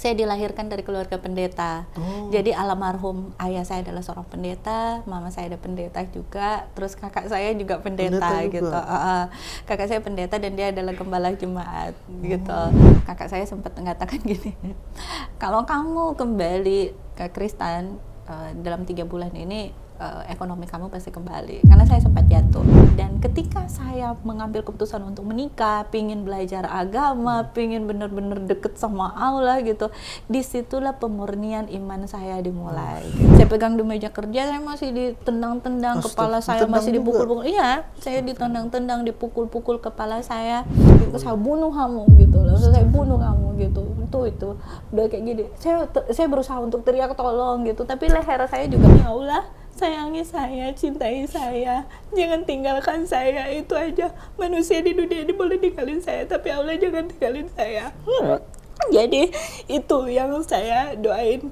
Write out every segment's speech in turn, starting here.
Saya dilahirkan dari keluarga pendeta. Jadi almarhum ayah saya adalah seorang pendeta, mama saya ada pendeta juga, terus kakak saya juga pendeta gitu. Kakak saya pendeta dan dia adalah gembala jemaat gitu. Kakak saya sempat mengatakan gini, kalau kamu kembali ke Kristen dalam 3 bulan ini ekonomi kamu pasti kembali, karena saya sempat jatuh. Dan ketika saya mengambil keputusan untuk menikah, pingin belajar agama, pingin benar-benar deket sama Allah gitu, disitulah pemurnian iman saya dimulai. Saya pegang di meja kerja, saya masih ditendang-tendang, kepala saya masih dipukul-pukul. Iya, saya ditendang-tendang, dipukul-pukul kepala saya. Saya bunuh kamu gitu loh, saya bunuh kamu gitu. Itu udah kayak gini. Saya berusaha untuk teriak tolong gitu, tapi leher saya juga, ya Allah, sayangi saya, cintai saya, jangan tinggalkan saya. Itu aja. Manusia di dunia ini boleh tinggalin saya, tapi Allah jangan tinggalin saya. Jadi itu yang saya doain.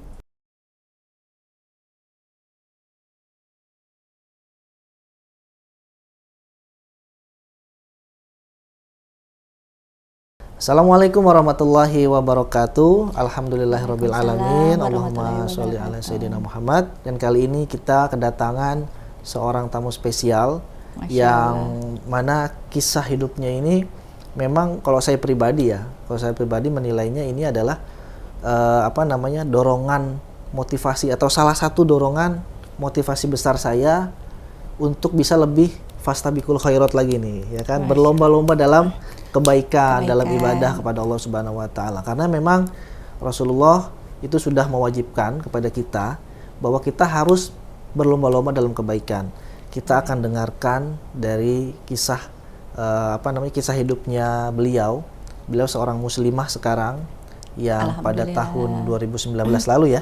Assalamualaikum warahmatullahi wabarakatuh. Alhamdulillahirabbil alamin. Allahumma sholli ala sayyidina Muhammad. Dan kali ini kita kedatangan seorang tamu spesial yang mana kisah hidupnya ini memang kalau saya pribadi menilainya ini adalah dorongan motivasi atau salah satu dorongan motivasi besar saya untuk bisa lebih fastabiqul khairat lagi nih, ya kan, berlomba-lomba dalam kebaikan, dalam ibadah kepada Allah Subhanahu wa taala. Karena memang Rasulullah itu sudah mewajibkan kepada kita bahwa kita harus berlomba-lomba dalam kebaikan. Kita akan dengarkan dari kisah kisah hidupnya beliau. Beliau seorang muslimah sekarang yang pada tahun 2019 lalu ya.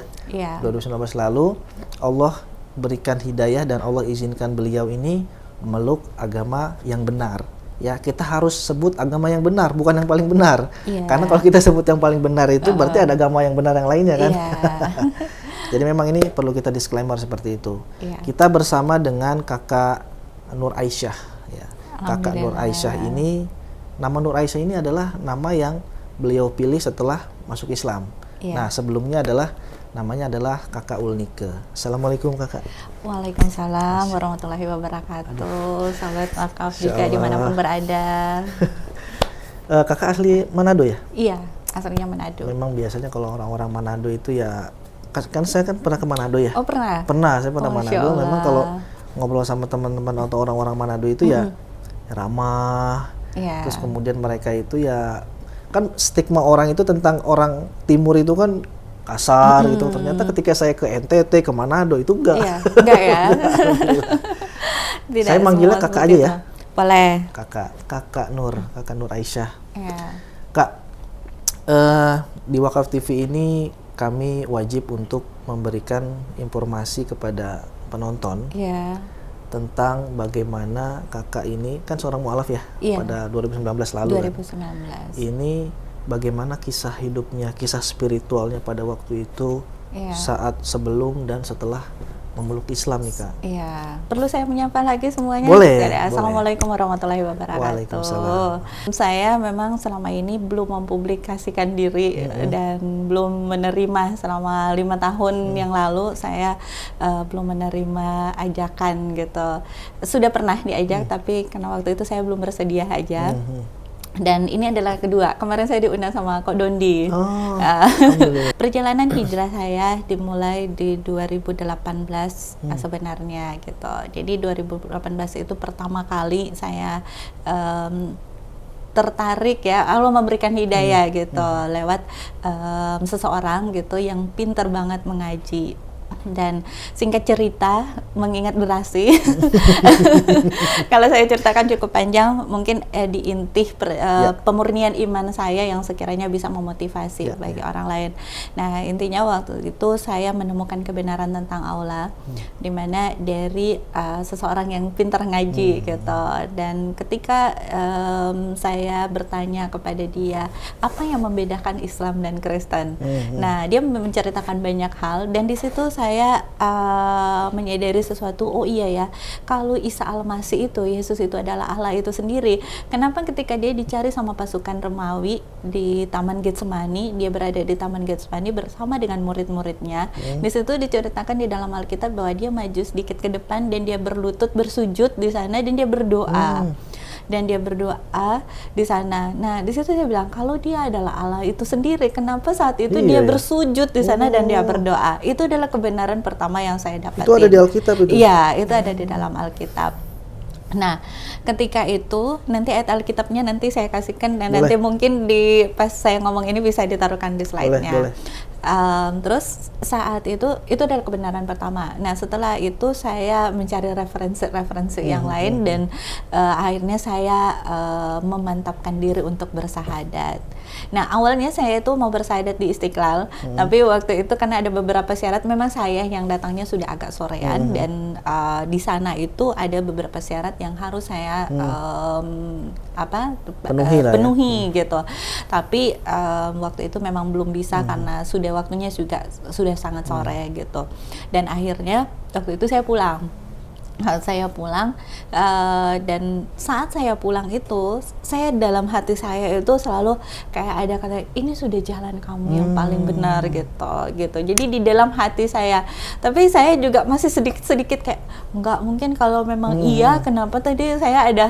2019 lalu Allah berikan hidayah dan Allah izinkan beliau ini memeluk agama yang benar. Ya, kita harus sebut agama yang benar, bukan yang paling benar. Karena kalau kita sebut yang paling benar itu berarti ada agama yang benar yang lainnya kan. Jadi memang ini perlu kita disclaimer seperti itu. Kita bersama dengan Kakak Nur Aisyah ya. Kakak Nur Aisyah ini, nama Nur Aisyah ini adalah nama yang beliau pilih setelah masuk Islam. Nah, sebelumnya namanya adalah Kakak Ulnike. Assalamualaikum Kakak. Waalaikumsalam warahmatullahi wabarakatuh. Sahabat wakaf juga dimanapun berada. Kakak asli Manado ya? Iya, aslinya Manado. Memang biasanya kalau orang-orang Manado itu ya, kan saya kan pernah ke Manado ya. Oh pernah? Pernah, saya pernah Manado. Memang kalau ngobrol sama teman-teman atau orang-orang Manado itu ya ramah. Terus kemudian mereka itu ya, kan stigma orang itu tentang orang timur itu kan kasar gitu. Ternyata ketika saya ke NTT, ke Manado itu enggak. Enggak ya. Saya manggilnya kakak aja ya. Boleh. Kakak Nur Aisyah. Kak, di Wakaf TV ini kami wajib untuk memberikan informasi kepada penonton tentang bagaimana kakak ini kan seorang mu'alaf ya pada 2019 lalu. 2019. Ini bagaimana kisah hidupnya, kisah spiritualnya pada waktu itu, saat sebelum dan setelah memeluk Islam nih Kak. Perlu saya menyapa lagi semuanya? Boleh. Assalamualaikum warahmatullahi wabarakatuh. Waalaikumsalam. Saya memang selama ini belum mempublikasikan diri dan belum menerima selama 5 tahun yang lalu saya belum menerima ajakan gitu. Sudah pernah diajak tapi karena waktu itu saya belum bersedia aja. Dan ini adalah kedua. Kemarin saya diundang sama Kok Dondi. Perjalanan hijrah saya dimulai di 2018 sebenarnya gitu. Jadi 2018 itu pertama kali saya tertarik ya, Allah memberikan hidayah gitu lewat seseorang gitu yang pintar banget mengaji. Dan singkat cerita, mengingat durasi, kalau saya ceritakan cukup panjang, mungkin di inti pemurnian iman saya yang sekiranya bisa memotivasi bagi orang lain. Nah, intinya waktu itu saya menemukan kebenaran tentang Allah, dimana dari seseorang yang pintar ngaji gitu. Dan ketika saya bertanya kepada dia, apa yang membedakan Islam dan Kristen? Nah, dia menceritakan banyak hal, dan di situ saya menyadari sesuatu, oh iya ya, kalau Isa Al-Masih itu, Yesus itu adalah Allah itu sendiri, kenapa ketika dia dicari sama pasukan Romawi di Taman Getsemani, dia berada di Taman Getsemani bersama dengan murid-muridnya, di situ diceritakan di dalam Alkitab bahwa dia maju sedikit ke depan dan dia berlutut bersujud di sana dan dia berdoa. Dan dia berdoa di sana. Nah, di situ saya bilang kalau dia adalah Allah itu sendiri, kenapa saat itu dia bersujud di sana dan dia berdoa? Itu adalah kebenaran pertama yang saya dapatin. Itu ada di Alkitab itu? Iya, itu ada di dalam Alkitab. Nah, ketika itu nanti ayat Alkitabnya nanti saya kasihkan dan nanti mungkin di pas saya ngomong ini bisa ditaruhkan di slide-nya. Terus saat itu adalah kebenaran pertama. Nah, setelah itu saya mencari referensi yang lain dan akhirnya saya memantapkan diri untuk bersahadat. Nah, awalnya saya itu mau bersahadat di Istiqlal, tapi waktu itu karena ada beberapa syarat, memang saya yang datangnya sudah agak sorean dan di sana itu ada beberapa syarat yang harus saya penuhi gitu. Tapi waktu itu memang belum bisa karena waktunya juga sudah sangat sore gitu. Dan akhirnya waktu itu saya pulang. Dan saat saya pulang itu, saya dalam hati saya itu selalu kayak ada kata, ini sudah jalan kamu yang paling benar gitu. Jadi di dalam hati saya, tapi saya juga masih sedikit kayak nggak mungkin kalau memang iya, kenapa tadi saya ada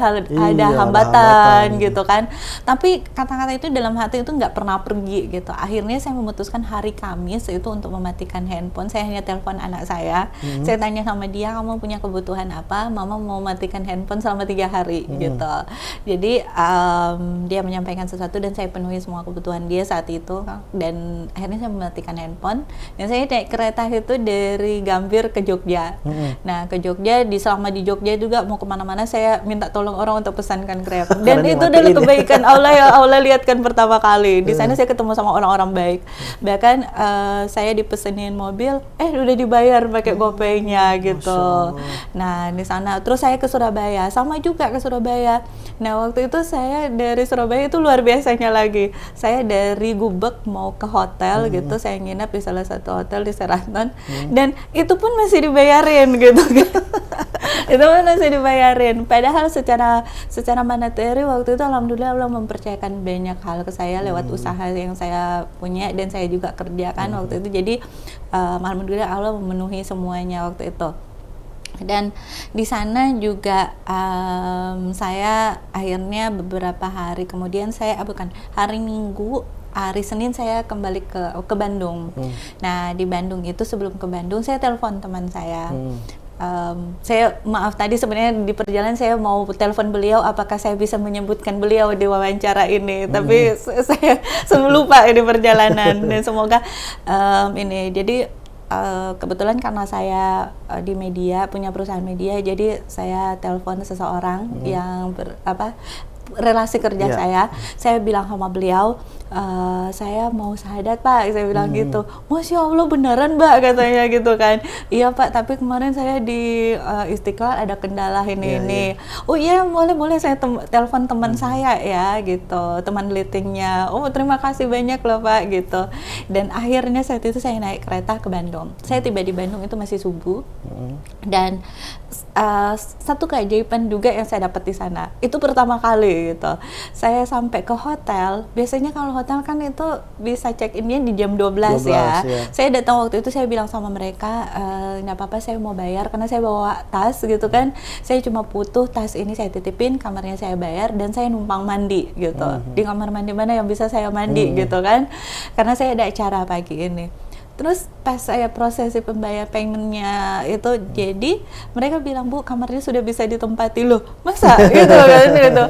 hambatan gitu kan. Tapi kata-kata itu dalam hati itu nggak pernah pergi gitu. Akhirnya saya memutuskan hari Kamis itu untuk mematikan handphone. Saya hanya telepon anak saya, saya tanya sama dia, kamu punya kebutuhan apa, mama mau matikan handphone selama 3 hari gitu. Jadi dia menyampaikan sesuatu dan saya penuhi semua kebutuhan dia saat itu, dan akhirnya saya mematikan handphone dan saya naik kereta itu dari Gambir ke Jogja. Nah, ke Jogja, selama di Jogja juga mau kemana-mana saya minta tolong orang untuk pesankan Grab dan itu adalah kebaikan Allah yang Allah lihatkan pertama kali. Di sana saya ketemu sama orang-orang baik, bahkan saya dipesenin mobil, udah dibayar pakai GoPay-nya gitu. Nah, di sana terus saya ke Surabaya, sama juga ke Surabaya. Nah, waktu itu saya dari Surabaya itu luar biasanya lagi. Saya dari Gubek mau ke hotel gitu, saya nginep di salah satu hotel di Sheraton dan itu pun masih dibayarin gitu kan. Itu pun masih dibayarin. Padahal secara monetary waktu itu alhamdulillah Allah mempercayakan banyak hal ke saya lewat usaha yang saya punya dan saya juga kerjakan waktu itu. Jadi alhamdulillah Allah memenuhi semuanya waktu itu. Dan di sana juga saya akhirnya beberapa hari kemudian hari Minggu, hari Senin saya kembali ke Bandung. Nah, di Bandung itu sebelum ke Bandung saya telepon teman saya. Saya maaf tadi sebenarnya di perjalanan saya mau telepon beliau apakah saya bisa menyebutkan beliau di wawancara ini, tapi saya lupa di perjalanan dan semoga ini jadi kebetulan karena saya di media, punya perusahaan media, jadi saya telepon seseorang yang relasi kerja saya bilang sama beliau, saya mau syahadat Pak, saya bilang gitu. Masya Allah beneran Mbak, katanya gitu kan. Iya Pak, tapi kemarin saya di Istiqlal ada kendala ini. Oh iya, boleh saya telepon teman saya ya gitu, teman leadingnya. Oh terima kasih banyak loh Pak gitu. Dan akhirnya saat itu saya naik kereta ke Bandung. Saya tiba di Bandung itu masih subuh. Dan satu keajaiban juga yang saya dapat di sana, itu pertama kali gitu. Saya sampai ke hotel, biasanya kalau hotel kan itu bisa check-in-nya di jam 12 ya. Saya datang waktu itu, saya bilang sama mereka, nggak apa-apa saya mau bayar karena saya bawa tas gitu kan. Saya cuma butuh tas ini saya titipin, kamarnya saya bayar dan saya numpang mandi gitu. Di kamar mandi mana yang bisa saya mandi gitu kan. Karena saya ada acara pagi ini. Terus pas saya prosesi paymentnya itu, jadi mereka bilang, Bu, kamarnya sudah bisa ditempati. Loh, masa gitu kan gitu.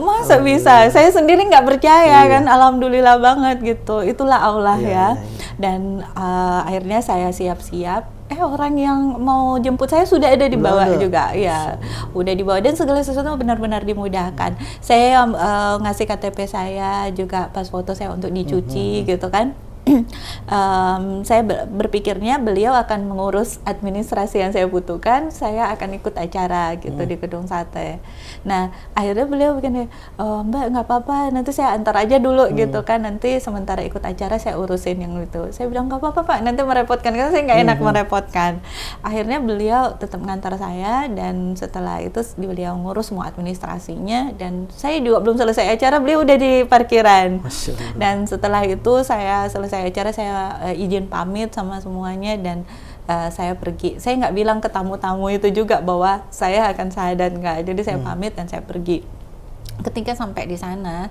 Masa bisa? Saya sendiri nggak percaya kan, alhamdulillah banget gitu. Itulah Allah ya. Dan akhirnya saya siap-siap. Orang yang mau jemput saya sudah ada di bawah juga, ya, udah dibawa dan segala sesuatu benar-benar dimudahkan. Saya ngasih KTP saya juga pas foto saya untuk dicuci gitu kan. saya berpikirnya beliau akan mengurus administrasi yang saya butuhkan, saya akan ikut acara gitu di Gedung Sate. Nah, akhirnya beliau begini, Mbak nggak apa-apa, nanti saya antar aja dulu gitu kan, nanti sementara ikut acara saya urusin yang itu. Saya bilang nggak apa-apa Pak, nanti merepotkan, karena saya nggak enak merepotkan. Akhirnya beliau tetap ngantar saya, dan setelah itu beliau ngurus semua administrasinya, dan saya juga belum selesai acara, beliau udah di parkiran. Dan setelah itu saya selesai acara, saya izin pamit sama semuanya, dan saya pergi. Saya nggak bilang ke tamu-tamu itu juga bahwa saya akan syahadat, nggak. Jadi saya pamit dan saya pergi. Ketika sampai di sana,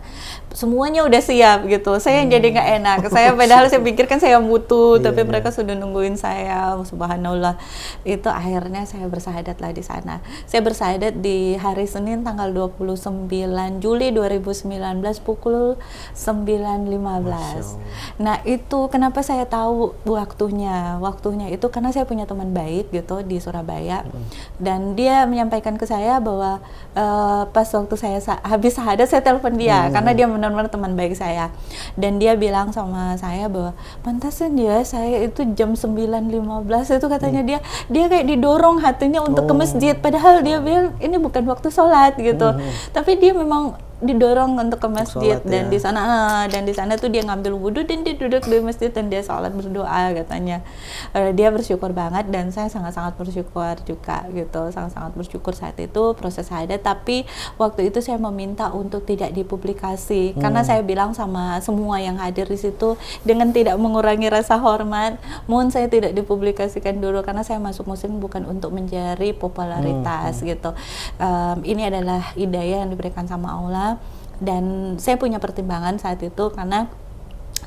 semuanya udah siap gitu. Saya yang jadi nggak enak. Saya padahal saya pikirkan saya butuh, tapi mereka sudah nungguin saya. Subhanallah. Itu akhirnya saya bersyahadat lah di sana. Saya bersyahadat di hari Senin tanggal 29 Juli 2019 pukul 9.15. Nah, itu kenapa saya tahu waktunya. Waktunya itu karena saya punya teman baik gitu di Surabaya. Dan dia menyampaikan ke saya bahwa pas waktu saya habis syahadat, saya telepon dia karena dia benar-benar teman baik saya, dan dia bilang sama saya bahwa pantasan ya saya itu jam 9.15 itu katanya dia kayak didorong hatinya untuk ke masjid, padahal dia bilang ini bukan waktu sholat gitu, tapi dia memang didorong untuk ke masjid. Dan di sana tuh dia ngambil wudhu dan dia duduk di masjid dan dia sholat berdoa katanya. Dia bersyukur banget, dan saya sangat-sangat bersyukur juga gitu, sangat-sangat bersyukur saat itu proses syahadat. Tapi waktu itu saya meminta untuk tidak dipublikasi karena saya bilang sama semua yang hadir di situ, dengan tidak mengurangi rasa hormat, mohon saya tidak dipublikasikan dulu karena saya masuk muslim bukan untuk mencari popularitas gitu. Ini adalah hidayah yang diberikan sama Allah. Dan saya punya pertimbangan saat itu karena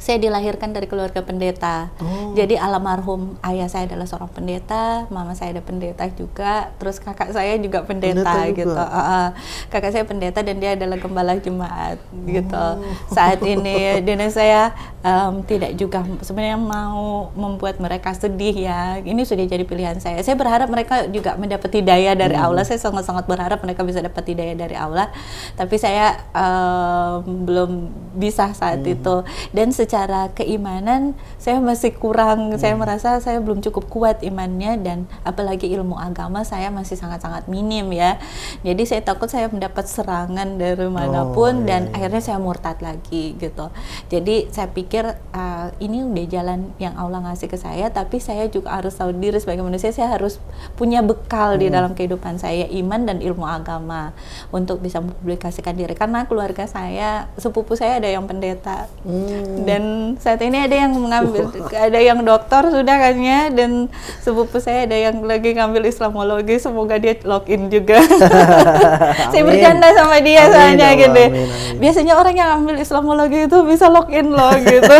saya dilahirkan dari keluarga pendeta. Jadi almarhum ayah saya adalah seorang pendeta, mama saya ada pendeta juga, terus kakak saya juga pendeta gitu. Kakak saya pendeta dan dia adalah gembala jemaat gitu. Saat ini dan saya tidak juga sebenarnya mau membuat mereka sedih ya. Ini sudah jadi pilihan saya. Saya berharap mereka juga mendapat hidayah dari Allah. Saya sangat-sangat berharap mereka bisa dapat hidayah dari Allah. Tapi saya belum bisa saat itu. Dan secara keimanan saya masih kurang, saya merasa saya belum cukup kuat imannya, dan apalagi ilmu agama saya masih sangat-sangat minim ya. Jadi saya takut saya mendapat serangan dari manapun, dan akhirnya saya murtad lagi gitu. Jadi saya pikir ini udah jalan yang Allah ngasih ke saya, tapi saya juga harus tahu diri sebagai manusia, saya harus punya bekal di dalam kehidupan saya, iman dan ilmu agama untuk bisa mempublikasikan diri. Karena keluarga saya, sepupu saya ada yang pendeta, dan saat ini ada yang mengambil, ada yang dokter sudah kayaknya, dan sepupu saya ada yang lagi ngambil Islamologi, semoga dia login juga. Saya bercanda sama dia soalnya gitu. Biasanya orang yang ambil Islamologi itu bisa login loh gitu.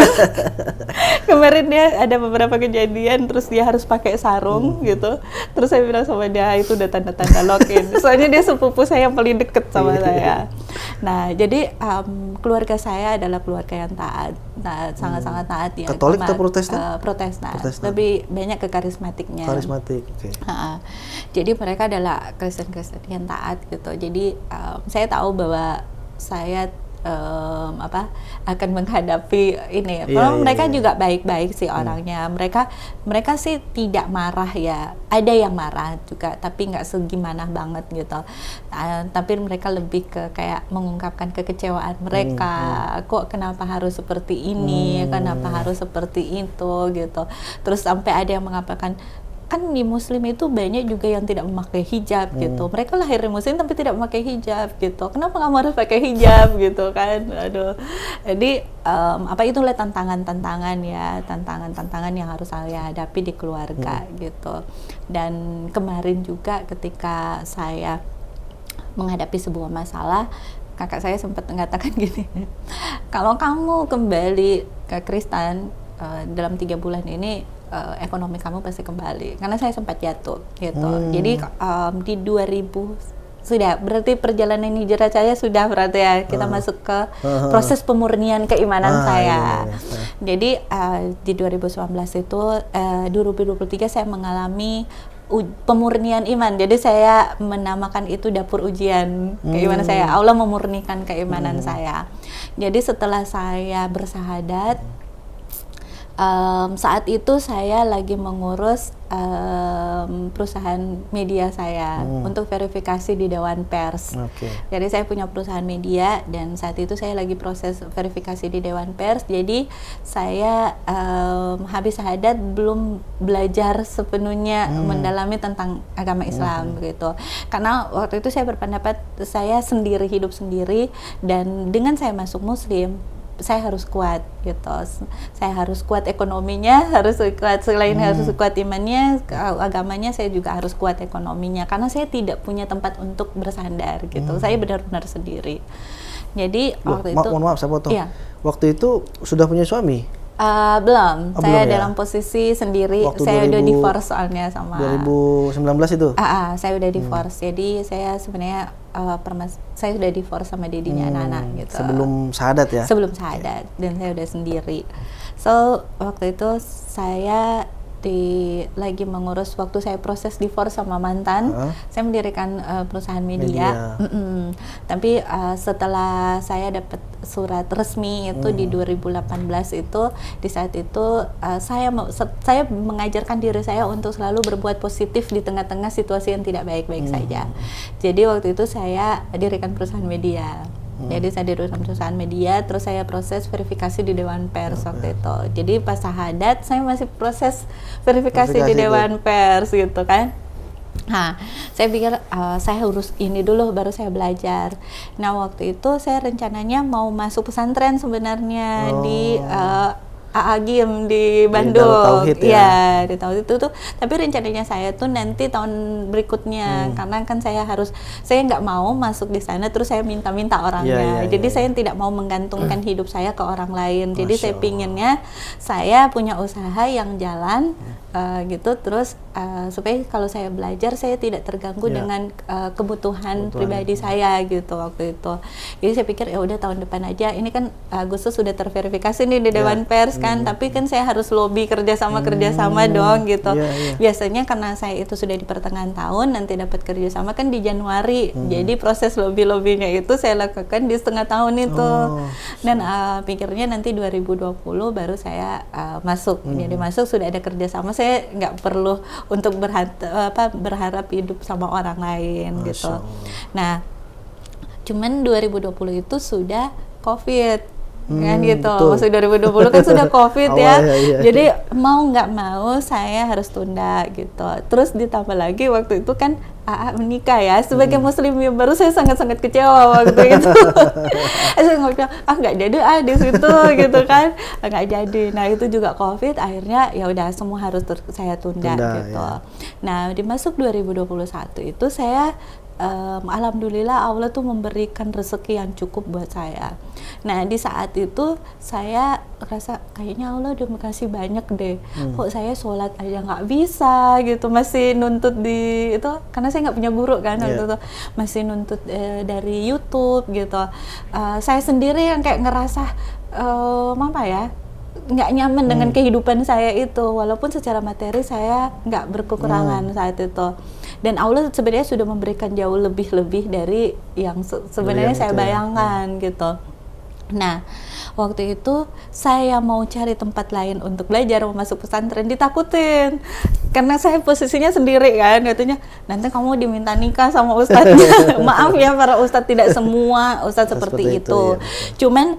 Kemarin dia ada beberapa kejadian, terus dia harus pakai sarung gitu. Terus saya bilang sama dia, itu udah tanda-tanda login. Soalnya dia sepupu saya yang paling deket sama saya. Nah, jadi keluarga saya adalah keluarga yang taat, sangat-sangat taat ya. Katolik atau Protestan? Protestan. Lebih banyak ke karismatiknya. Karismatik, oke. Jadi mereka adalah Kristen-Kristen yang taat gitu. Jadi saya tahu bahwa saya akan menghadapi ini. Mereka juga baik-baik sih orangnya. Mereka sih tidak marah ya. Ada yang marah juga, tapi nggak segimana banget gitu. Tapi mereka lebih ke kayak mengungkapkan kekecewaan mereka. Kok kenapa harus seperti ini? Kenapa harus seperti itu gitu. Terus sampai ada yang mengatakan, kan di muslim itu banyak juga yang tidak memakai hijab gitu. Mereka lahir di muslim tapi tidak memakai hijab gitu. Kenapa kamu harus pakai hijab gitu kan? Aduh. Jadi itulah tantangan-tantangan ya, tantangan-tantangan yang harus saya hadapi di keluarga gitu. Dan kemarin juga ketika saya menghadapi sebuah masalah, kakak saya sempat mengatakan gini, kalau kamu kembali ke Kristen dalam 3 bulan ini, ekonomi kamu pasti kembali, karena saya sempat jatuh gitu. Jadi di 2000 sudah berarti perjalanan hijrah saya sudah berarti ya, kita masuk ke proses pemurnian keimanan saya. Jadi di 2019 itu 2023 saya mengalami pemurnian iman. Jadi saya menamakan itu dapur ujian keimanan saya. Allah memurnikan keimanan saya. Jadi setelah saya bersahadat, Saat itu saya lagi mengurus perusahaan media saya untuk verifikasi di Dewan Pers. Jadi saya punya perusahaan media dan saat itu saya lagi proses verifikasi di Dewan Pers. Jadi saya habis syahadat belum belajar sepenuhnya mendalami tentang agama Islam begitu. Karena waktu itu saya berpendapat saya sendiri, hidup sendiri, dan dengan saya masuk Muslim, saya harus kuat gitu. Saya harus kuat ekonominya, harus kuat, selain harus kuat imannya, agamanya, saya juga harus kuat ekonominya. Karena saya tidak punya tempat untuk bersandar gitu. Saya benar-benar sendiri. Jadi waktu itu, mohon maaf saya potong. Iya. Waktu itu sudah punya suami? Belum. Saya belum ya? Dalam posisi sendiri. Waktu saya udah divorce soalnya sama 2019 itu? Saya udah divorce. Jadi saya sebenarnya saya sudah divorce sama dedinya anak-anak gitu. Sebelum syahadat ya? Sebelum syahadat, dan saya udah sendiri. So waktu itu saya lagi mengurus, waktu saya proses divorce sama mantan, saya mendirikan perusahaan media. Tapi setelah saya dapat surat resmi itu di 2018 itu, di saat itu saya mengajarkan diri saya untuk selalu berbuat positif di tengah-tengah situasi yang tidak baik-baik saja. Jadi waktu itu saya dirikan perusahaan media. Jadi saya dirikan perusahaan media, terus saya proses verifikasi di Dewan Pers waktu itu. Jadi pas syahadat saya masih proses verifikasi di Dewan Pers gitu kan. Nah, saya pikir saya urus ini dulu baru saya belajar. Nah, waktu itu saya rencananya mau masuk pesantren sebenarnya di Agim di Bandung. Iya, di Tauhid itu tuh. Tapi rencananya saya tuh nanti tahun berikutnya, karena kan saya nggak mau masuk di sana terus saya minta-minta orangnya. Jadi saya tidak mau menggantungkan hidup saya ke orang lain. Jadi saya pinginnya saya punya usaha yang jalan gitu, terus supaya kalau saya belajar saya tidak terganggu dengan kebutuhan pribadi saya gitu waktu itu. Jadi saya pikir ya udah tahun depan aja. Ini kan Agustus sudah terverifikasi nih di Dewan Pers kan, tapi kan saya harus lobby kerjasama dong gitu. Biasanya karena saya itu sudah di pertengahan tahun, nanti dapat kerjasama kan di Januari. Jadi proses lobbynya itu saya lakukan di setengah tahun itu. Dan pikirnya nanti 2020 baru saya masuk. Jadi masuk sudah ada kerjasama, saya nggak perlu untuk berharap hidup sama orang lain gitu. Nah, cuman 2020 itu sudah COVID. Kan gitu, masuk 2020 kan sudah COVID ya. Jadi mau nggak mau saya harus tunda gitu. Terus ditambah lagi waktu itu kan AA menikah ya, sebagai muslim yang baru saya sangat-sangat kecewa waktu itu. Saya ngomong, nggak jadi di situ gitu kan, nggak jadi. Nah itu juga COVID, akhirnya ya udah semua harus saya tunda gitu. Nah dimasuk 2021 itu saya alhamdulillah Allah tuh memberikan rezeki yang cukup buat saya. Nah di saat itu saya rasa kayaknya Allah udah makasih banyak deh. Kok saya sholat aja nggak bisa gitu, masih nuntut di itu, karena saya nggak punya guru kan waktu itu, masih nuntut dari YouTube gitu. Saya sendiri yang kayak ngerasa apa ya, nggak nyaman dengan kehidupan saya itu, walaupun secara materi saya nggak berkekurangan saat itu. Dan Allah sebenarnya sudah memberikan jauh lebih dari yang sebenarnya saya bayangkan gitu. Nah, waktu itu saya mau cari tempat lain untuk belajar, mau masuk pesantren, ditakutin. Karena saya posisinya sendiri kan, katanya nanti kamu diminta nikah sama ustadznya. Maaf ya para ustadz, tidak semua ustadz seperti itu. Cuman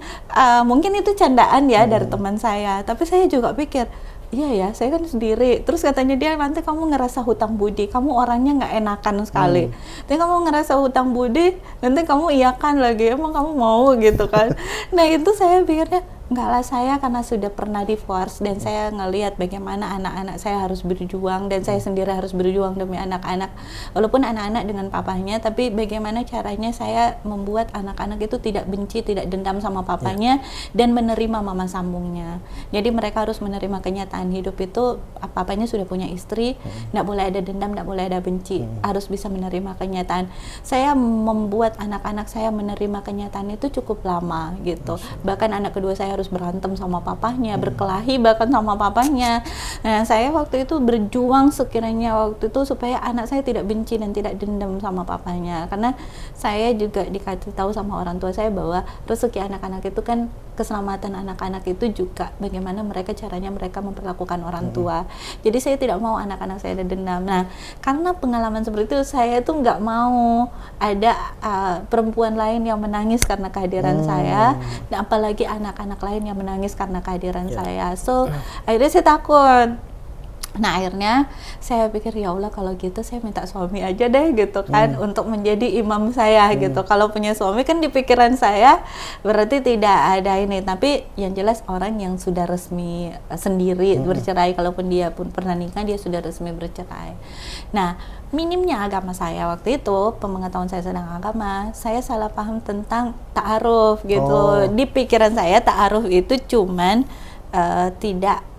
mungkin itu candaan ya dari teman saya, tapi saya juga pikir, iya ya, saya kan sendiri. Terus katanya dia, nanti kamu ngerasa hutang budi, kamu orangnya nggak enakan sekali. Nanti kamu ngerasa hutang budi, nanti kamu iyakan lagi, emang kamu mau gitu kan. Nah itu saya pikirnya, enggak lah, saya karena sudah pernah divorce dan saya ngelihat bagaimana anak-anak saya harus berjuang dan saya sendiri harus berjuang demi anak-anak, walaupun anak-anak dengan papahnya, tapi bagaimana caranya saya membuat anak-anak itu tidak benci, tidak dendam sama papanya dan menerima mama sambungnya. Jadi mereka harus menerima kenyataan hidup itu, papanya sudah punya istri, enggak boleh ada dendam, enggak boleh ada benci, harus bisa menerima kenyataan. Saya membuat anak-anak saya menerima kenyataan itu cukup lama gitu. Bahkan anak kedua saya harus berantem sama papahnya, berkelahi bahkan sama papahnya. Nah, saya waktu itu berjuang sekiranya waktu itu supaya anak saya tidak benci dan tidak dendam sama papahnya. Karena saya juga dikasih tahu sama orang tua saya bahwa rezeki anak-anak itu kan keselamatan anak-anak itu juga bagaimana caranya mereka memperlakukan orang tua. Jadi saya tidak mau anak-anak saya ada dendam. Nah, karena pengalaman seperti itu, saya tuh nggak mau ada perempuan lain yang menangis karena kehadiran saya, dan apalagi anak-anak lain yang menangis karena kehadiran saya. So akhirnya saya takut. Nah, akhirnya saya pikir, ya Allah, kalau gitu saya minta suami aja deh gitu kan, untuk menjadi imam saya gitu. Kalau punya suami kan di pikiran saya berarti tidak ada ini, tapi yang jelas orang yang sudah resmi sendiri bercerai, kalaupun dia pun pernah nikah, dia sudah resmi bercerai. Nah, minimnya agama saya waktu itu, pengetahuan saya tentang agama, saya salah paham tentang ta'aruf gitu. Di pikiran saya ta'aruf itu cuman tidak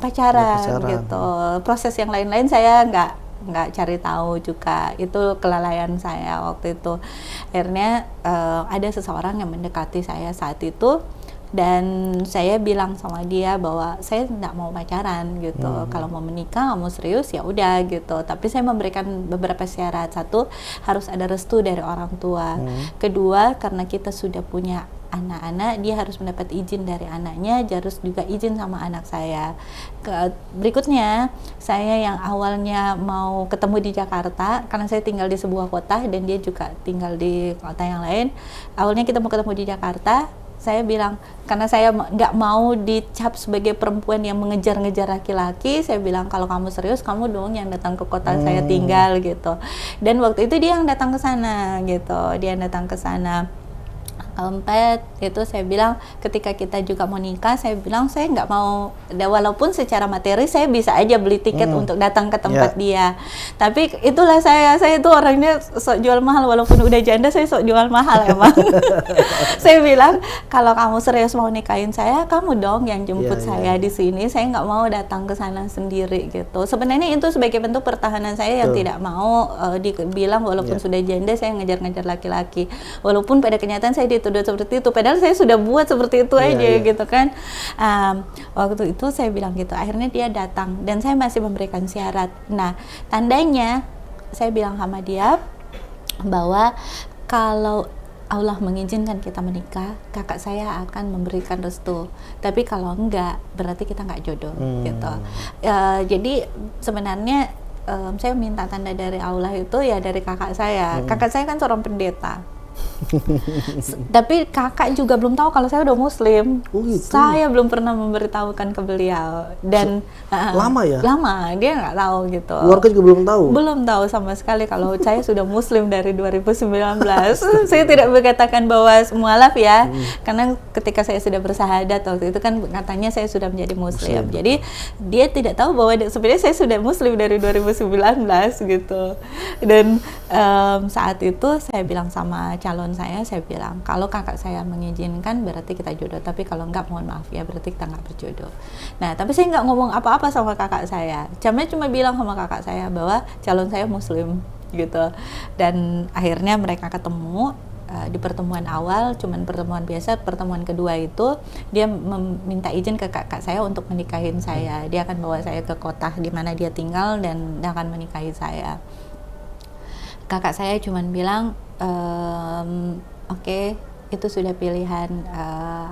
pacaran gitu. Proses yang lain-lain saya nggak cari tahu juga. Itu kelalaian saya waktu itu. Akhirnya ada seseorang yang mendekati saya saat itu, dan saya bilang sama dia bahwa saya nggak mau pacaran gitu. Kalau mau menikah, mau serius ya udah gitu. Tapi saya memberikan beberapa syarat. Satu, harus ada restu dari orang tua. Kedua, karena kita sudah punya anak-anak, dia harus mendapat izin dari anaknya, harus juga izin sama anak saya. Berikutnya, saya yang awalnya mau ketemu di Jakarta, karena saya tinggal di sebuah kota dan dia juga tinggal di kota yang lain. Awalnya kita mau ketemu di Jakarta, saya bilang, karena saya nggak mau dicap sebagai perempuan yang mengejar-ngejar laki-laki, saya bilang, kalau kamu serius, kamu dong yang datang ke kota saya tinggal gitu. Dan waktu itu dia yang datang ke sana gitu, dia yang datang ke sana. Keempat, itu saya bilang ketika kita juga mau nikah, saya bilang saya nggak mau, walaupun secara materi saya bisa aja beli tiket untuk datang ke tempat dia, tapi itulah saya itu orangnya sok jual mahal, walaupun udah janda saya sok jual mahal emang. Saya bilang, kalau kamu serius mau nikahin saya, kamu dong yang jemput saya di sini, saya nggak mau datang ke sana sendiri gitu. Sebenarnya itu sebagai bentuk pertahanan saya yang tidak mau dibilang walaupun sudah janda saya ngejar-ngejar laki-laki, walaupun pada kenyataan saya dituduh seperti itu, padahal saya sudah buat seperti itu aja gitu kan. Waktu itu saya bilang gitu, akhirnya dia datang dan saya masih memberikan syarat. Nah, tandanya saya bilang sama dia bahwa kalau Allah mengizinkan kita menikah, kakak saya akan memberikan restu. Tapi kalau enggak, berarti kita nggak jodoh gitu. Jadi sebenarnya saya minta tanda dari Allah itu ya dari kakak saya. Kakak saya kan seorang pendeta. Tapi kakak juga belum tahu kalau saya udah muslim. Gitu. Saya belum pernah memberitahukan ke beliau. Dan lama ya? Lama, dia nggak tahu gitu. Keluarga juga belum tahu? Belum tahu sama sekali kalau saya sudah muslim dari 2019. Saya tidak berkatakan bahwa mualaf ya, karena ketika saya sudah bersahadat waktu itu kan katanya saya sudah menjadi muslim. Jadi dia tidak tahu bahwa sebenarnya saya sudah muslim dari 2019 gitu. Dan saat itu saya bilang sama calon saya bilang, kalau kakak saya mengizinkan berarti kita jodoh, tapi kalau enggak mohon maaf ya, berarti kita enggak berjodoh. Nah, tapi saya enggak ngomong apa-apa sama kakak saya, cuma bilang sama kakak saya bahwa calon saya muslim gitu. Dan akhirnya mereka ketemu di pertemuan awal, cuman pertemuan biasa. Pertemuan kedua itu dia meminta izin ke kakak saya untuk menikahin saya. Dia akan bawa saya ke kota di mana dia tinggal dan dia akan menikahi saya. Kakak saya cuman bilang, oke, itu sudah pilihan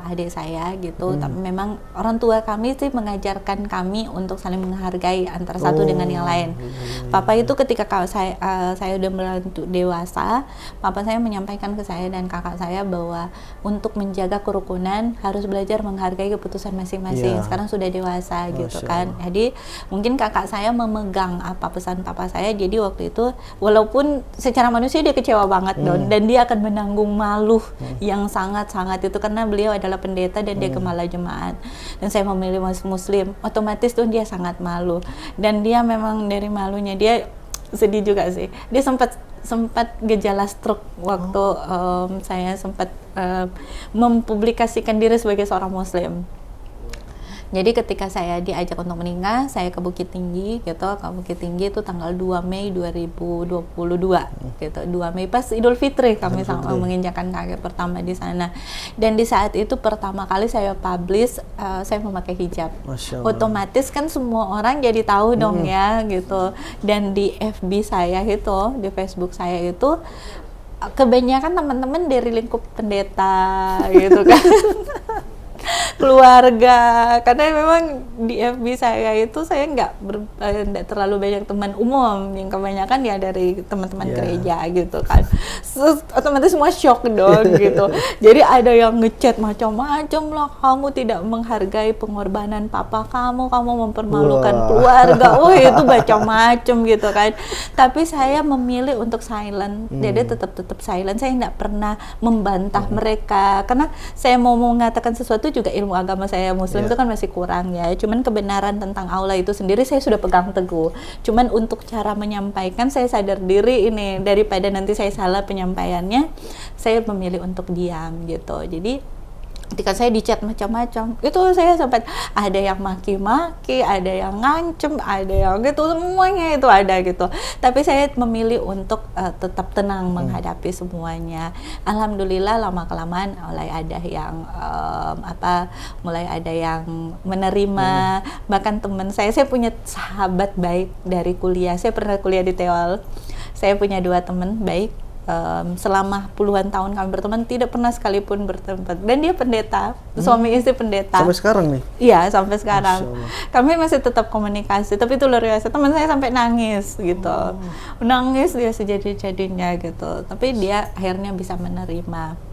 adik saya gitu. Tapi memang orang tua kami sih mengajarkan kami untuk saling menghargai antara satu dengan yang lain. Papa itu ketika saya udah melanjut dewasa, papa saya menyampaikan ke saya dan kakak saya bahwa untuk menjaga kerukunan harus belajar menghargai keputusan masing-masing. Sekarang sudah dewasa gitu kan. Jadi mungkin kakak saya memegang apa pesan papa saya. Jadi waktu itu walaupun secara manusia dia kecewa banget dan dia akan menanggung malu yang sangat-sangat itu, karena beliau adalah pendeta dan dia kepala jemaat, dan saya memilih muslim, otomatis tuh dia sangat malu, dan dia memang dari malunya dia sedih juga sih. Dia sempat gejala stroke waktu saya sempat mempublikasikan diri sebagai seorang muslim. Jadi ketika saya diajak untuk menikah, saya ke Bukit Tinggi gitu. Ke Bukit Tinggi itu tanggal 2 Mei 2022 gitu. 2 Mei pas Idul Fitri kami sama menginjakan kaki pertama di sana. Dan di saat itu pertama kali saya publish saya memakai hijab. Otomatis kan semua orang jadi tahu dong ya gitu. Dan di FB saya itu, di Facebook saya itu kebanyakan teman-teman dari lingkup pendeta gitu kan. keluarga, karena memang di FB saya itu saya nggak terlalu banyak teman umum, yang kebanyakan ya dari teman-teman gereja gitu kan. Otomatis semua shock dong gitu. Jadi ada yang ngechat macam-macam lah, kamu tidak menghargai pengorbanan papa kamu mempermalukan keluarga, itu macam-macam gitu kan. Tapi saya memilih untuk silent, jadi tetap silent. Saya nggak pernah membantah mereka, karena saya mau mengatakan sesuatu juga ilmu agama saya Muslim itu kan masih kurang ya. Cuman kebenaran tentang Allah itu sendiri saya sudah pegang teguh. Cuman untuk cara menyampaikan saya sadar diri ini, daripada nanti saya salah penyampaiannya, saya memilih untuk diam gitu. Jadi ketika saya dicat macam-macam, itu saya sempat ada yang maki-maki, ada yang ngancem, ada yang gitu, semuanya itu ada gitu. Tapi saya memilih untuk tetap tenang menghadapi semuanya. Alhamdulillah lama-kelamaan mulai ada yang mulai ada yang menerima. Bahkan teman saya punya sahabat baik dari kuliah. Saya pernah kuliah di Teol. Saya punya 2 teman baik. Selama puluhan tahun kami berteman, tidak pernah sekalipun bertempat, dan dia pendeta, suami istri pendeta sampai sekarang nih. Iya, sampai sekarang kami masih tetap komunikasi. Tapi itu luar biasa, teman saya sampai nangis gitu, nangis dia sejadi-jadinya gitu, tapi dia akhirnya bisa menerima.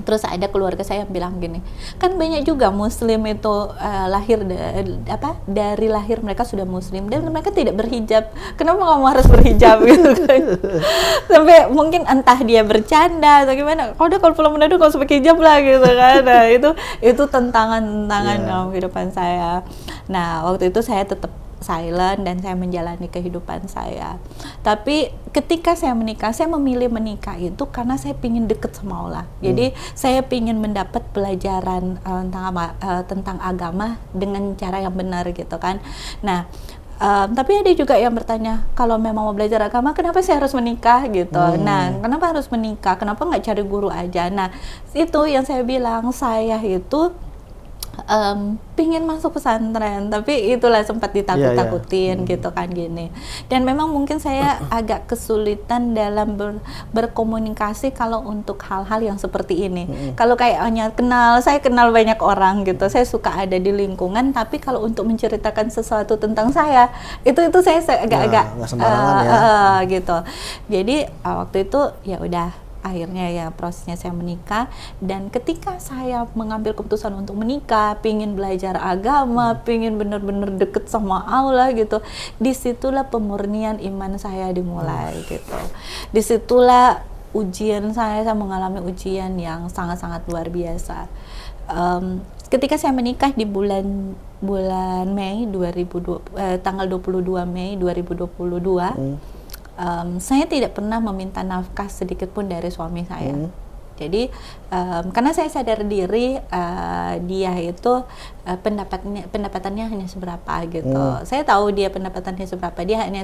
Terus ada keluarga saya yang bilang gini, kan banyak juga Muslim itu lahir dari lahir mereka sudah Muslim dan mereka tidak berhijab. Kenapa kamu harus berhijab gitu kan? Sampai mungkin entah dia bercanda atau gimana. Kalau pulang Manado kau usah pakai hijab lah gitu kan. Nah, itu tantangan dalam kehidupan saya. Nah, waktu itu saya tetap silent dan saya menjalani kehidupan saya. Tapi ketika saya menikah, saya memilih menikah itu karena saya ingin deket sama Allah. Jadi saya ingin mendapat pelajaran tentang agama dengan cara yang benar gitu kan. Nah, tapi ada juga yang bertanya, kalau memang mau belajar agama, kenapa sih harus menikah gitu? Nah, kenapa harus menikah? Kenapa nggak cari guru aja? Nah, itu yang saya bilang, saya itu pingin masuk pesantren, tapi itulah sempat ditakut-takutin gitu kan gini. Dan memang mungkin saya agak kesulitan dalam berkomunikasi kalau untuk hal-hal yang seperti ini. Kalau kayaknya saya kenal banyak orang gitu, saya suka ada di lingkungan, tapi kalau untuk menceritakan sesuatu tentang saya, itu saya agak-agak gitu. Jadi waktu itu ya udah, akhirnya ya prosesnya saya menikah. Dan ketika saya mengambil keputusan untuk menikah, pingin belajar agama, pingin benar-benar deket sama Allah gitu, disitulah pemurnian iman saya dimulai gitu. Disitulah ujian saya mengalami ujian yang sangat-sangat luar biasa. Ketika saya menikah di bulan Mei 2020, tanggal 22 Mei 2022, saya tidak pernah meminta nafkah sedikit pun dari suami saya. Jadi karena saya sadar diri dia itu pendapatannya hanya seberapa gitu. Saya tahu dia pendapatannya seberapa. Dia hanya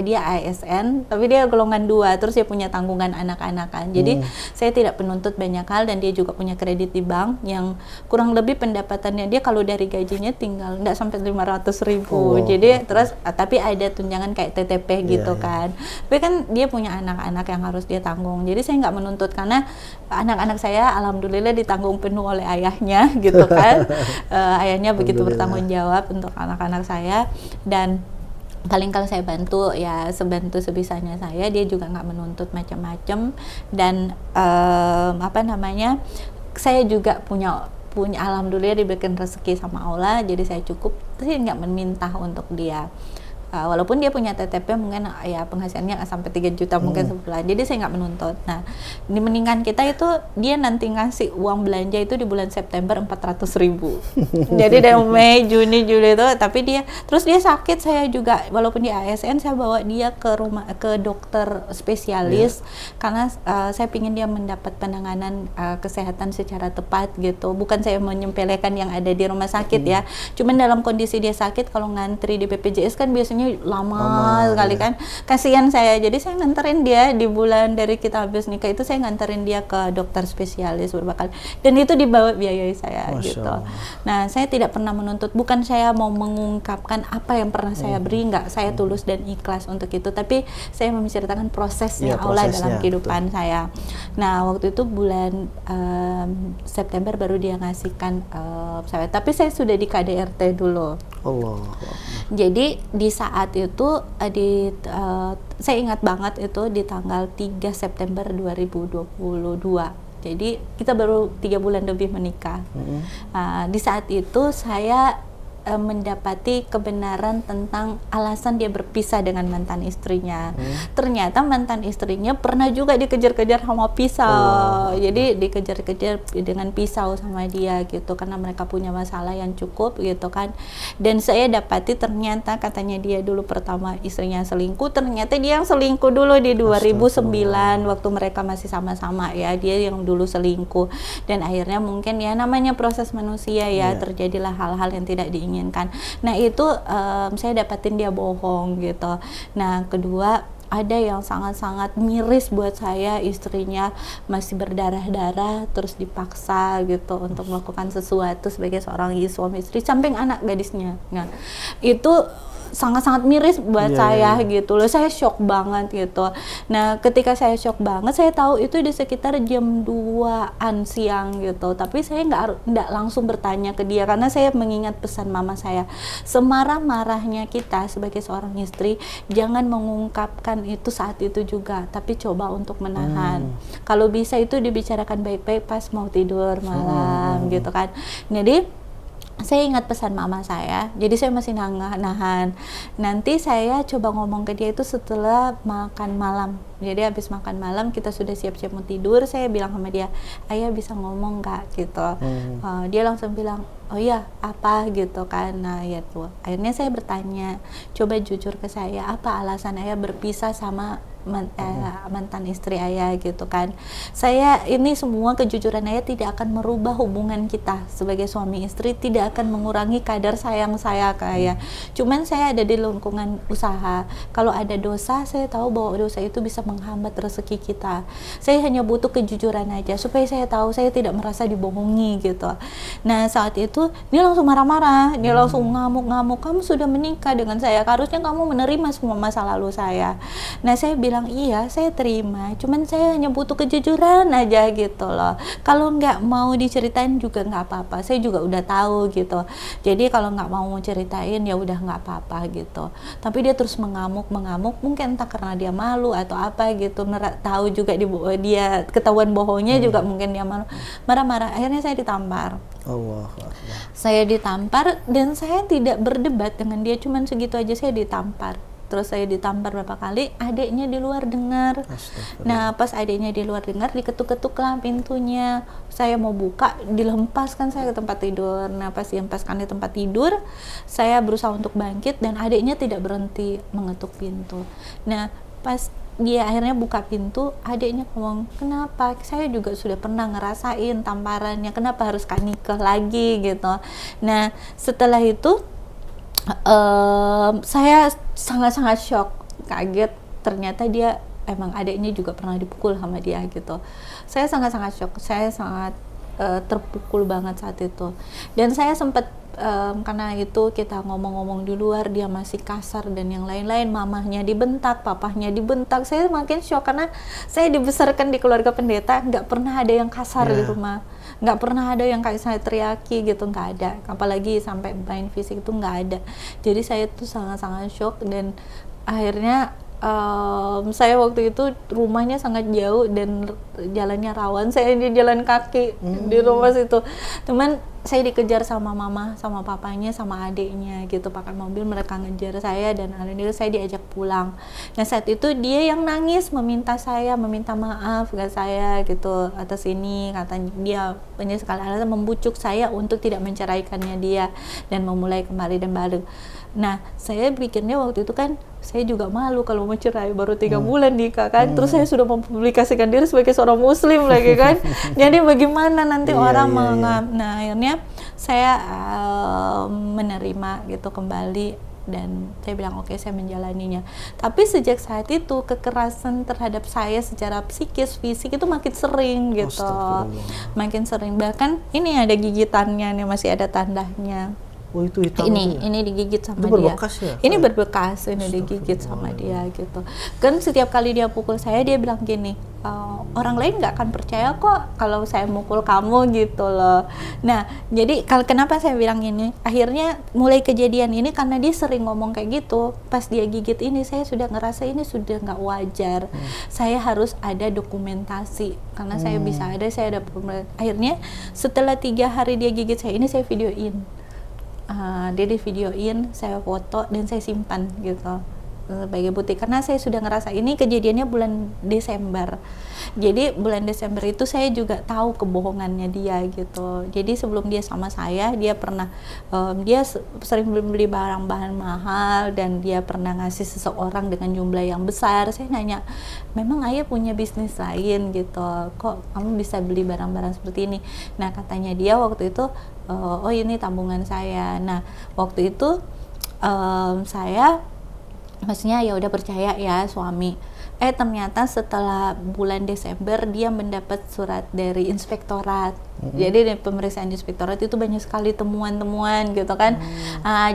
dia ASN, tapi dia golongan 2, terus dia punya tanggungan anak-anakan. Jadi saya tidak menuntut banyak hal, dan dia juga punya kredit di bank yang kurang lebih pendapatannya dia kalau dari gajinya tinggal nggak sampai 500.000. Jadi terus tapi ada tunjangan kayak TTP gitu kan. Tapi kan dia punya anak-anak yang harus dia tanggung. Jadi saya nggak menuntut, karena anak-anak saya alhamdulillah ditanggung penuh oleh ayahnya gitu kan. Ayahnya begitu bertanggung jawab untuk anak-anak saya, dan paling kalau saya bantu ya sebantu sebisanya saya. Dia juga nggak menuntut macam-macam. Dan saya juga punya alhamdulillah diberikan rezeki sama Allah, jadi saya cukup, saya nggak meminta untuk dia. Walaupun dia punya TTP mungkin ya penghasilannya sampai 3 juta mungkin sebulan, jadi saya nggak menuntut. Nah, di mendingan kita itu dia nanti ngasih uang belanja itu di bulan September 400.000. Jadi dari Mei, Juni, Juli itu, tapi dia sakit. Saya juga walaupun di ASN, saya bawa dia ke dokter spesialis karena saya pingin dia mendapat penanganan kesehatan secara tepat gitu. Bukan saya menyempelekan yang ada di rumah sakit ya, cuman dalam kondisi dia sakit, kalau ngantri di BPJS kan biasanya nikahnya lama sekali kan. Kasihan saya, jadi saya nganterin dia di bulan dari kita habis nikah itu, saya nganterin dia ke dokter spesialis beberapa kali, dan itu dibawa biayai saya gitu. Nah, saya tidak pernah menuntut, bukan saya mau mengungkapkan apa yang pernah saya beri, enggak, saya tulus dan ikhlas untuk itu, tapi saya menceritakan prosesnya Allah dalam kehidupan saya. Nah, waktu itu bulan September baru dia ngasihkan saya, tapi saya sudah di KDRT dulu. Allah. Jadi di saat itu saya ingat banget itu di tanggal 3 September 2022. Jadi kita baru 3 bulan lebih menikah. Di saat itu saya mendapati kebenaran tentang alasan dia berpisah dengan mantan istrinya. Ternyata mantan istrinya pernah juga dikejar-kejar sama pisau. Jadi dikejar-kejar dengan pisau sama dia gitu, karena mereka punya masalah yang cukup gitu kan. Dan saya dapati ternyata katanya dia dulu pertama istrinya selingkuh, ternyata dia yang selingkuh dulu di 2009 waktu mereka masih sama-sama ya. Dia yang dulu selingkuh, dan akhirnya mungkin ya namanya proses manusia ya, terjadilah hal-hal yang tidak diinginkan. Nah itu saya dapatin dia bohong gitu. Nah kedua, ada yang sangat-sangat miris buat saya, istrinya masih berdarah-darah terus dipaksa gitu untuk melakukan sesuatu sebagai seorang suami istri, samping anak gadisnya. Nah itu sangat-sangat miris buat saya gitu loh. Saya shock banget gitu. Nah ketika saya shock banget, saya tahu itu di sekitar jam 2-an siang gitu, tapi saya nggak langsung bertanya ke dia, karena saya mengingat pesan mama saya, semarah-marahnya kita sebagai seorang istri jangan mengungkapkan itu saat itu juga, tapi coba untuk menahan. Kalau bisa itu dibicarakan baik-baik pas mau tidur malam gitu kan. Jadi saya ingat pesan mama saya, jadi saya masih nahan. Nanti saya coba ngomong ke dia itu setelah makan malam. Jadi habis makan malam kita sudah siap-siap mau tidur, saya bilang sama dia, ayah bisa ngomong nggak gitu. Dia langsung bilang, oh iya apa gitu kan. Nah ya tuh, akhirnya saya bertanya, coba jujur ke saya, apa alasan ayah berpisah sama mantan istri ayah gitu kan. Saya ini semua kejujuran ayah tidak akan merubah hubungan kita sebagai suami istri, tidak akan mengurangi kadar sayang saya ke ayah. Cuman saya ada di lingkungan usaha, kalau ada dosa saya tahu bahwa dosa itu bisa menghambat rezeki kita. Saya hanya butuh kejujuran aja supaya saya tahu saya tidak merasa dibohongi gitu. Nah saat itu dia langsung marah-marah, dia langsung ngamuk-ngamuk, kamu sudah menikah dengan saya, harusnya kamu menerima semua masa lalu saya. Nah saya bilang iya, saya terima, cuman saya hanya butuh kejujuran aja gitu loh. Kalau nggak mau diceritain juga nggak apa-apa, saya juga udah tahu gitu. Jadi kalau nggak mau ceritain ya udah nggak apa-apa gitu. Tapi dia terus mengamuk, mungkin entah karena dia malu atau apa gitu, tahu juga dia ketahuan bohongnya juga mungkin dia malu, marah-marah. Akhirnya saya ditampar. Saya ditampar dan saya tidak berdebat dengan dia, cuman segitu aja saya ditampar. Terus saya ditampar berapa kali, adiknya di luar dengar. Nah pas adiknya di luar dengar, diketuk-ketuk lah pintunya. Saya mau buka, dilempaskan saya ke tempat tidur. Nah pas dilempaskan di tempat tidur, saya berusaha untuk bangkit dan adiknya tidak berhenti mengetuk pintu. Nah pas dia akhirnya buka pintu, adiknya ngomong, kenapa? Saya juga sudah pernah ngerasain tamparannya, kenapa harus nikah lagi gitu. Nah setelah itu saya sangat-sangat shock, kaget, ternyata dia emang adiknya juga pernah dipukul sama dia gitu. Saya sangat-sangat shock, saya sangat terpukul banget saat itu. Dan saya sempat karena itu kita ngomong-ngomong di luar, dia masih kasar dan yang lain-lain, mamahnya dibentak, papahnya dibentak. Saya makin shock karena saya dibesarkan di keluarga pendeta, nggak pernah ada yang kasar di rumah, nggak pernah ada yang kayak saya teriaki gitu, nggak ada, apalagi sampai main fisik itu nggak ada. Jadi saya tuh sangat-sangat shock dan akhirnya saya waktu itu rumahnya sangat jauh dan jalannya rawan, saya di jalan kaki di rumah situ. Cuman saya dikejar sama mama, sama papanya, sama adiknya gitu, pakai mobil mereka ngejar saya dan alhamdulillah saya diajak pulang. Nah saat itu dia yang nangis meminta maaf ke saya gitu atas ini, katanya dia banyak sekali alasan membujuk saya untuk tidak menceraikannya dia dan memulai kembali dan baru. Nah saya pikirnya waktu itu kan saya juga malu kalau mau cerai, baru 3 bulan nikah kan, terus saya sudah mempublikasikan diri sebagai seorang muslim lagi kan. Jadi bagaimana nanti orang menganggap. Nah akhirnya saya menerima gitu kembali dan saya bilang oke, saya menjalaninya. Tapi sejak saat itu kekerasan terhadap saya secara psikis, fisik itu makin sering gitu, makin sering. Bahkan ini ada gigitannya nih, masih ada tandanya. Oh itu hitam ini digigit sama itu dia. Berbekas ya? Ini berbekas, ini digigit sama dia gitu. Kan setiap kali dia pukul saya, dia bilang gini, orang lain nggak akan percaya kok kalau saya mukul kamu gitu loh. Nah, jadi kenapa saya bilang ini? Akhirnya mulai kejadian ini karena dia sering ngomong kayak gitu. Pas dia gigit ini, saya sudah ngerasa ini sudah nggak wajar. Saya harus ada dokumentasi karena saya bisa ada, saya ada. Akhirnya setelah 3 hari dia gigit saya ini, saya videoin. Dia di videoin, saya foto dan saya simpan gitu sebagai bukti, karena saya sudah ngerasa ini kejadiannya bulan Desember. Jadi bulan Desember itu saya juga tahu kebohongannya dia gitu. Jadi sebelum dia sama saya, dia pernah dia sering beli barang-bahan mahal dan dia pernah ngasih seseorang dengan jumlah yang besar. Saya nanya, memang ayah punya bisnis lain gitu, kok kamu bisa beli barang-barang seperti ini? Nah katanya dia waktu itu, oh ini tabungan saya. Nah waktu itu saya maksudnya ya udah percaya ya suami. Ternyata setelah bulan Desember dia mendapat surat dari inspektorat. Jadi dari pemeriksaan inspektorat itu banyak sekali temuan-temuan gitu kan.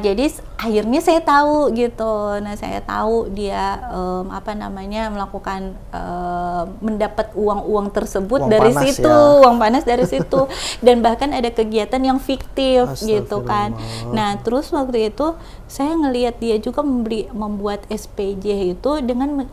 Jadi akhirnya saya tahu gitu. Nah saya tahu dia melakukan mendapat uang uang dari situ, ya. Uang panas dari situ. Dan bahkan ada kegiatan yang fiktif gitu kan. Nah terus waktu itu saya ngelihat dia juga membuat SPJ itu dengan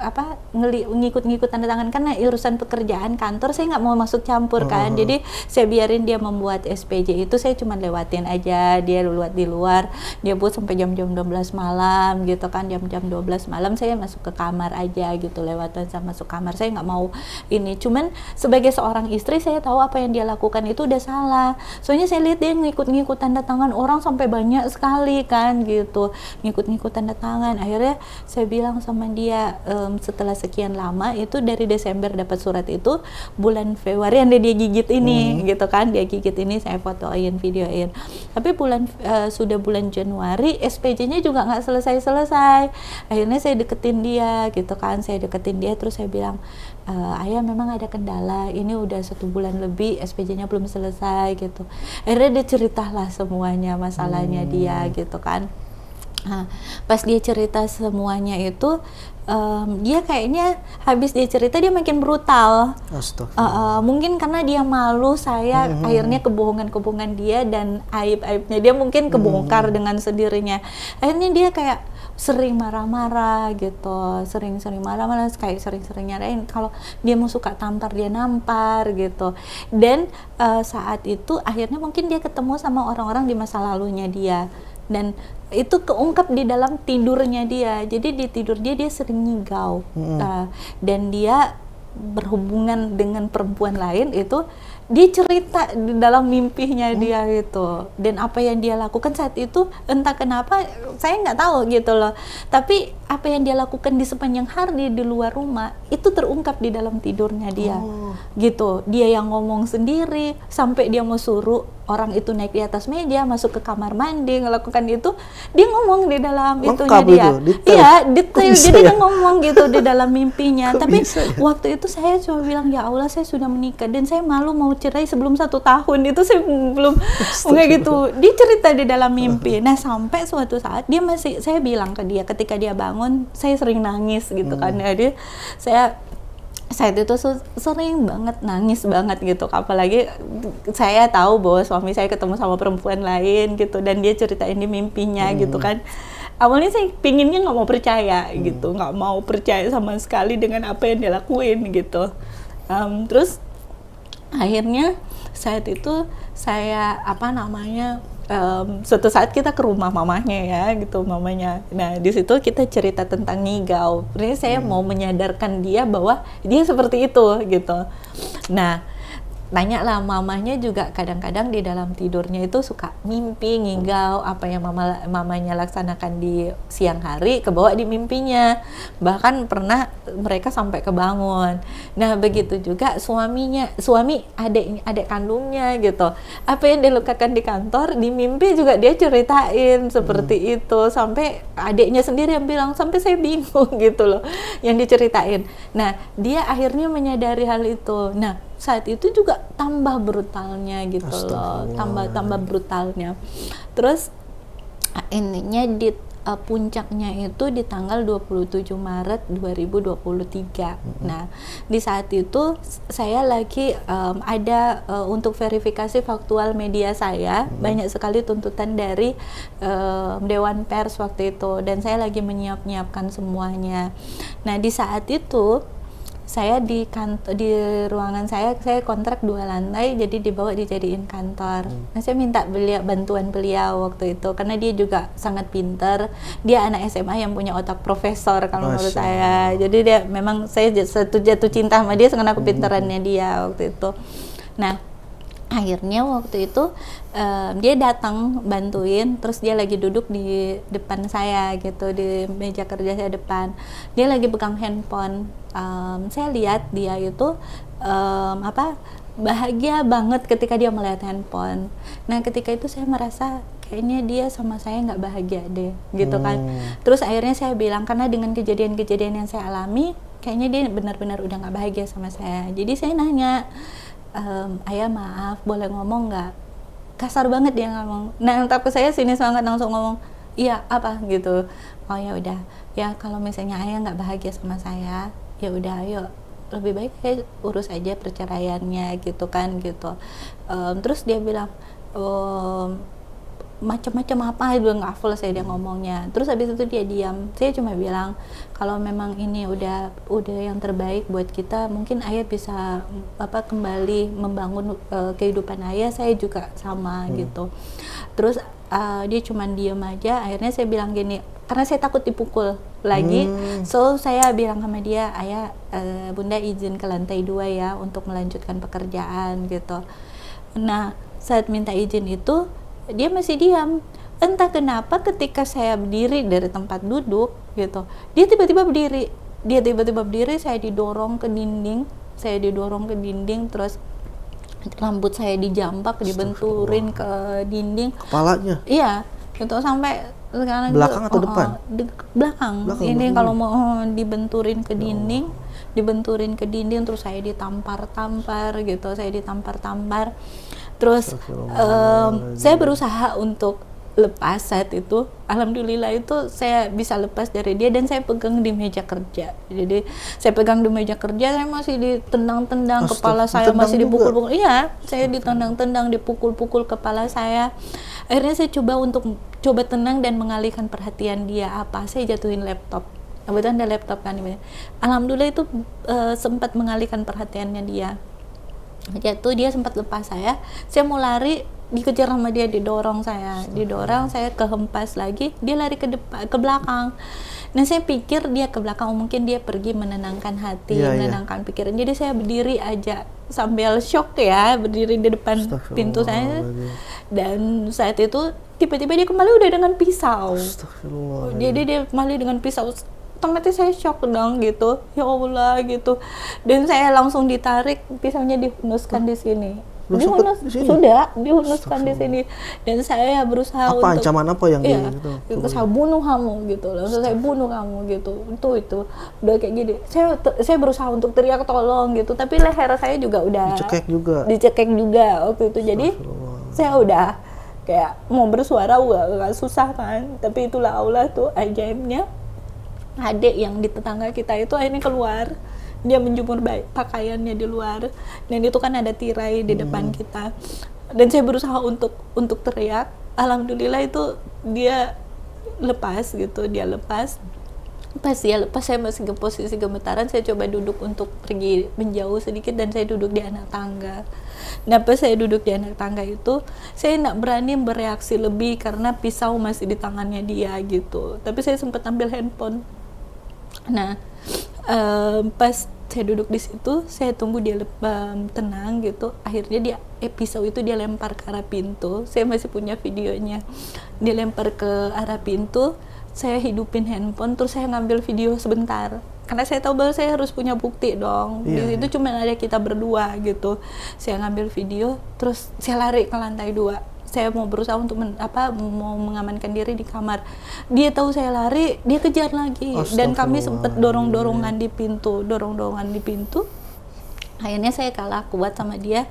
ngikut-ngikut tanda tangan, karena urusan pekerjaan kantor saya nggak mau masuk campur kan. Jadi saya biarin dia membuat SPJ itu, saya cuma lewatin aja, dia lewat di luar, dia buat sampai jam-jam 12 malam gitu kan. Jam-jam 12 malam saya masuk ke kamar aja gitu, lewatan sama masuk kamar, saya nggak mau ini. Cuman sebagai seorang istri saya tahu apa yang dia lakukan itu udah salah, soalnya saya lihat dia ngikut-ngikut tanda tangan orang sampai banyak sekali kan gitu, ngikut-ngikut tanda tangan. Akhirnya saya bilang sama dia, setelah sekian lama itu dari Desember dapat surat itu, bulan Februari yang dia gigit ini gitu kan, dia gigit ini saya fotoin, videoin. Tapi sudah bulan Januari SPJ-nya juga nggak selesai. Akhirnya saya deketin dia gitu kan, terus saya bilang, ayah memang ada kendala, ini udah 1 bulan lebih SPJ-nya belum selesai gitu. Akhirnya dia ceritalah semuanya masalahnya dia gitu kan. Pas dia cerita semuanya itu, dia kayaknya habis dia cerita dia makin brutal. Mungkin karena dia malu saya, akhirnya kebohongan dia dan aib-aibnya dia mungkin kebongkar dengan sendirinya. Akhirnya dia kayak sering marah-marah gitu, sering marah-marah, kayak sering nyarain kalau dia mau suka tampar dia nampar gitu. Dan saat itu akhirnya mungkin dia ketemu sama orang-orang di masa lalunya dia, dan itu keungkap di dalam tidurnya dia. Jadi di tidur dia sering ngigau, dan dia berhubungan dengan perempuan lain itu dia cerita di dalam mimpinya dia gitu. Dan apa yang dia lakukan saat itu entah kenapa saya nggak tahu gitu loh, tapi apa yang dia lakukan di sepanjang hari di luar rumah itu terungkap di dalam tidurnya dia gitu. Dia yang ngomong sendiri, sampai dia mau suruh orang itu naik di atas meja, masuk ke kamar mandi, ngelakukan itu, dia ngomong di dalam itunya dia. Iya, detail. Jadi dia ngomong gitu di dalam mimpinya. Tapi waktu itu saya cuma bilang, ya Allah, saya sudah menikah dan saya malu mau cerai sebelum 1 tahun. Itu saya belum kayak gitu. Dia cerita di dalam mimpi. Nah, sampai suatu saat saya bilang ke dia ketika dia bangun, saya sering nangis gitu kan. Jadi saya saat itu sering banget nangis banget gitu, apalagi saya tahu bahwa suami saya ketemu sama perempuan lain gitu, dan dia ceritain di mimpinya gitu kan. Awalnya saya pinginnya nggak mau percaya gitu, nggak mau percaya sama sekali dengan apa yang dia lakuin gitu. Terus akhirnya saat itu saya suatu saat kita ke rumah mamanya ya gitu, mamanya. Nah di situ kita cerita tentang ngigau. Ini saya mau menyadarkan dia bahwa dia seperti itu gitu. Nah Tanya lah, mamanya juga kadang-kadang di dalam tidurnya itu suka mimpi ngigau apa yang mamanya laksanakan di siang hari kebawa di mimpinya, bahkan pernah mereka sampai kebangun. Nah begitu juga suami adik kandungnya gitu, apa yang dilakukan di kantor di mimpi juga dia ceritain seperti itu, sampai adiknya sendiri yang bilang sampai saya bingung gitu loh yang diceritain. Nah dia akhirnya menyadari hal itu. Nah saat itu juga tambah brutalnya gitu loh, tambah brutalnya. Terus ininya di puncaknya itu di tanggal 27 Maret 2023. Nah, di saat itu saya lagi ada untuk verifikasi faktual media saya, banyak sekali tuntutan dari Dewan Pers waktu itu, dan saya lagi menyiapkan semuanya. Nah, di saat itu saya di ruangan saya kontrak 2 lantai, jadi dibawa dijadiin kantor. Nah, saya minta bantuan beliau waktu itu karena dia juga sangat pintar. Dia anak SMA yang punya otak profesor kalau menurut saya. Jadi dia memang saya jatuh cinta sama dia karena kepintarannya dia waktu itu. Nah, akhirnya waktu itu dia datang bantuin, terus dia lagi duduk di depan saya gitu, di meja kerja saya depan. Dia lagi pegang handphone. Saya lihat dia itu bahagia banget ketika dia melihat handphone. Nah ketika itu saya merasa kayaknya dia sama saya nggak bahagia deh gitu kan. Terus akhirnya saya bilang, karena dengan kejadian-kejadian yang saya alami kayaknya dia benar-benar udah nggak bahagia sama saya. Jadi saya nanya, ayah maaf boleh ngomong nggak? Kasar banget dia ngomong. Nah tapi saya sinis banget langsung ngomong, iya apa gitu. Oh ya udah, ya kalau misalnya ayah nggak bahagia sama saya, ya udah ayo lebih baik saya urus aja perceraiannya gitu kan gitu. Terus dia bilang macam-macam apa itu nggak full saya dia ngomongnya. Terus habis itu dia diam. Saya cuma bilang kalau memang ini udah yang terbaik buat kita, mungkin ayah bisa kembali membangun kehidupan ayah, saya juga sama gitu. Terus dia cuma diam aja. Akhirnya saya bilang gini, karena saya takut dipukul lagi, so saya bilang sama dia, ayah bunda izin ke lantai 2 ya untuk melanjutkan pekerjaan gitu. Nah saat minta izin itu dia masih diam. Entah kenapa ketika saya berdiri dari tempat duduk gitu, dia tiba-tiba berdiri, saya didorong ke dinding, terus rambut saya dijambak, dibenturin ke dinding kepalanya. Iya itu sampai sekarang belakang atau depan? Belakang. Ini kalau mau dibenturin ke dinding, terus saya ditampar-tampar gitu, terus saya berusaha untuk lepas saat itu. Alhamdulillah itu saya bisa lepas dari dia, dan saya pegang di meja kerja. Jadi saya pegang di meja kerja, saya masih ditendang-tendang, kepala saya masih dipukul-pukul. Iya, saya ditendang-tendang, dipukul-pukul kepala saya. Akhirnya saya coba tenang dan mengalihkan perhatian dia. Saya jatuhin laptop. Kebetulan ada laptop kan. Alhamdulillah itu sempat mengalihkan perhatiannya dia. Jatuh, dia sempat lepas saya mau lari, dikejar sama dia, didorong saya kehempas lagi, dia lari ke belakang. Nah saya pikir dia ke belakang, mungkin dia pergi menenangkan hati, menenangkan pikiran. Jadi saya berdiri aja sambil shock ya, berdiri di depan pintu saya. Dan saat itu tiba-tiba dia kembali udah dengan pisau. Jadi dia kembali dengan pisau. Otomatis saya shock dong gitu, ya Allah gitu. Dan saya langsung ditarik, pisaunya dihunuskan di sini. Dihunuskan di sini. Dan saya berusaha untuk ancaman apa yang saya bunuh kamu gitu loh. Saya bunuh kamu gitu. Itu udah kayak gini. Saya berusaha untuk teriak tolong gitu, tapi leher saya juga udah dicekek juga waktu itu. Jadi saya udah kayak mau bersuara agak susah kan. Tapi itulah Allah tuh ajaibnya. Adik yang di tetangga kita itu akhirnya keluar, dia menjemur pakaiannya di luar, dan itu kan ada tirai di depan kita, dan saya berusaha untuk teriak. Alhamdulillah itu dia lepas gitu, pas saya masih ke posisi gemetaran. Saya coba duduk untuk pergi menjauh sedikit, dan saya duduk di anak tangga. Nah pas saya duduk di anak tangga itu, saya nggak berani bereaksi lebih karena pisau masih di tangannya dia gitu, tapi saya sempat ambil handphone. Nah pas Saya duduk di situ, saya tunggu dia tenang gitu. Akhirnya dia pisau itu dia lempar ke arah pintu. Saya masih punya videonya. Dia lempar ke arah pintu. Saya hidupin handphone, terus saya ngambil video sebentar. Karena saya tahu bahwa saya harus punya bukti dong. Di situ cuma ada kita berdua gitu. Saya ngambil video, terus saya lari ke lantai 2. Saya mau berusaha untuk mau mengamankan diri di kamar. Dia tahu saya lari, dia kejar lagi. Dan kami sempat dorong-dorongan di pintu. Akhirnya saya kalah kuat sama dia.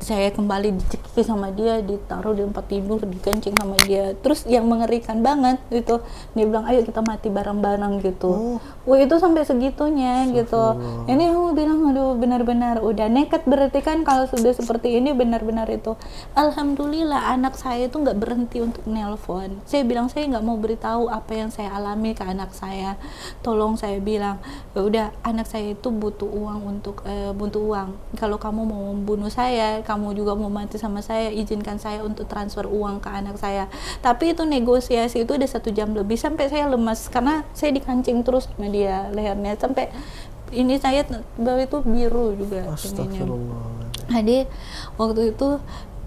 Saya kembali dicekik sama dia, ditaruh di tempat tidur, dikencing sama dia. Terus yang mengerikan banget gitu, dia bilang ayo kita mati bareng-bareng gitu. Wah itu sampai segitunya gitu. Ini aku bilang aduh benar-benar udah nekat, berarti kan kalau sudah seperti ini benar-benar itu. Alhamdulillah anak saya itu nggak berhenti untuk nelpon. Saya bilang saya nggak mau beritahu apa yang saya alami ke anak saya. Tolong, saya bilang ya udah, anak saya itu butuh uang butuh uang. Kalau kamu mau membunuh saya, kamu juga mau mati sama saya, izinkan saya untuk transfer uang ke anak saya. Tapi itu negosiasi itu udah 1 jam lebih, sampai saya lemas karena saya dikancing terus sama dia lehernya, sampai ini saya bahwa itu biru juga. Astagfirullah. Jadi waktu itu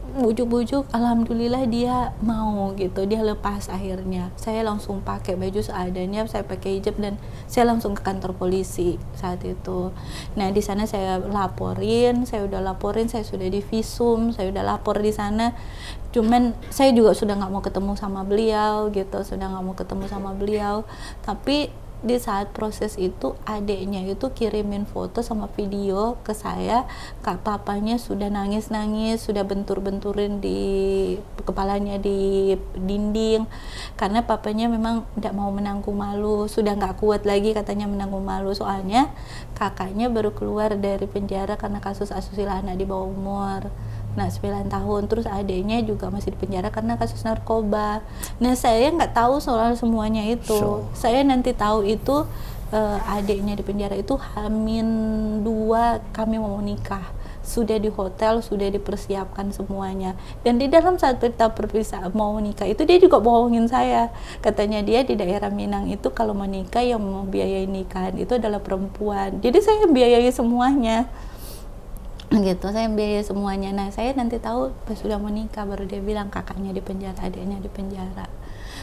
bujuk-bujuk, alhamdulillah dia mau gitu, dia lepas. Akhirnya saya langsung pakai baju seadanya, saya pakai hijab dan saya langsung ke kantor polisi saat itu. Nah di sana saya sudah laporin, saya sudah divisum, saya sudah lapor di sana. Cuman saya juga sudah nggak mau ketemu sama beliau gitu, tapi di saat proses itu adiknya itu kirimin foto sama video ke saya. Papanya sudah nangis-nangis, sudah bentur-benturin di kepalanya di dinding karena papanya memang tidak mau menanggung malu, sudah nggak kuat lagi katanya menanggung malu. Soalnya kakaknya baru keluar dari penjara karena kasus asusila anak di bawah umur. Nah 9 tahun, terus adiknya juga masih di penjara karena kasus narkoba. Nah saya nggak tahu soal semuanya itu. Saya nanti tahu itu adiknya di penjara itu H-2 kami mau nikah. Sudah di hotel, sudah dipersiapkan semuanya. Dan di dalam saat kita berpisah mau nikah itu dia juga bohongin saya. Katanya dia di daerah Minang itu kalau mau nikah yang mau biayai nikahan itu adalah perempuan. Jadi saya biayai semuanya. Gitu, saya biayai semuanya. Nah saya nanti tahu pas sudah mau nikah baru dia bilang kakaknya di penjara, adiknya di penjara.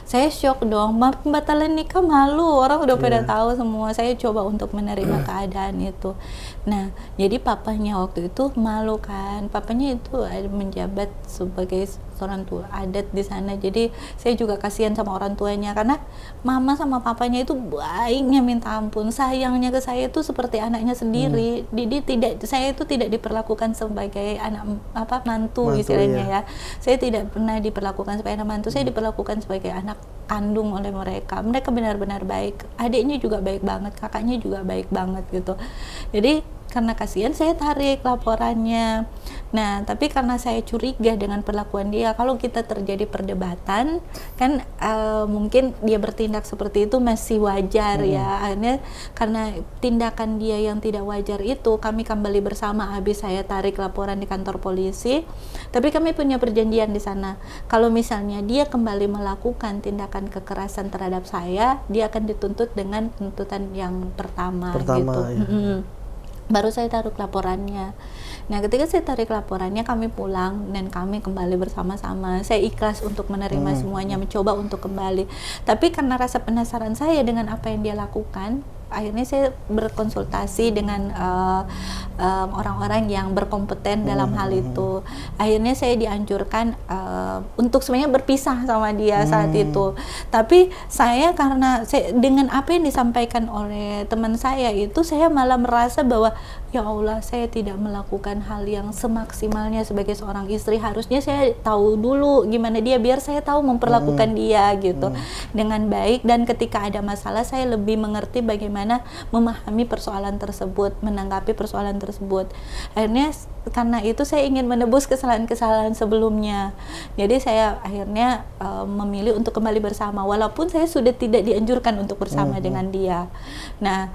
Saya shock dong, pembatalan nikah malu, orang udah pada tahu semua. Saya coba untuk menerima keadaan itu. Nah jadi papanya waktu itu malu kan, papanya itu menjabat sebagai seorang tua adat di sana. Jadi saya juga kasihan sama orang tuanya karena mama sama papanya itu baiknya minta ampun, sayangnya ke saya itu seperti anaknya sendiri. Jadi saya itu tidak diperlakukan sebagai anak mantu istilahnya ya. Saya tidak pernah diperlakukan sebagai anak mantu, saya diperlakukan sebagai anak kandung oleh mereka. Mereka benar-benar baik, adiknya juga baik banget, kakaknya juga baik banget gitu. Jadi karena kasihan saya tarik laporannya. Nah tapi karena saya curiga dengan perlakuan dia, kalau kita terjadi perdebatan kan mungkin dia bertindak seperti itu masih wajar ya. Akhirnya karena tindakan dia yang tidak wajar itu kami kembali bersama, habis saya tarik laporan di kantor polisi. Tapi kami punya perjanjian di sana, kalau misalnya dia kembali melakukan tindakan kekerasan terhadap saya, dia akan dituntut dengan tuntutan yang pertama gitu. Ya. Baru saya tarik laporannya. Nah ketika saya tarik laporannya kami pulang dan kami kembali bersama-sama. Saya ikhlas untuk menerima semuanya, mencoba untuk kembali. Tapi karena rasa penasaran saya dengan apa yang dia lakukan, akhirnya saya berkonsultasi dengan orang-orang yang berkompeten dalam hal itu. Akhirnya saya dianjurkan untuk sebenarnya berpisah sama dia saat itu. Tapi saya karena dengan apa yang disampaikan oleh teman saya itu, saya malah merasa bahwa ya Allah, saya tidak melakukan hal yang semaksimalnya sebagai seorang istri. Harusnya saya tahu dulu gimana dia, biar saya tahu memperlakukan dia gitu dengan baik. Dan ketika ada masalah saya lebih mengerti bagaimana memahami persoalan tersebut, menanggapi persoalan tersebut. Akhirnya karena itu saya ingin menebus kesalahan-kesalahan sebelumnya. Jadi saya akhirnya memilih untuk kembali bersama, walaupun saya sudah tidak dianjurkan untuk bersama dengan dia. Nah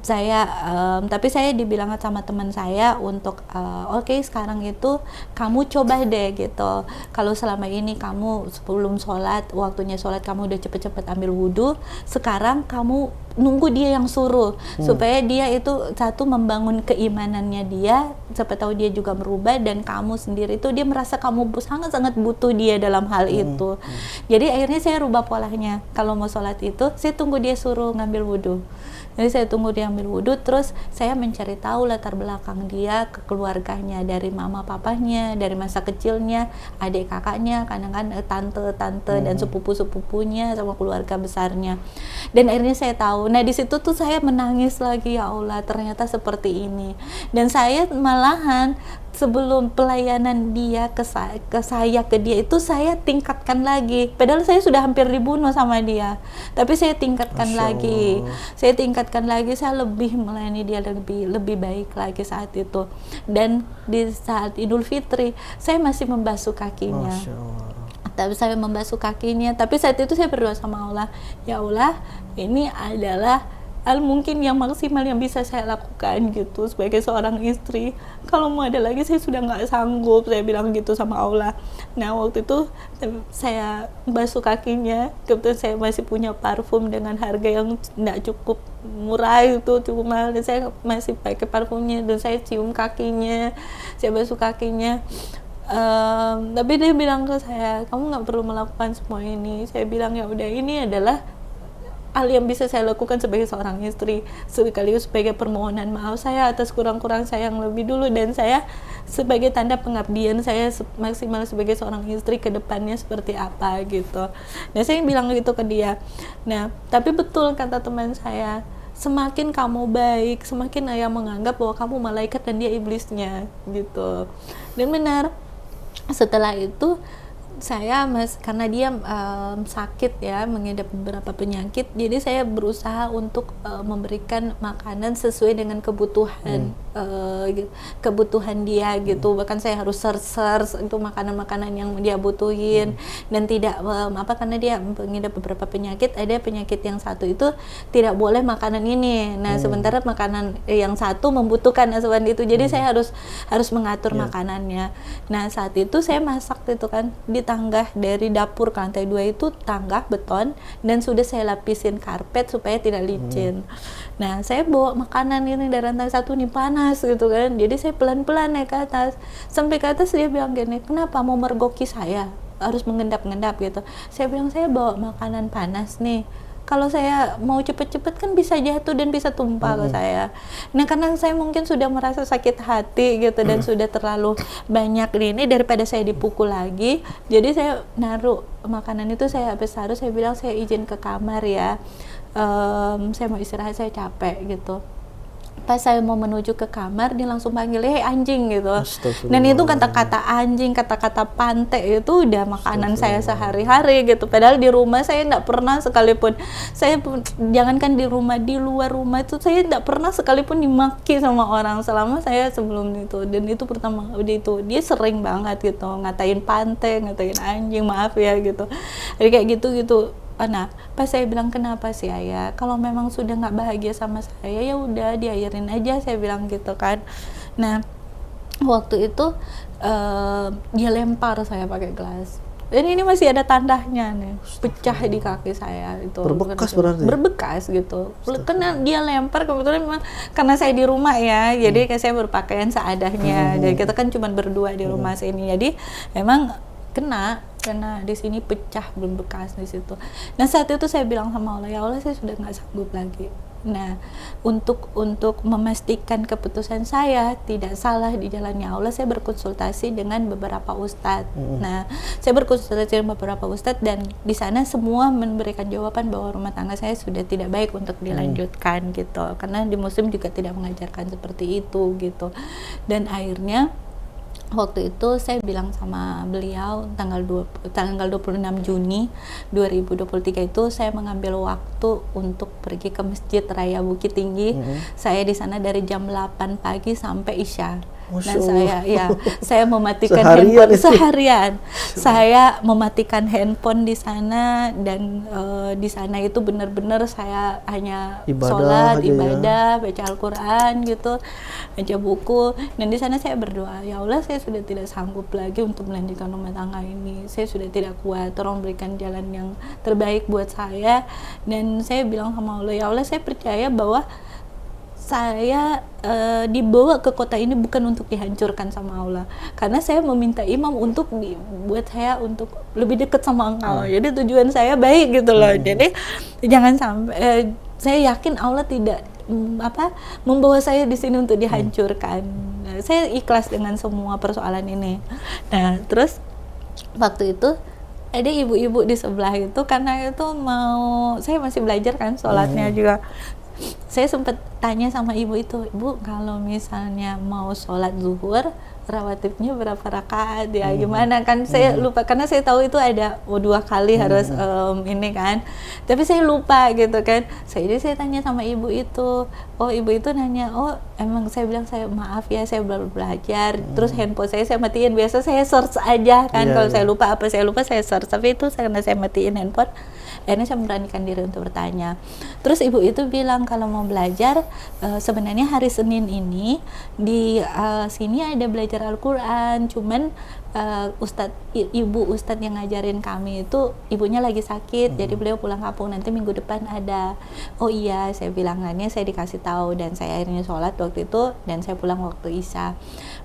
Tapi saya dibilang sama teman saya untuk oke, sekarang itu kamu coba deh gitu. Kalau selama ini kamu sebelum sholat, waktunya sholat kamu udah cepet-cepet ambil wudhu, sekarang kamu nunggu dia yang suruh, supaya dia itu satu membangun keimanannya dia, siapa tahu dia juga berubah, dan kamu sendiri itu dia merasa kamu sangat-sangat butuh dia dalam hal itu. Jadi akhirnya saya rubah polanya, kalau mau sholat itu saya tunggu dia suruh ngambil wudhu. Jadi saya tunggu dia ambil wudhu, terus saya mencari tahu latar belakang dia, ke keluarganya, dari mama papanya, dari masa kecilnya, adik kakaknya, kadang-kadang tante-tante dan sepupu-sepupunya sama keluarga besarnya. Dan akhirnya saya tahu. Nah di situ tuh saya menangis lagi, ya Allah, ternyata seperti ini. Dan saya malahan sebelum pelayanan dia ke saya ke dia itu saya tingkatkan lagi. Padahal saya sudah hampir dibunuh sama dia, tapi saya tingkatkan lagi. Saya tingkatkan lagi, saya lebih melayani dia lebih baik lagi saat itu. Dan di saat Idul Fitri saya masih membasuh kakinya. Tapi saya membasuh kakinya, tapi saat itu saya berdoa sama Allah, ya Allah, ini adalah hal mungkin yang maksimal yang bisa saya lakukan gitu sebagai seorang istri. Kalau mau ada lagi saya sudah nggak sanggup, saya bilang gitu sama Allah. Nah waktu itu saya basuh kakinya, kebetulan saya masih punya parfum dengan harga yang nggak cukup murah, itu cukup mahal, dan saya masih pakai parfumnya, dan saya cium kakinya, saya basuh kakinya. Tapi dia bilang ke saya, kamu nggak perlu melakukan semua ini. Saya bilang ya udah, ini adalah hal yang bisa saya lakukan sebagai seorang istri, sekaligus sebagai permohonan maaf saya atas kurang-kurang saya yang lebih dulu, dan saya sebagai tanda pengabdian saya maksimal sebagai seorang istri ke depannya seperti apa gitu. Nah saya bilang gitu ke dia. Nah tapi betul kata teman saya, semakin kamu baik, semakin ayah menganggap bahwa kamu malaikat dan dia iblisnya gitu. Dan benar, setelah itu saya karena dia sakit ya, mengidap beberapa penyakit, jadi saya berusaha untuk memberikan makanan sesuai dengan kebutuhan kebutuhan dia gitu. Bahkan saya harus search itu makanan-makanan yang dia butuhin, dan tidak karena dia mengidap beberapa penyakit, ada penyakit yang satu itu tidak boleh makanan ini. Nah sementara makanan yang satu membutuhkan asupan itu, jadi saya harus mengatur makanannya. Nah saat itu saya masak itu kan di tangga dari dapur ke lantai 2 itu tangga beton, dan sudah saya lapisin karpet supaya tidak licin. Nah saya bawa makanan ini dari lantai 1 nih panas gitu kan, jadi saya pelan-pelan naik ke atas. Sampai ke atas dia bilang gini, kenapa mau mergoki saya, harus mengendap-endap gitu. Saya bilang saya bawa makanan panas nih, kalau saya mau cepet-cepet kan bisa jatuh dan bisa tumpah ke saya. Nah karena saya mungkin sudah merasa sakit hati gitu, dan sudah terlalu banyak ini daripada saya dipukul lagi, jadi saya naruh makanan itu, saya habis harus saya bilang saya izin ke kamar ya, saya mau istirahat, saya capek gitu. Pas saya mau menuju ke kamar, dia langsung panggil, hei anjing gitu. Dan itu kata-kata anjing, kata-kata pantai itu udah makanan saya sehari-hari gitu. Padahal di rumah saya tidak pernah sekalipun, jangankan di rumah, di luar rumah itu saya tidak pernah sekalipun dimaki sama orang selama saya sebelum itu. Dan itu pertama itu dia sering banget gitu ngatain pantai, ngatain anjing, maaf ya gitu. Jadi kayak gitu. Nah, pas saya bilang kenapa sih ayah, kalau memang sudah nggak bahagia sama saya ya udah diakhirin aja, saya bilang gitu kan. Nah waktu itu dia lempar saya pakai gelas, dan ini masih ada tandanya nih, pecah di kaki saya itu. Berbekas berarti? Berbekas gitu. Karena dia lempar, kebetulan memang karena saya di rumah ya, jadi kayak saya berpakaian seadanya. Jadi kita kan cuma berdua di rumah sini, jadi memang kena di sini, pecah, belum bekas di situ. Nah saat itu saya bilang sama Allah, ya Allah saya sudah nggak sanggup lagi. Nah untuk memastikan keputusan saya tidak salah di jalannya Allah, saya berkonsultasi dengan beberapa ustadz. Nah saya berkonsultasi dengan beberapa ustadz, dan di sana semua memberikan jawaban bahwa rumah tangga saya sudah tidak baik untuk dilanjutkan gitu, karena di Muslim juga tidak mengajarkan seperti itu gitu. Dan akhirnya waktu itu saya bilang sama beliau tanggal 26 Juni 2023 itu saya mengambil waktu untuk pergi ke Masjid Raya Bukit Tinggi. Saya di sana dari jam 8 pagi sampai Isya. Masya saya mematikan Seharian handphone itu. seharian. Saya mematikan handphone di sana dan di sana itu benar-benar saya hanya sholat, ibadah, baca Al-Quran gitu, baca buku. Dan di sana saya berdoa, ya Allah, saya sudah tidak sanggup lagi untuk melanjutkan rumah tangga ini. Saya sudah tidak kuat. Tolong berikan jalan yang terbaik buat saya. Dan saya bilang sama Allah, ya Allah, saya percaya bahwa saya dibawa ke kota ini bukan untuk dihancurkan sama Allah, karena saya meminta imam untuk buat saya untuk lebih dekat sama Engkau. Jadi tujuan saya baik gitu loh. Jadi jangan sampai saya yakin Allah tidak membawa saya di sini untuk dihancurkan. Nah, saya ikhlas dengan semua persoalan ini. Nah, terus waktu itu ada ibu-ibu di sebelah itu, karena itu saya masih belajar kan sholatnya juga. Saya sempat tanya sama ibu itu, "Bu, kalau misalnya mau sholat zuhur, rawatibnya berapa rakaat ya, gimana?" Kan saya lupa, karena saya tahu itu ada 2 kali harus ini kan, tapi saya lupa gitu kan. Jadi saya tanya sama ibu itu, ibu itu nanya, emang, saya bilang, saya maaf ya, saya baru belajar. Terus handphone saya matiin, biasa saya search aja kan, kalau saya lupa saya search, tapi itu karena saya matiin handphone. Akhirnya saya memberanikan diri untuk bertanya. Terus ibu itu bilang, kalau mau belajar, sebenarnya hari Senin ini di sini ada belajar Al-Quran, cuman ibu ustadz yang ngajarin kami itu ibunya lagi sakit, jadi beliau pulang kampung, nanti minggu depan ada. Oh iya, saya bilangannya, saya dikasih tahu, dan saya akhirnya sholat waktu itu, dan saya pulang waktu Isya.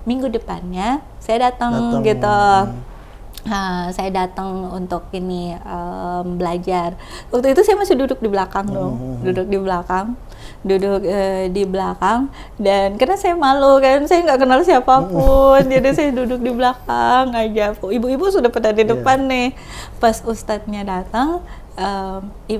Minggu depannya saya datang gitu. Saya datang untuk ini belajar. Waktu itu saya masih duduk di belakang duduk di belakang, dan karena saya malu kan, saya nggak kenal siapapun, jadi saya duduk di belakang aja. Ibu-ibu sudah pada di depan nih. Pas ustadznya datang,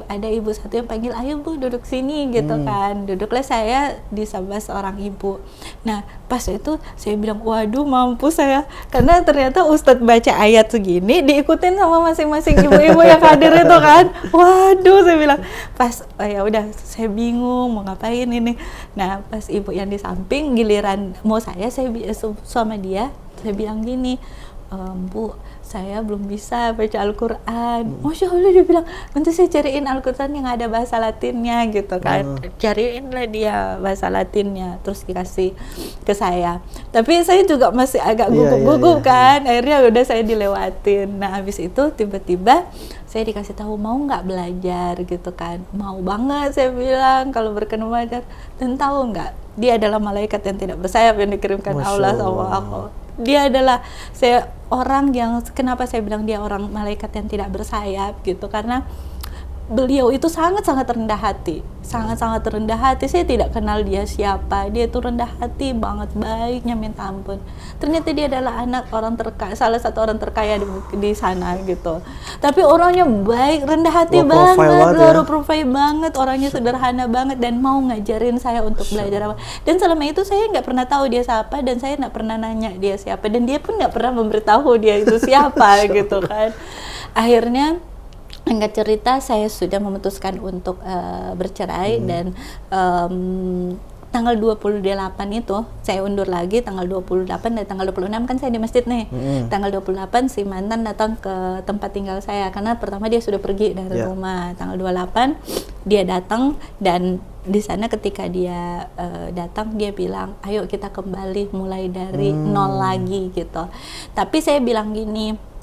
ada ibu satu yang panggil, "Ayo Bu, duduk sini," gitu kan. Duduklah saya di sebelah seorang ibu. Nah, pas itu saya bilang, waduh, mampus saya, karena ternyata ustadz baca ayat segini diikutin sama masing-masing ibu-ibu yang hadir itu kan. Waduh, saya bilang, pas ya udah, saya bingung mau ngapain ini. Nah, pas ibu yang di samping giliran mau saya sama dia, saya bilang gini, "Bu, saya belum bisa baca Al-Quran." Masya Allah, dia bilang, "Nanti saya cariin Al-Quran yang ada bahasa Latinnya," gitu kan. Cariinlah dia bahasa Latinnya, terus dikasih ke saya. Tapi saya juga masih agak gugup-gugup kan. Akhirnya udah saya dilewatin. Nah, habis itu tiba-tiba saya dikasih tahu, "Mau nggak belajar?" gitu kan. "Mau banget," saya bilang, "kalau berkenan belajar." Dan tahu nggak, dia adalah malaikat yang tidak bersayap yang dikirimkan Allah sama aku. Dia adalah orang yang, kenapa saya bilang dia orang malaikat yang tidak bersayap gitu, karena beliau itu sangat-sangat rendah hati, sangat-sangat rendah hati. Saya tidak kenal dia siapa, dia itu rendah hati banget, baiknya minta ampun. Ternyata dia adalah anak orang terkaya, salah satu orang terkaya di sana gitu. Tapi orangnya baik, rendah hati banget, low profile banget, orangnya sederhana banget, dan mau ngajarin saya untuk belajar apa. Dan selama itu saya nggak pernah tahu dia siapa, dan saya nggak pernah nanya dia siapa, dan dia pun nggak pernah memberitahu dia itu siapa gitu kan. Akhirnya, singkat cerita, saya sudah memutuskan untuk bercerai, dan tanggal 28 itu saya undur lagi, tanggal 28 dan tanggal 26 kan saya di masjid nih. Tanggal 28 si mantan datang ke tempat tinggal saya, karena pertama dia sudah pergi dari rumah. Tanggal 28 dia datang, dan di sana ketika dia datang, dia bilang, "Ayo kita kembali mulai dari nol lagi," gitu. Tapi saya bilang gini,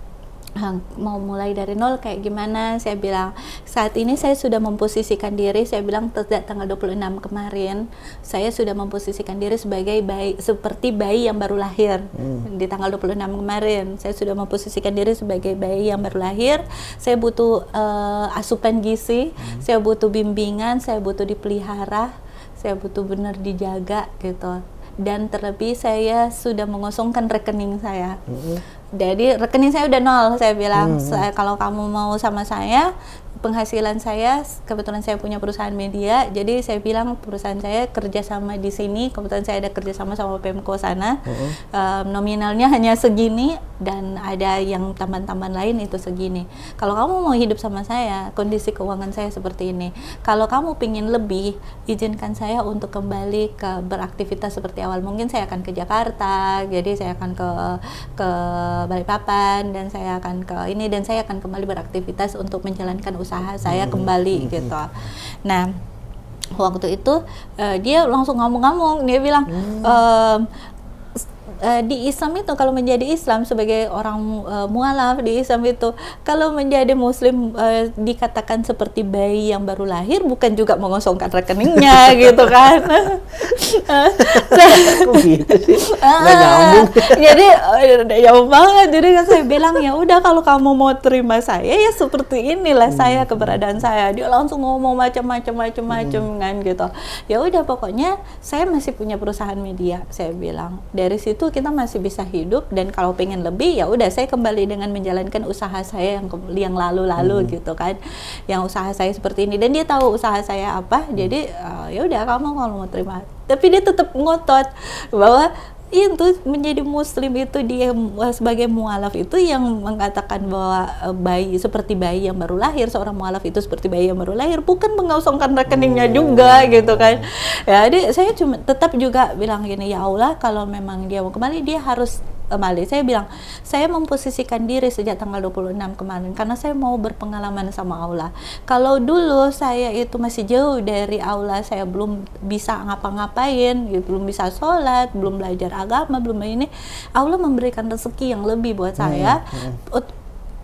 "Mau mulai dari nol kayak gimana?" Saya bilang, "Saat ini saya sudah memposisikan diri," saya bilang, "sejak tanggal 26 kemarin saya sudah memposisikan diri sebagai seperti bayi yang baru lahir." Di tanggal 26 kemarin saya sudah memposisikan diri sebagai bayi yang baru lahir. Saya butuh asupan gizi, saya butuh bimbingan, saya butuh dipelihara, saya butuh benar dijaga gitu. Dan terlebih saya sudah mengosongkan rekening saya. Jadi rekening saya udah nol, saya bilang, "Kalau kamu mau sama saya, penghasilan saya, kebetulan saya punya perusahaan media, jadi saya bilang perusahaan saya kerjasama di sini, kebetulan saya ada kerjasama sama Pemko sana, nominalnya hanya segini dan ada yang tambahan-tambahan lain itu segini. Kalau kamu mau hidup sama saya, kondisi keuangan saya seperti ini. Kalau kamu pingin lebih, izinkan saya untuk kembali ke beraktivitas seperti awal. Mungkin saya akan ke Jakarta, jadi saya akan ke Balikpapan dan saya akan ke ini dan saya akan kembali beraktivitas untuk menjalankan usaha saya kembali gitu. Nah, waktu itu dia langsung ngomong-ngomong, dia bilang di Islam itu kalau menjadi Islam sebagai orang mualaf di Islam itu kalau menjadi Muslim dikatakan seperti bayi yang baru lahir, bukan juga mengosongkan rekeningnya gitu kan. Kok gitu sih? Nggak nyambung. Jadi jauh banget. Jadi saya bilang ya udah kalau kamu mau terima saya ya seperti inilah saya keberadaan saya. Dia langsung ngomong macam-macam kan gitu. Ya udah pokoknya saya masih punya perusahaan media, saya bilang. Dari situ kita masih bisa hidup dan kalau pengen lebih ya udah saya kembali dengan menjalankan usaha saya yang lalu-lalu gitu kan. Yang usaha saya seperti ini dan dia tahu usaha saya apa. Jadi ya udah kamu kalau mau terima. Tapi dia tetap ngotot bahwa itu menjadi Muslim itu dia sebagai mualaf itu yang mengatakan bahwa bayi seperti bayi yang baru lahir, seorang mualaf itu seperti bayi yang baru lahir, bukan mengosongkan rekeningnya juga gitu kan. Ya, jadi saya cuma tetap juga bilang gini, ya Allah kalau memang dia mau kembali dia harus kembali. Saya bilang, saya memposisikan diri sejak tanggal 26 kemarin karena saya mau berpengalaman sama Allah. Kalau dulu saya itu masih jauh dari Allah, saya belum bisa ngapa-ngapain, gitu, belum bisa sholat, belum belajar agama, belum ini, Allah memberikan rezeki yang lebih buat saya.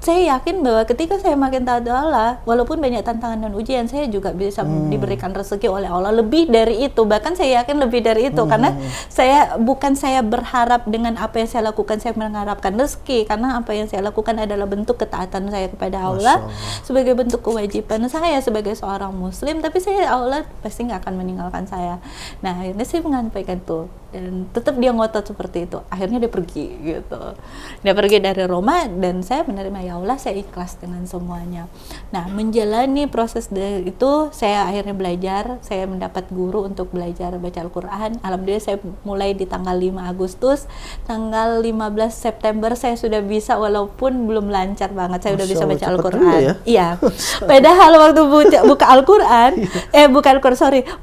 Saya yakin bahwa ketika saya makin taat Allah, walaupun banyak tantangan dan ujian, saya juga bisa diberikan rezeki oleh Allah lebih dari itu. Bahkan saya yakin lebih dari itu karena saya berharap dengan apa yang saya lakukan, saya mengharapkan rezeki karena apa yang saya lakukan adalah bentuk ketaatan saya kepada Allah sebagai bentuk kewajiban saya sebagai seorang Muslim. Tapi Allah pasti nggak akan meninggalkan saya. Nah akhirnya saya menyampaikan tuh dan tetap dia ngotot seperti itu. Akhirnya dia pergi gitu. Dia pergi dari Roma dan saya menerima, ya Allah saya ikhlas dengan semuanya. Nah menjalani proses itu saya akhirnya belajar, saya mendapat guru untuk belajar baca Al-Quran. Alhamdulillah saya mulai di tanggal 5 Agustus, tanggal 15 September saya sudah bisa walaupun belum lancar banget, saya udah bisa baca Al-Quran. Ya? Iya. Padahal waktu buka Al-Quran,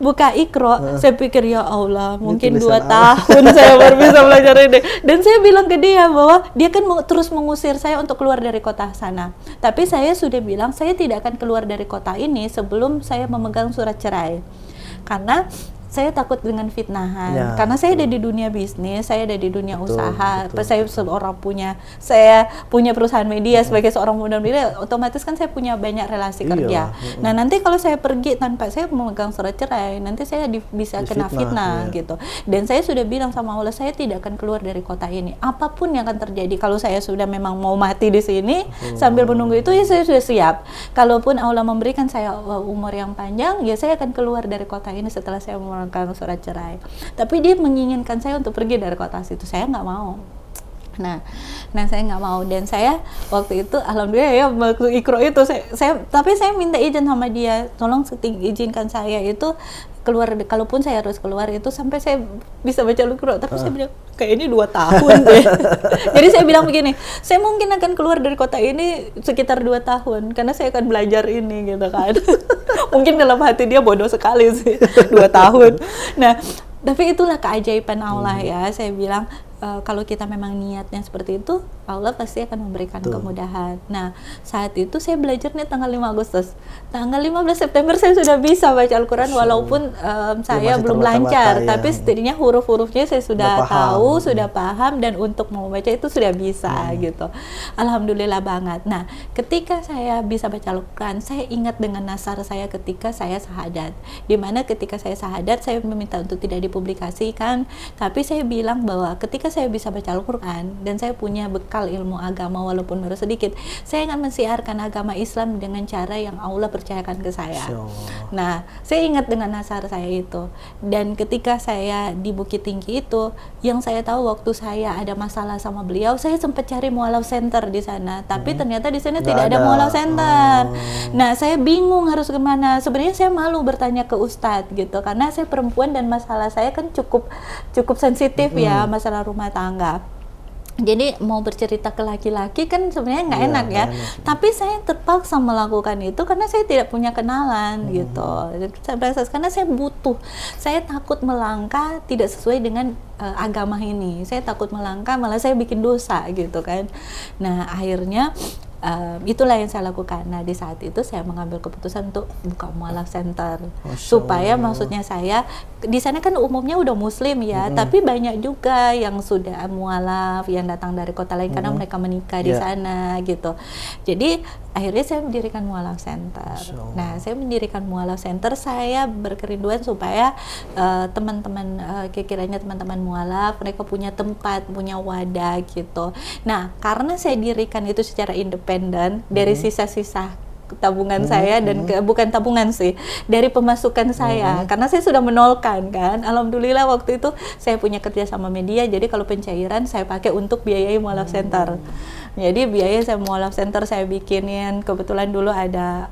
buka Iqra, saya pikir ya Allah mungkin 2 tahun saya baru bisa belajar ini. Dan saya bilang ke dia bahwa dia kan terus mengusir saya untuk keluar dari kota sana. Tapi saya sudah bilang saya tidak akan keluar dari kota ini sebelum saya memegang surat cerai. Karena saya takut dengan fitnahan, karena saya ada di dunia bisnis, saya ada di dunia usaha, saya punya perusahaan media sebagai seorang muda media, otomatis kan saya punya banyak relasi kerja. Nah nanti kalau saya pergi tanpa saya memegang surat cerai, nanti saya bisa kena fitnah gitu. Dan saya sudah bilang sama Allah, saya tidak akan keluar dari kota ini, apapun yang akan terjadi. Kalau saya sudah memang mau mati di sini, sambil menunggu itu ya saya sudah siap. Kalaupun Allah memberikan saya umur yang panjang, ya saya akan keluar dari kota ini setelah saya surat cerai. Tapi dia menginginkan saya untuk pergi dari kota situ, saya nggak mau. Nah saya nggak mau dan saya waktu itu alhamdulillah ya waktu Iqra itu tapi saya minta izin sama dia, tolong izinkan saya itu keluar, kalaupun saya harus keluar itu sampai saya bisa baca Al-Quran. Tapi saya bilang kayak ini 2 tahun deh. Jadi saya bilang begini, saya mungkin akan keluar dari kota ini sekitar 2 tahun karena saya akan belajar ini gitu kan. Mungkin dalam hati dia bodoh sekali sih 2 tahun. Nah tapi itulah keajaiban Allah ya. Saya bilang kalau kita memang niatnya seperti itu, Allah pasti akan memberikan kemudahan. Nah, saat itu saya belajarnya tanggal 5 Agustus. Tanggal 15 September saya sudah bisa baca Al-Quran walaupun saya belum lancar, tapi setidaknya huruf-hurufnya saya sudah tahu, sudah paham, dan untuk mau baca itu sudah bisa gitu. Alhamdulillah banget. Nah, ketika saya bisa baca Al-Quran, saya ingat dengan nasar saya ketika saya syahadat. Dimana ketika saya syahadat, saya meminta untuk tidak dipublikasikan, tapi saya bilang bahwa ketika saya bisa baca Al-Quran dan saya punya bekal ilmu agama walaupun baru sedikit, saya akan mensiarkan agama Islam dengan cara yang Allah percayakan ke saya. Nah, saya ingat dengan nasar saya itu. Dan ketika saya di Bukit Tinggi itu, yang saya tahu waktu saya ada masalah sama beliau, saya sempat cari mualaf center di sana, tapi ternyata di sana tidak ada mualaf center. Nah, saya bingung harus kemana. Sebenarnya saya malu bertanya ke ustadz gitu, karena saya perempuan dan masalah saya kan cukup sensitif ya, masalah rumah tangga. Jadi mau bercerita ke laki-laki kan sebenarnya nggak enak ya. Tapi saya terpaksa melakukan itu karena saya tidak punya kenalan gitu. Karena saya butuh. Saya takut melangkah tidak sesuai dengan agama ini. Saya takut melangkah malah saya bikin dosa gitu kan. Nah, akhirnya itulah yang saya lakukan. Nah, di saat itu saya mengambil keputusan untuk buka mualaf center, supaya maksudnya saya di sana kan umumnya udah muslim ya, tapi banyak juga yang sudah mualaf yang datang dari kota lain karena mereka menikah di sana gitu. Jadi akhirnya saya mendirikan mualaf center. Nah, saya mendirikan mualaf center, saya berkerinduan supaya teman-teman kiranya teman-teman mualaf mereka punya tempat, punya wadah gitu. Nah, karena saya dirikan itu secara independen dari sisa-sisa tabungan saya dan bukan tabungan sih, dari pemasukan saya, karena saya sudah menolkan kan. Alhamdulillah waktu itu saya punya kerja sama media, jadi kalau pencairan saya pakai untuk biayai mualaf center. Jadi biaya saya mualaf center saya bikinin, kebetulan dulu ada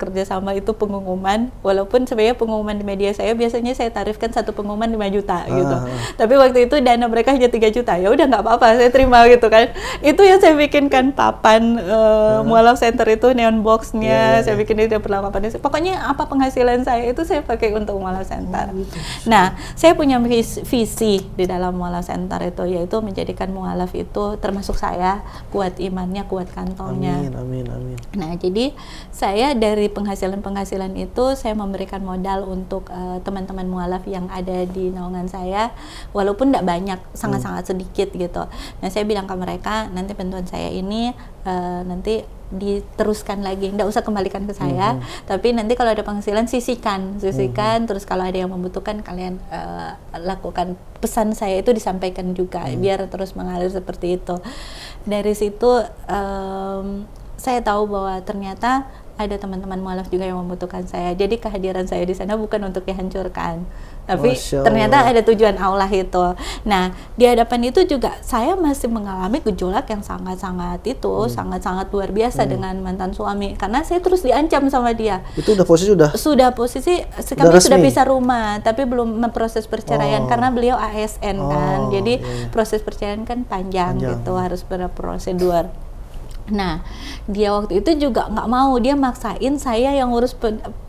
kerja sama itu pengumuman, walaupun sebenarnya pengumuman di media saya biasanya saya tarifkan satu pengumuman 5 juta gitu. Tapi waktu itu dana mereka hanya 3 juta, ya udah nggak apa-apa saya terima gitu kan. Itu yang saya bikinkan papan mualaf center itu, neon boxnya saya bikin itu perlengkapan. Pokoknya apa penghasilan saya itu saya pakai untuk mualaf center. Nah, saya punya visi di dalam mualaf center itu, yaitu menjadikan mualaf itu termasuk saya kuat imannya, kuat kantongnya. Amin. Nah, jadi saya dari penghasilan itu saya memberikan modal untuk teman-teman mualaf yang ada di naungan saya, walaupun tidak banyak, sangat-sangat sedikit gitu. Nah, saya bilang ke mereka, nanti bantuan saya ini nanti diteruskan lagi, nggak usah kembalikan ke saya, tapi nanti kalau ada penghasilan sisihkan, terus kalau ada yang membutuhkan kalian lakukan. Pesan saya itu disampaikan juga, biar terus mengalir seperti itu. Dari situ saya tahu bahwa ternyata ada teman-teman mualaf juga yang membutuhkan saya. Jadi kehadiran saya di sana bukan untuk dihancurkan, tapi ternyata ada tujuan Allah itu. Nah, di hadapan itu juga saya masih mengalami gejolak yang sangat-sangat luar biasa dengan mantan suami, karena saya terus diancam sama dia. Itu udah posisi kami sudah pisah rumah, tapi belum memproses perceraian karena beliau ASN kan. Jadi proses perceraian kan panjang gitu, harus berprosedur. Nah, dia waktu itu juga nggak mau, dia maksain saya yang ngurus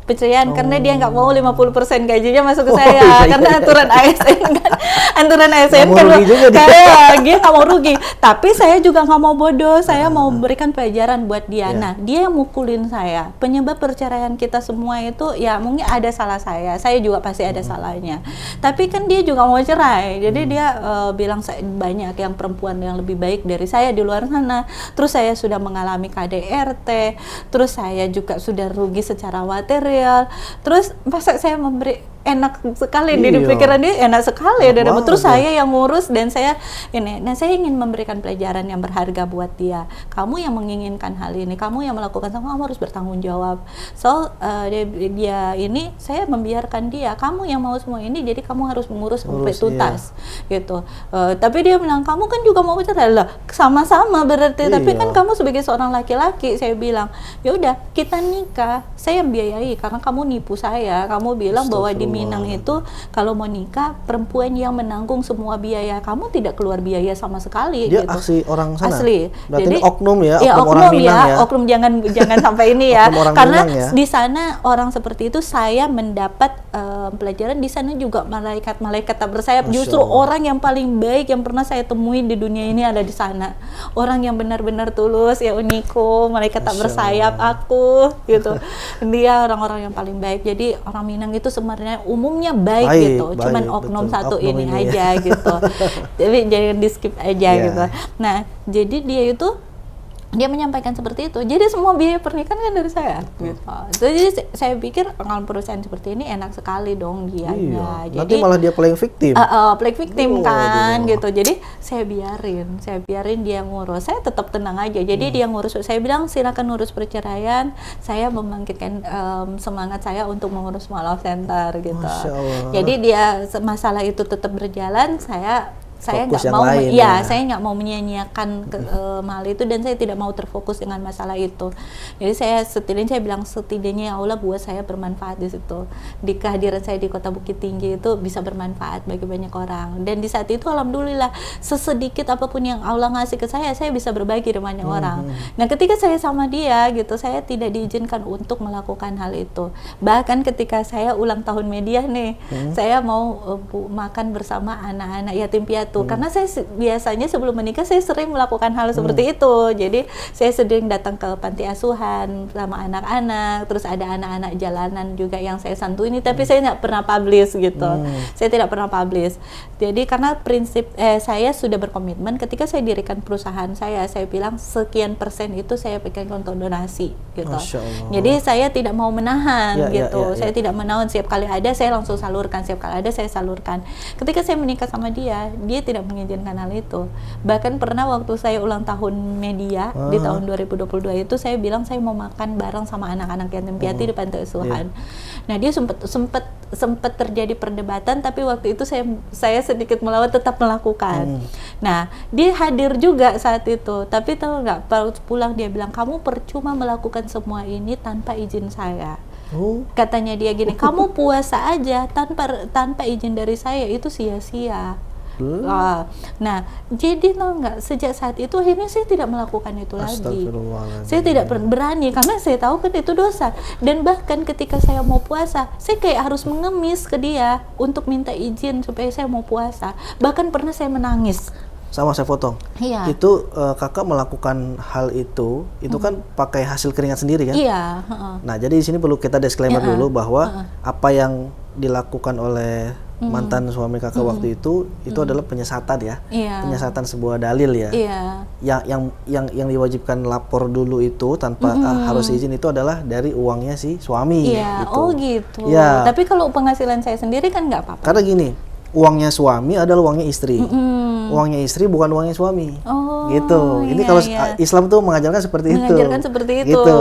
perceraian karena dia nggak mau 50% gajinya masuk ke saya, karena aturan ASN kan, kayak dia nggak mau rugi, tapi saya juga nggak mau bodoh, saya mau memberikan pelajaran buat dia. Nah, dia yang mukulin saya, penyebab perceraian kita semua itu ya mungkin ada salah saya juga pasti ada salahnya, tapi kan dia juga mau cerai, jadi dia bilang banyak yang perempuan yang lebih baik dari saya di luar sana, terus saya sudah mengalami KDRT, terus saya juga sudah rugi secara material, terus masa saya memberi enak sekali di pikiran dia, enak sekali dan terus saya yang ngurus dan saya ini. Nah, saya ingin memberikan pelajaran yang berharga buat dia. Kamu yang menginginkan hal ini, kamu yang melakukan, kamu harus bertanggung jawab. Dia ini saya membiarkan dia, kamu yang mau semua ini, jadi kamu harus mengurus sampai tuntas gitu. Tapi dia bilang, kamu kan juga mau cerai lah, sama-sama berarti. Tapi kan kamu sebagai seorang laki-laki, saya bilang, ya udah kita nikah, saya yang biayai karena kamu nipu saya. Kamu bilang bahwa di Minang itu kalau mau nikah perempuan yang menanggung semua biaya, kamu tidak keluar biaya sama sekali. Dia gitu. Asli orang sana. Asli. Berarti jadi oknum ya, oknum orang Minang ya. Oknum jangan sampai ini ya. Karena ya. Di sana orang seperti itu saya mendapat pelajaran. Di sana juga malaikat tak bersayap. Justru orang yang paling baik yang pernah saya temuin di dunia ini ada di sana. Orang yang benar-benar tulus, ya Uniko, malaikat tak bersayap aku gitu. Dia orang-orang yang paling baik. Jadi orang Minang itu sebenarnya umumnya baik gitu, cuman oknum satu ini aja gitu. Jadi jangan di skip aja gitu. Nah, jadi dia itu dia menyampaikan seperti itu. Jadi semua biaya pernikahan kan dari saya. Gitu. Jadi saya pikir kalau perusahaan seperti ini enak sekali dong dianya. Iya. Nanti malah dia playing victim. Playing victim kan gitu. Jadi saya biarin dia ngurus. Saya tetap tenang aja. Jadi dia ngurus. Saya bilang silakan ngurus perceraian. Saya membangkitkan semangat saya untuk mengurus Small Love Center gitu. Masya Allah. Jadi dia masalah itu tetap berjalan. Saya nggak mau, saya nggak mau menyia-nyiakan hal itu, dan saya tidak mau terfokus dengan masalah itu. Jadi saya bilang setidaknya ya Allah buat saya bermanfaat di situ. Di kehadiran saya di Kota Bukit Tinggi itu bisa bermanfaat bagi banyak orang. Dan di saat itu alhamdulillah sesedikit apapun yang Allah ngasih ke saya bisa berbagi dengan banyak orang. Nah ketika saya sama dia gitu, saya tidak diizinkan untuk melakukan hal itu. Bahkan ketika saya ulang tahun media nih, saya mau makan bersama anak-anak yatim piatu. Karena saya biasanya sebelum menikah saya sering melakukan hal seperti itu. Jadi saya sering datang ke panti asuhan sama anak-anak, terus ada anak-anak jalanan juga yang saya santuni, tapi saya nggak pernah publish gitu. Saya tidak pernah publish. Jadi karena prinsip saya sudah berkomitmen ketika saya dirikan perusahaan saya bilang sekian persen itu saya pegang untuk donasi gitu. Jadi saya tidak mau menahan gitu. Saya tidak menahan, setiap kali ada saya langsung salurkan, setiap kali ada saya salurkan. Ketika saya menikah sama dia tidak mengizinkan hal itu. Bahkan pernah waktu saya ulang tahun media di tahun 2022 itu saya bilang saya mau makan bareng sama anak-anak yatim piatu di panti asuhan. Nah dia sempat terjadi perdebatan, tapi waktu itu saya sedikit melawan, tetap melakukan. Nah dia hadir juga saat itu, tapi tahu nggak, pulang dia bilang kamu percuma melakukan semua ini tanpa izin saya. Katanya dia gini, kamu puasa aja tanpa izin dari saya itu sia-sia. Nah, jadi tau nggak, sejak saat itu akhirnya saya tidak melakukan itu lagi. Saya tidak berani karena saya tahu kan itu dosa. Dan bahkan ketika saya mau puasa, saya kayak harus mengemis ke dia untuk minta izin supaya saya mau puasa. Bahkan pernah saya menangis. Sama, saya potong. Iya. Itu kakak melakukan hal itu kan pakai hasil keringat sendiri kan? Iya. Nah, jadi di sini perlu kita disclaimer dulu bahwa apa yang dilakukan oleh mantan suami kakak waktu itu adalah penyesatan ya, penyesatan sebuah dalil ya. Yang diwajibkan lapor dulu itu tanpa harus izin itu adalah dari uangnya si suami. Gitu. Oh gitu. Ya. Tapi kalau penghasilan saya sendiri kan nggak apa-apa. Karena gini, uangnya suami adalah uangnya istri. Uangnya istri bukan uangnya suami. Gitu. Ini kalau Islam tuh mengajarkan seperti itu. Gitu.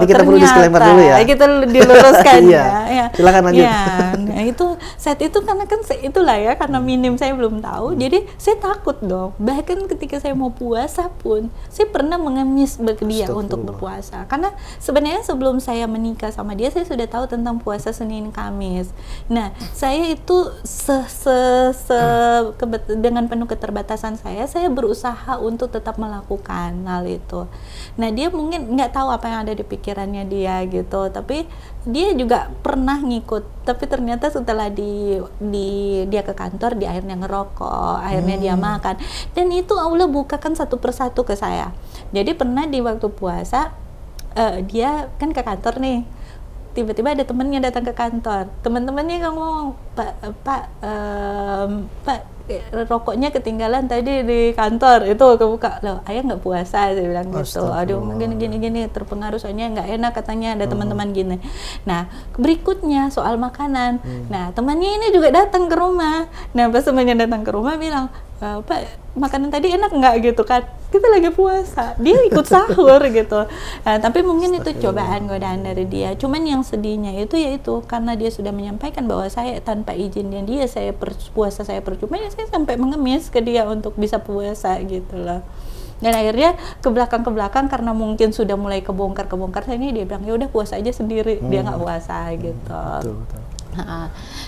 Ini kita perlu disclaimer dulu ya. Kita diluruskan ya. Silakan lanjut. Nah itu saat itu karena kan itulah ya, karena minim saya belum tahu, jadi saya takut dong. Bahkan ketika saya mau puasa pun saya pernah mengemis dia untuk berpuasa, karena sebenarnya sebelum saya menikah sama dia saya sudah tahu tentang puasa Senin Kamis. Nah saya itu dengan penuh keterbatasan saya berusaha untuk tetap melakukan hal itu. Nah dia mungkin nggak tahu apa yang ada di pikirannya dia gitu, tapi dia juga pernah ngikut. Tapi ternyata setelah dia ke kantor, dia akhirnya ngerokok, akhirnya dia makan, dan itu Allah bukakan satu persatu ke saya. Jadi pernah di waktu puasa dia kan ke kantor nih, tiba-tiba ada temennya datang ke kantor. Teman-temannya ngomong, Pak, rokoknya ketinggalan tadi di kantor, itu kebuka. Loh, ayah nggak puasa, saya bilang gitu. Aduh, gini terpengaruh soalnya nggak enak katanya ada teman-teman gini. Nah, berikutnya soal makanan. Nah, temannya ini juga datang ke rumah. Nah, pas temannya datang ke rumah bilang, Pak, makanan tadi enak nggak gitu kan? Kita lagi puasa, dia ikut sahur gitu. Nah, tapi mungkin itu cobaan godaan dari dia. Cuman yang sedihnya itu yaitu karena dia sudah menyampaikan bahwa saya tanpa izinnya dia puasa saya percuma, ya saya sampai mengemis ke dia untuk bisa puasa gitu loh. Dan akhirnya ke belakang karena mungkin sudah mulai kebongkar ini, dia bilang ya udah puasa aja sendiri, dia nggak puasa gitu. Betul.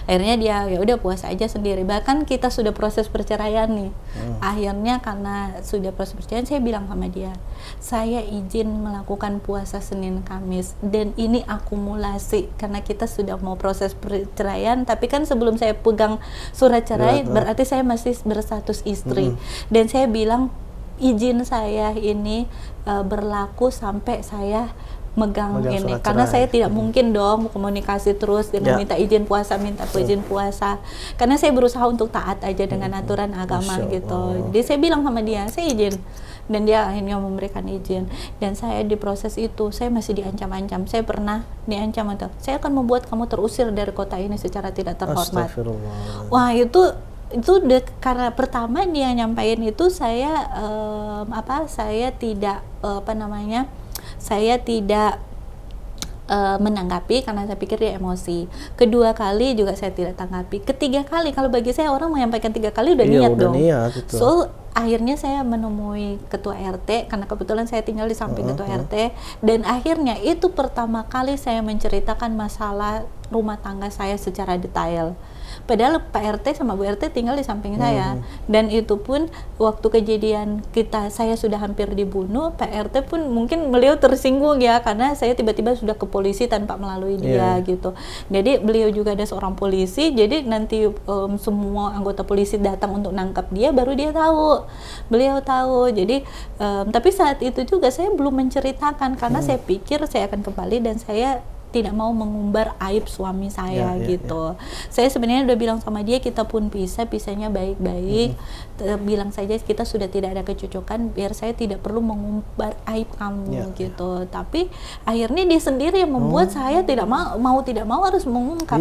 Akhirnya dia ya udah puasa aja sendiri. Bahkan kita sudah proses perceraian nih. Akhirnya karena sudah proses perceraian, saya bilang sama dia, saya izin melakukan puasa Senin Kamis, dan ini akumulasi karena kita sudah mau proses perceraian. Tapi kan sebelum saya pegang surat cerai berarti saya masih berstatus istri. Dan saya bilang izin saya ini berlaku sampai saya megang ini, karena saya tidak mungkin dong komunikasi terus dengan minta izin puasa, izin puasa, karena saya berusaha untuk taat aja dengan aturan agama gitu. Jadi saya bilang sama dia, saya izin. dan dia akhirnya memberikan izin. Dan saya di proses itu saya masih diancam-ancam. Saya pernah diancam untuk saya akan membuat kamu terusir dari kota ini secara tidak terhormat. Astagfirullah. Wah, itu karena pertama dia nyampaikan itu saya saya tidak saya tidak menanggapi karena saya pikir dia emosi. Kedua kali juga saya tidak tanggapi. Ketiga kali, kalau bagi saya orang menyampaikan 3 kali udah niat udah dong. Niat, gitu. So akhirnya saya menemui ketua RT karena kebetulan saya tinggal di samping ketua RT, dan akhirnya itu pertama kali saya menceritakan masalah rumah tangga saya secara detail. Padahal Pak RT sama Bu RT tinggal di samping saya, dan itu pun waktu kejadian saya sudah hampir dibunuh, Pak RT pun mungkin beliau tersinggung ya karena saya tiba-tiba sudah ke polisi tanpa melalui dia gitu. Jadi beliau juga ada seorang polisi, jadi nanti semua anggota polisi datang untuk nangkap dia, baru dia tahu, beliau tahu. Jadi tapi saat itu juga saya belum menceritakan karena saya pikir saya akan kembali dan saya tidak mau mengumbar aib suami saya gitu. Saya sebenarnya udah bilang sama dia, kita pun pisahnya baik-baik. Bilang saja kita sudah tidak ada kecocokan, biar saya tidak perlu mengumbar aib kamu gitu. Tapi akhirnya dia sendiri yang membuat saya tidak tidak mau harus mengungkap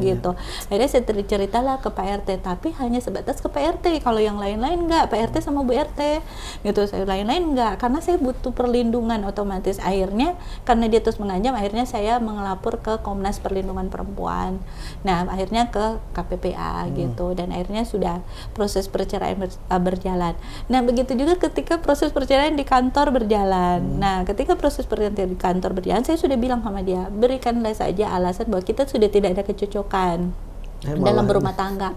gitu. Akhirnya saya ceritalah ke Pak RT, tapi hanya sebatas ke Pak RT. Kalau yang lain-lain enggak, Pak RT sama Bu RT gitu. Saya lain-lain enggak, karena saya butuh perlindungan otomatis. Akhirnya karena dia terus mengancam, akhirnya saya mengelapor ke Komnas Perlindungan Perempuan. Nah, akhirnya ke KPPA gitu, dan akhirnya sudah proses perceraian berjalan. Nah, begitu juga ketika proses perceraian di kantor berjalan. Nah, ketika proses perceraian di kantor berjalan, saya sudah bilang sama dia, berikanlah saja alasan bahwa kita sudah tidak ada kecocokan dalam berumah tangga.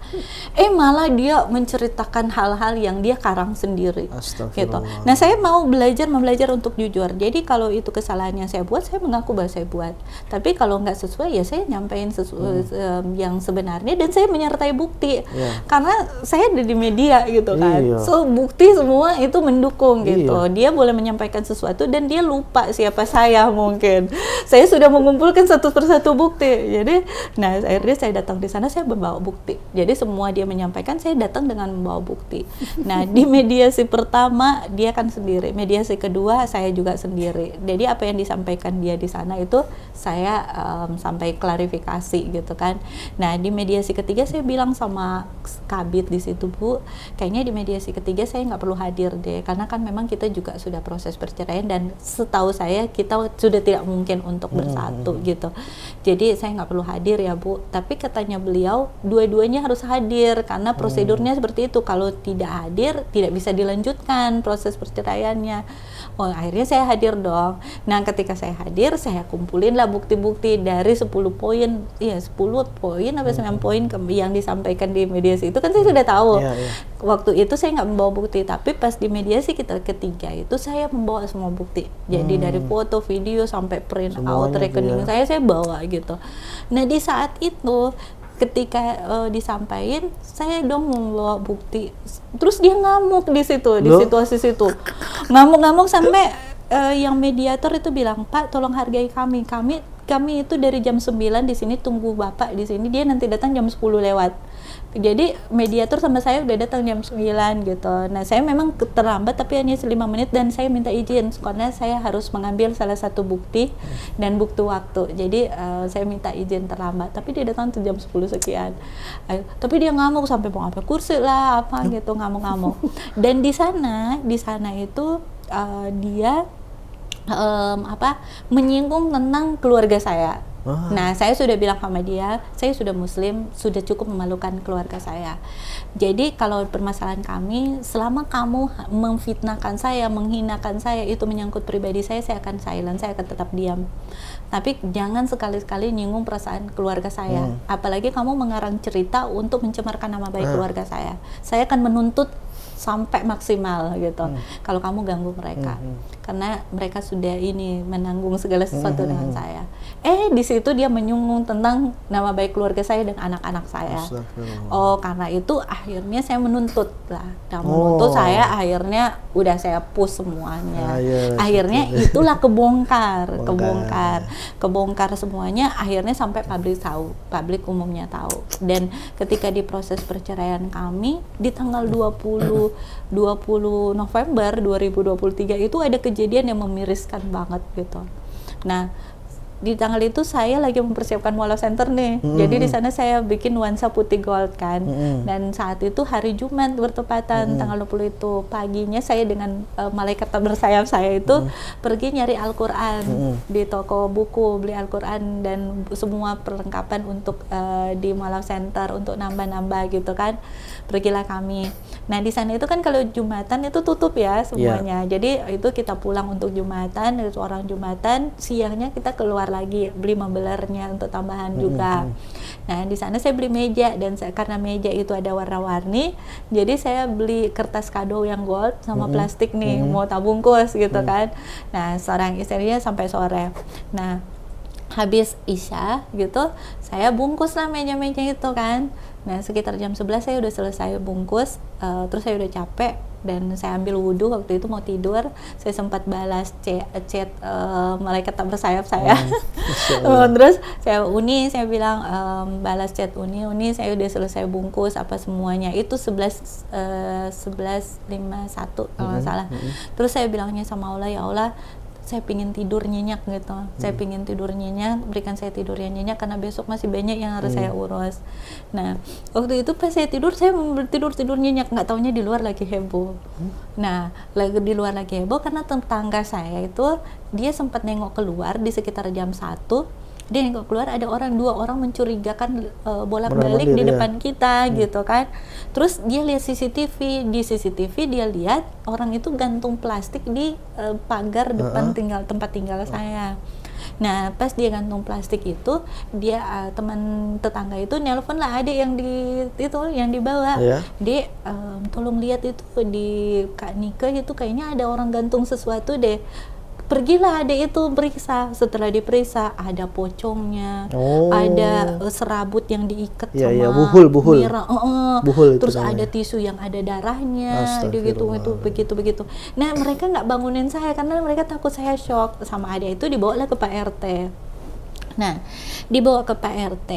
Malah dia menceritakan hal-hal yang dia karang sendiri gitu. Nah, saya mau belajar untuk jujur. Jadi kalau itu kesalahan yang saya buat, saya mengaku bahwa saya buat. Tapi kalau nggak sesuai, ya saya nyampein yang sebenarnya, dan saya menyertai bukti. Karena saya ada di media gitu kan. So bukti semua itu mendukung gitu. Dia boleh menyampaikan sesuatu dan dia lupa siapa saya mungkin. Saya sudah mengumpulkan satu persatu bukti. Jadi, nah akhirnya saya datang di sana, saya membawa bukti. Jadi semua dia menyampaikan, saya datang dengan membawa bukti. Nah, di mediasi pertama dia kan sendiri, mediasi kedua saya juga sendiri. Jadi apa yang disampaikan dia di sana itu saya sampai klarifikasi gitu kan. Nah, di mediasi ketiga saya bilang sama Kabid di situ, Bu, kayaknya di mediasi ketiga saya nggak perlu hadir deh, karena kan memang kita juga sudah proses perceraian dan setahu saya kita sudah tidak mungkin untuk bersatu gitu. Jadi saya nggak perlu hadir ya, Bu. Tapi katanya beliau, dua-duanya harus hadir karena prosedurnya seperti itu. Kalau tidak hadir, tidak bisa dilanjutkan proses perceraiannya. Oh, akhirnya saya hadir dong. Nah, ketika saya hadir, saya kumpulin lah bukti-bukti dari 10 poin, 10 poin apa 9 poin yang disampaikan di mediasi itu kan saya sudah tahu. Waktu itu saya nggak membawa bukti, tapi pas di mediasi kita ketiga itu saya membawa semua bukti. Jadi dari foto, video sampai print out rekening saya bawa gitu. Nah, di saat itu ketika disampaikan, saya dong membawa bukti, terus dia ngamuk di situ, di situasi situ, ngamuk sampai yang mediator itu bilang, Pak, tolong hargai kami itu dari jam 9 di sini tunggu Bapak di sini, dia nanti datang jam 10 lewat. Jadi mediator sama saya udah datang jam 9 gitu. Nah, saya memang terlambat tapi hanya 5 menit dan saya minta izin karena saya harus mengambil salah satu bukti dan bukti waktu. Jadi saya minta izin terlambat, tapi dia datang tuh jam 10 sekian. Tapi dia ngamuk sampai mau apa kursi lah apa gitu, ngamuk-ngamuk. Dan di sana itu dia menyinggung tentang keluarga saya. Nah, saya sudah bilang sama dia, saya sudah muslim, sudah cukup memalukan keluarga saya. Jadi kalau permasalahan kami, selama kamu memfitnahkan saya, menghinakan saya, itu menyangkut pribadi saya akan silent, saya akan tetap diam. Tapi jangan sekali-sekali nyinggung perasaan keluarga saya. Apalagi kamu mengarang cerita untuk mencemarkan nama baik keluarga saya. Saya akan menuntut sampai maksimal gitu. Kalau kamu ganggu mereka, karena mereka sudah menanggung segala sesuatu dengan saya. Di situ dia menyinggung tentang nama baik keluarga saya dan anak-anak saya. Karena itu akhirnya saya menuntut lah. Menuntut saya, akhirnya udah saya push semuanya. Akhirnya itulah kebongkar semuanya. Akhirnya sampai publik umumnya tahu. Dan ketika di proses perceraian kami di tanggal 20 November 2023 itu ada kejadian yang memiriskan banget gitu. Nah, di tanggal itu saya lagi mempersiapkan Mualaf Center nih. Jadi di sana saya bikin nuansa putih gold kan. Dan saat itu hari Jumat bertepatan tanggal 20 itu paginya saya dengan malaikat bersayap saya itu pergi nyari Al-Qur'an di toko buku, beli Al-Qur'an dan semua perlengkapan untuk di Mualaf Center untuk nambah-nambah gitu kan. Pergilah kami. Nah, di sana itu kan kalau Jumatan itu tutup ya semuanya. Jadi itu kita pulang untuk Jumatan, itu orang Jumatan, siangnya kita keluar lagi beli membelernya untuk tambahan juga. Nah, di sana saya beli meja dan karena meja itu ada warna-warni, jadi saya beli kertas kado yang gold sama plastik nih, mau tabungkus gitu kan. Nah, seorang istrinya sampai sore. Nah, habis Isya gitu, saya bungkus lah meja-meja itu kan. Nah, sekitar jam 11 saya udah selesai bungkus, terus saya udah capek dan saya ambil wudhu, waktu itu mau tidur, saya sempat balas chat malaikat tak bersayap saya. Terus saya bilang balas chat Uni saya udah selesai bungkus apa semuanya, itu 11.51 kalau nggak salah. Terus saya bilangnya sama Allah, ya Allah, saya pingin tidur nyenyak gitu, saya pingin tidur nyenyak, berikan saya tidur yang nyenyak karena besok masih banyak yang harus saya urus. Nah, waktu itu pas saya mau tidur nyenyak, nggak taunya di luar lagi heboh. Nah, di luar lagi heboh karena tetangga saya itu dia sempat nengok keluar di sekitar jam 1. Dia nengok keluar ada dua orang mencurigakan bolak-balik di depan kita gitu kan. Terus dia lihat di CCTV dia lihat orang itu gantung plastik di pagar depan tempat tinggal saya. Nah, pas dia gantung plastik itu, dia teman tetangga itu nelpon lah adik yang yang dibawa. Dia tolong lihat itu di Kak Nike itu kayaknya ada orang gantung sesuatu deh. Pergilah adik itu periksa. Setelah diperiksa ada pocongnya, ada serabut yang diikat sama buhul. Buhul terus ada tisu yang ada darahnya, begitu. Nah, mereka nggak bangunin saya karena mereka takut saya shock. Sama adik itu dibawalah ke Pak RT. Nah, dibawa ke Pak RT,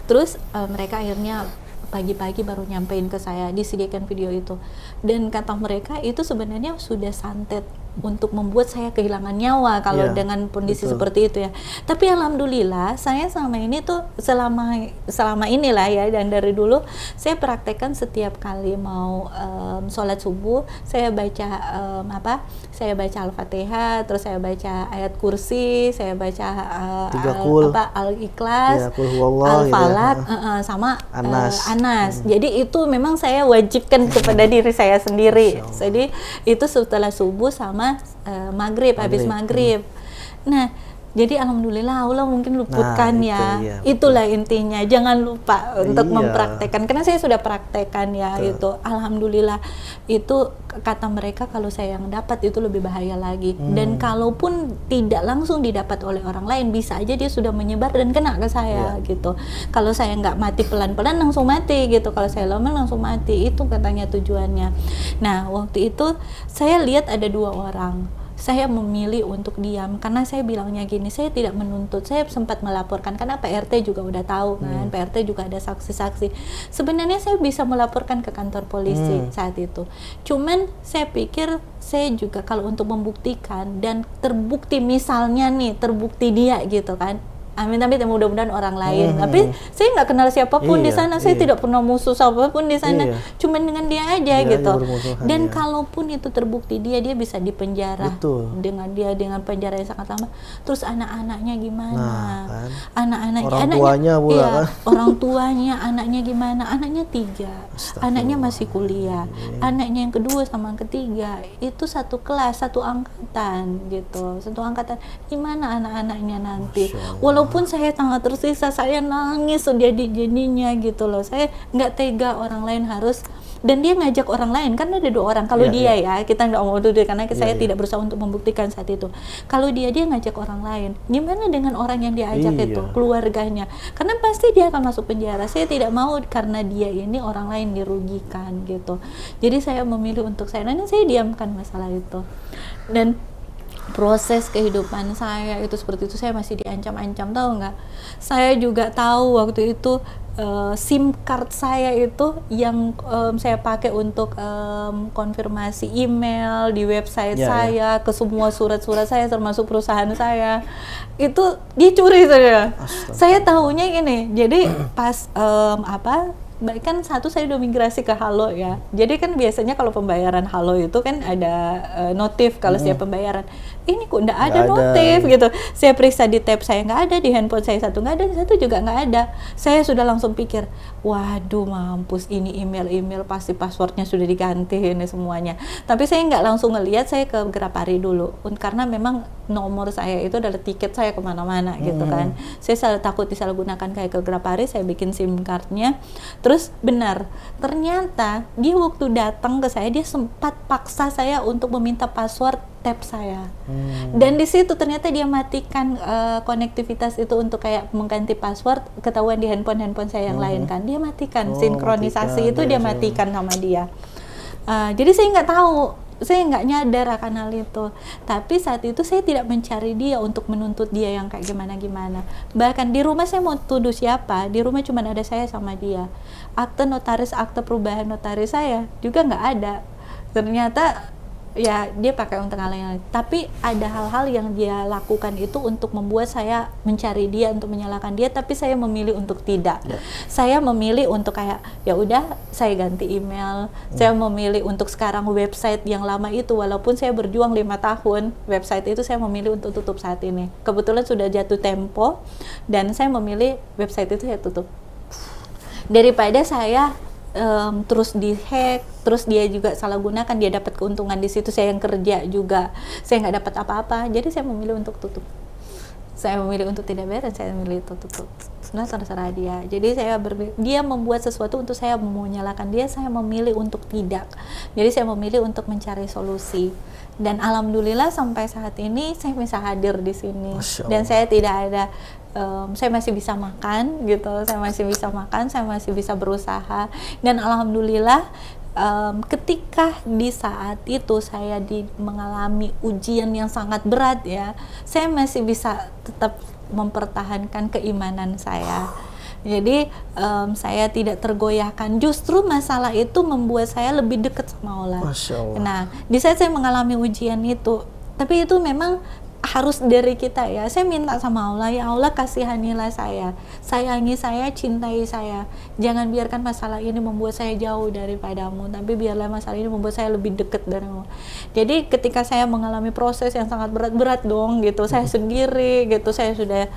terus mereka akhirnya pagi-pagi baru nyampein ke saya, disediakan video itu. Dan kata mereka itu sebenarnya sudah santet untuk membuat saya kehilangan nyawa kalau dengan kondisi seperti itu ya. Tapi alhamdulillah saya selama ini tuh selama inilah ya, dan dari dulu saya praktekkan setiap kali mau sholat subuh saya baca saya baca Al-Fatihah, terus saya baca ayat kursi, saya baca Al-Ikhlas, Al-Falaq, sama Anas. Jadi itu memang saya wajibkan kepada diri saya sendiri. Jadi itu setelah subuh sama maghrib, habis maghrib. Nah, jadi alhamdulillah Allah mungkin luputkan itulah intinya, jangan lupa untuk mempraktekkan, karena saya sudah praktekkan itu alhamdulillah. Itu kata mereka kalau saya yang dapat itu lebih bahaya lagi. Dan kalaupun tidak langsung didapat oleh orang lain, bisa aja dia sudah menyebar dan kena ke saya gitu. Kalau saya nggak mati pelan-pelan langsung mati gitu, kalau saya lama langsung mati, itu katanya tujuannya. Nah, waktu itu saya lihat ada 2 orang. Saya memilih untuk diam karena saya bilangnya gini, saya tidak menuntut. Saya sempat melaporkan karena Pak RT juga udah tahu kan, Pak RT juga ada saksi-saksi. Sebenarnya saya bisa melaporkan ke kantor polisi saat itu. Cuman saya pikir saya juga kalau untuk membuktikan dan terbukti, misalnya nih terbukti dia gitu kan, amin-amin, mudah-mudahan orang lain. Tapi saya nggak kenal siapapun di sana, saya tidak pernah musuh siapapun di sana, cuman dengan dia aja gitu. Dan kalaupun itu terbukti dia bisa dipenjara dengan penjara yang sangat lama. Terus anak-anaknya gimana? Orang tuanya, anaknya gimana? Anaknya 3, anaknya masih kuliah, anaknya yang kedua sama yang ketiga itu satu kelas, satu angkatan gitu, gimana anak-anaknya nanti? Walaupun saya sangat tersiksa, saya nangis jadinya gitu loh. Saya nggak tega orang lain harus, dan dia ngajak orang lain, kan ada 2 orang. Kalau dia ya, kita nggak mau duduk karena saya tidak berusaha untuk membuktikan saat itu. Kalau dia ngajak orang lain, gimana dengan orang yang dia ajak itu, keluarganya? Karena pasti dia akan masuk penjara. Saya tidak mau karena dia ini orang lain dirugikan gitu. Jadi saya memilih untuk saya diamkan masalah itu. Dan proses kehidupan saya itu seperti itu, saya masih diancam-ancam, tahu nggak? Saya juga tahu waktu itu SIM card saya itu yang saya pakai untuk konfirmasi email di website saya, ke semua surat-surat saya termasuk perusahaan saya itu dicuri saya. Saya tahunya ini, jadi pas kan satu saya udah migrasi ke Halo ya. Jadi kan biasanya kalau pembayaran Halo itu kan ada notif kalau setiap pembayaran. Ini kok nggak ada notif gitu. Saya periksa di tab saya nggak ada, di handphone saya satu nggak ada, di satu juga nggak ada. Saya sudah langsung pikir, waduh mampus, ini email pasti passwordnya sudah diganti ini semuanya. Tapi saya nggak langsung ngelihat, saya ke Grapari dulu. Karena memang nomor saya itu adalah tiket saya kemana-mana gitu kan. Saya takut disalahgunakan kayak ke Grapari, saya bikin SIM cardnya. Terus benar, ternyata dia waktu datang ke saya, dia sempat paksa saya untuk meminta password tab saya. Dan di situ ternyata dia matikan konektivitas itu untuk kayak mengganti password, ketahuan di handphone saya yang lain kan. Dia matikan sinkronisasi itu, dia matikan sama dia. Jadi saya nggak tahu, saya nggak nyadar akan hal itu. Tapi saat itu saya tidak mencari dia untuk menuntut dia yang kayak gimana-gimana. Bahkan di rumah saya mau tuduh siapa, di rumah cuma ada saya sama dia. Akte notaris, akte perubahan notaris saya juga nggak ada. Ternyata ya dia pakai untuk hal yang lain. Tapi ada hal-hal yang dia lakukan itu untuk membuat saya mencari dia, untuk menyalahkan dia, tapi saya memilih untuk tidak. Saya memilih untuk kayak ya udah saya ganti email. Saya memilih untuk sekarang website yang lama itu, walaupun saya berjuang 5 tahun, website itu saya memilih untuk tutup saat ini. Kebetulan sudah jatuh tempo dan saya memilih website itu saya tutup. Daripada saya terus dihack, terus dia juga salah gunakan, dia dapat keuntungan di situ, saya yang kerja juga, saya nggak dapat apa-apa. Jadi saya memilih untuk tutup. Saya memilih untuk tidak bayar dan saya memilih untuk tutup. Sebenarnya terserah dia. Jadi dia membuat sesuatu untuk saya mau menyalahkan dia, saya memilih untuk tidak. Jadi saya memilih untuk mencari solusi. Dan alhamdulillah sampai saat ini saya bisa hadir di sini. Dan saya tidak ada saya masih bisa makan gitu, saya masih bisa makan, saya masih bisa berusaha. Dan alhamdulillah ketika di saat itu saya mengalami ujian yang sangat berat ya, saya masih bisa tetap mempertahankan keimanan saya. Jadi saya tidak tergoyahkan. Justru masalah itu membuat saya lebih dekat sama Allah. Nah, di saat saya mengalami ujian itu, tapi itu memang harus dari kita ya. Saya minta sama Allah, ya Allah kasihanilah saya, sayangi saya, cintai saya. Jangan biarkan masalah ini membuat saya jauh daripadamu, tapi biarlah masalah ini membuat saya lebih dekat darimu. Jadi ketika saya mengalami proses yang sangat berat dong gitu, saya sendiri gitu, saya sudah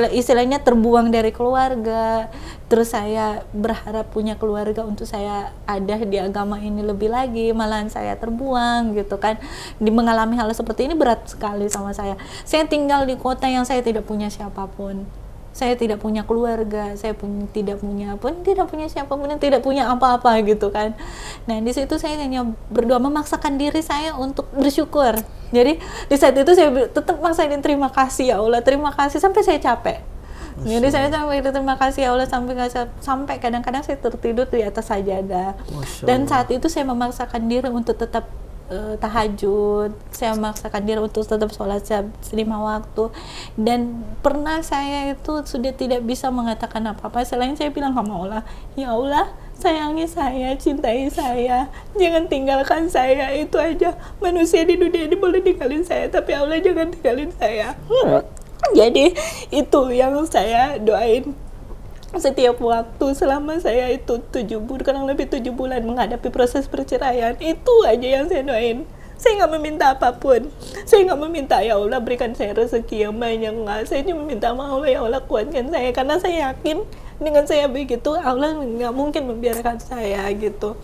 istilahnya terbuang dari keluarga. Terus saya berharap punya keluarga untuk saya ada di agama ini lebih lagi, malahan saya terbuang gitu kan. Mengalami hal seperti ini berat sekali sama saya. Saya tinggal di kota yang saya tidak punya siapapun. Saya tidak punya keluarga, saya tidak punya siapapun, yang tidak punya apa-apa gitu kan. Nah di situ saya hanya berdoa, memaksakan diri saya untuk bersyukur. Jadi di saat itu saya tetap maksain terima kasih ya Allah, terima kasih sampai saya capek. Jadi saya sampai terima kasih ya Allah, sampai kadang-kadang saya tertidur di atas sajadah. Dan saat itu saya memaksakan diri untuk tetap tahajud, saya memaksakan diri untuk tetap sholat 5 waktu. Dan pernah saya itu sudah tidak bisa mengatakan apa-apa selain saya bilang sama Allah, ya Allah sayangi saya, cintai saya, jangan tinggalkan saya. Itu aja. Manusia di dunia ini boleh tinggalin saya, tapi Allah jangan tinggalin saya. Jadi itu yang saya doain setiap waktu selama saya itu kurang lebih 7 bulan menghadapi proses perceraian. Itu aja yang saya doain. Saya nggak meminta apapun. Saya nggak meminta ya Allah berikan saya rezeki yang banyak, nggak. Saya cuma minta sama Allah, ya Allah kuatkan saya, karena saya yakin dengan saya begitu Allah nggak mungkin membiarkan saya gitu.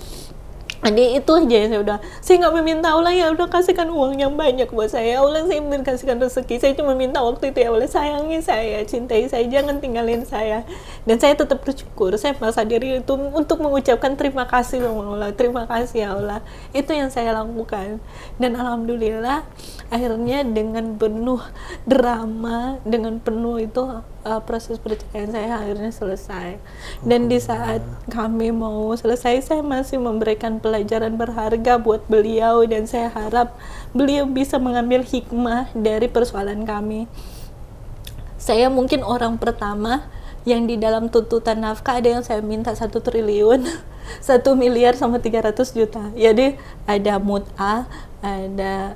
Jadi itu aja yang saya nggak meminta Allah ya udah kasihkan uang yang banyak buat saya, Allah saya kasihkan rezeki. Saya cuma minta waktu itu ya Allah sayangi saya, cintai saya, jangan tinggalin saya. Dan saya tetap bersyukur, saya merasa diri itu untuk mengucapkan terima kasih sama Allah, terima kasih ya Allah. Itu yang saya lakukan. Dan alhamdulillah akhirnya dengan penuh drama, dengan penuh itu proses perceraian saya akhirnya selesai. Dan di saat kami mau selesai, saya masih memberikan pelajaran berharga buat beliau, dan saya harap beliau bisa mengambil hikmah dari persoalan kami. Saya mungkin orang pertama yang di dalam tuntutan nafkah ada yang saya minta 1 triliun, 1 miliar sama 300 juta. Jadi ada mut'ah, ada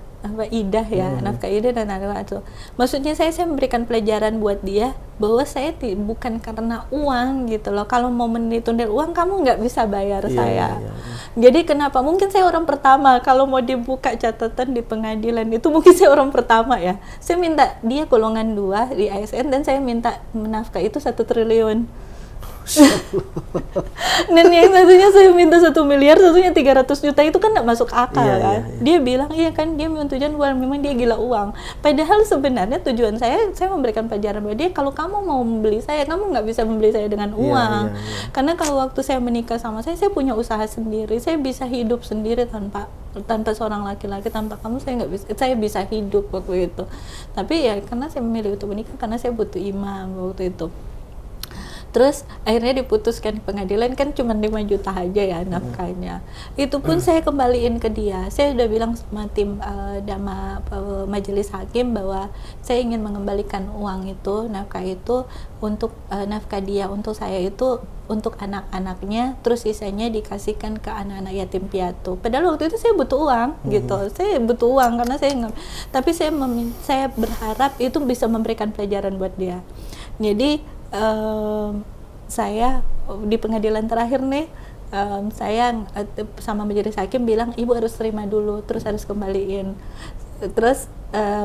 idah ya, nafkah idah dan ada itu. Maksudnya saya memberikan pelajaran buat dia bahwa saya bukan karena uang gitu loh. Kalau mau menitundil uang kamu nggak bisa bayar saya. Jadi kenapa? Mungkin saya orang pertama kalau mau dibuka catatan di pengadilan itu mungkin saya orang pertama ya. Saya minta dia golongan 2 di ASN dan saya minta nafkah itu 1 triliun. Dan yang satunya saya minta 1 miliar, satunya 300 juta, itu kan nggak masuk akal kan. Dia bilang iya kan dia memang tujuan memang dia gila uang. Padahal sebenarnya tujuan saya memberikan pelajaran buat dia, kalau kamu mau membeli saya, kamu nggak bisa membeli saya dengan uang. Karena kalau waktu saya menikah sama saya punya usaha sendiri, saya bisa hidup sendiri tanpa seorang laki-laki, tanpa kamu saya bisa hidup waktu itu. Tapi ya karena saya memilih untuk menikah karena saya butuh imam waktu itu. Terus akhirnya diputuskan di pengadilan kan cuma 5 juta aja ya nafkahnya. Itu pun saya kembaliin ke dia. Saya udah bilang sama tim majelis hakim bahwa saya ingin mengembalikan uang itu, nafkah itu untuk nafkah dia untuk saya itu untuk anak-anaknya, terus sisanya dikasihkan ke anak-anak yatim piatu. Padahal waktu itu saya butuh uang gitu. Saya butuh uang karena tapi saya berharap itu bisa memberikan pelajaran buat dia. Jadi saya di pengadilan terakhir nih, saya sama majelis hakim bilang ibu harus terima dulu, terus harus kembaliin. Terus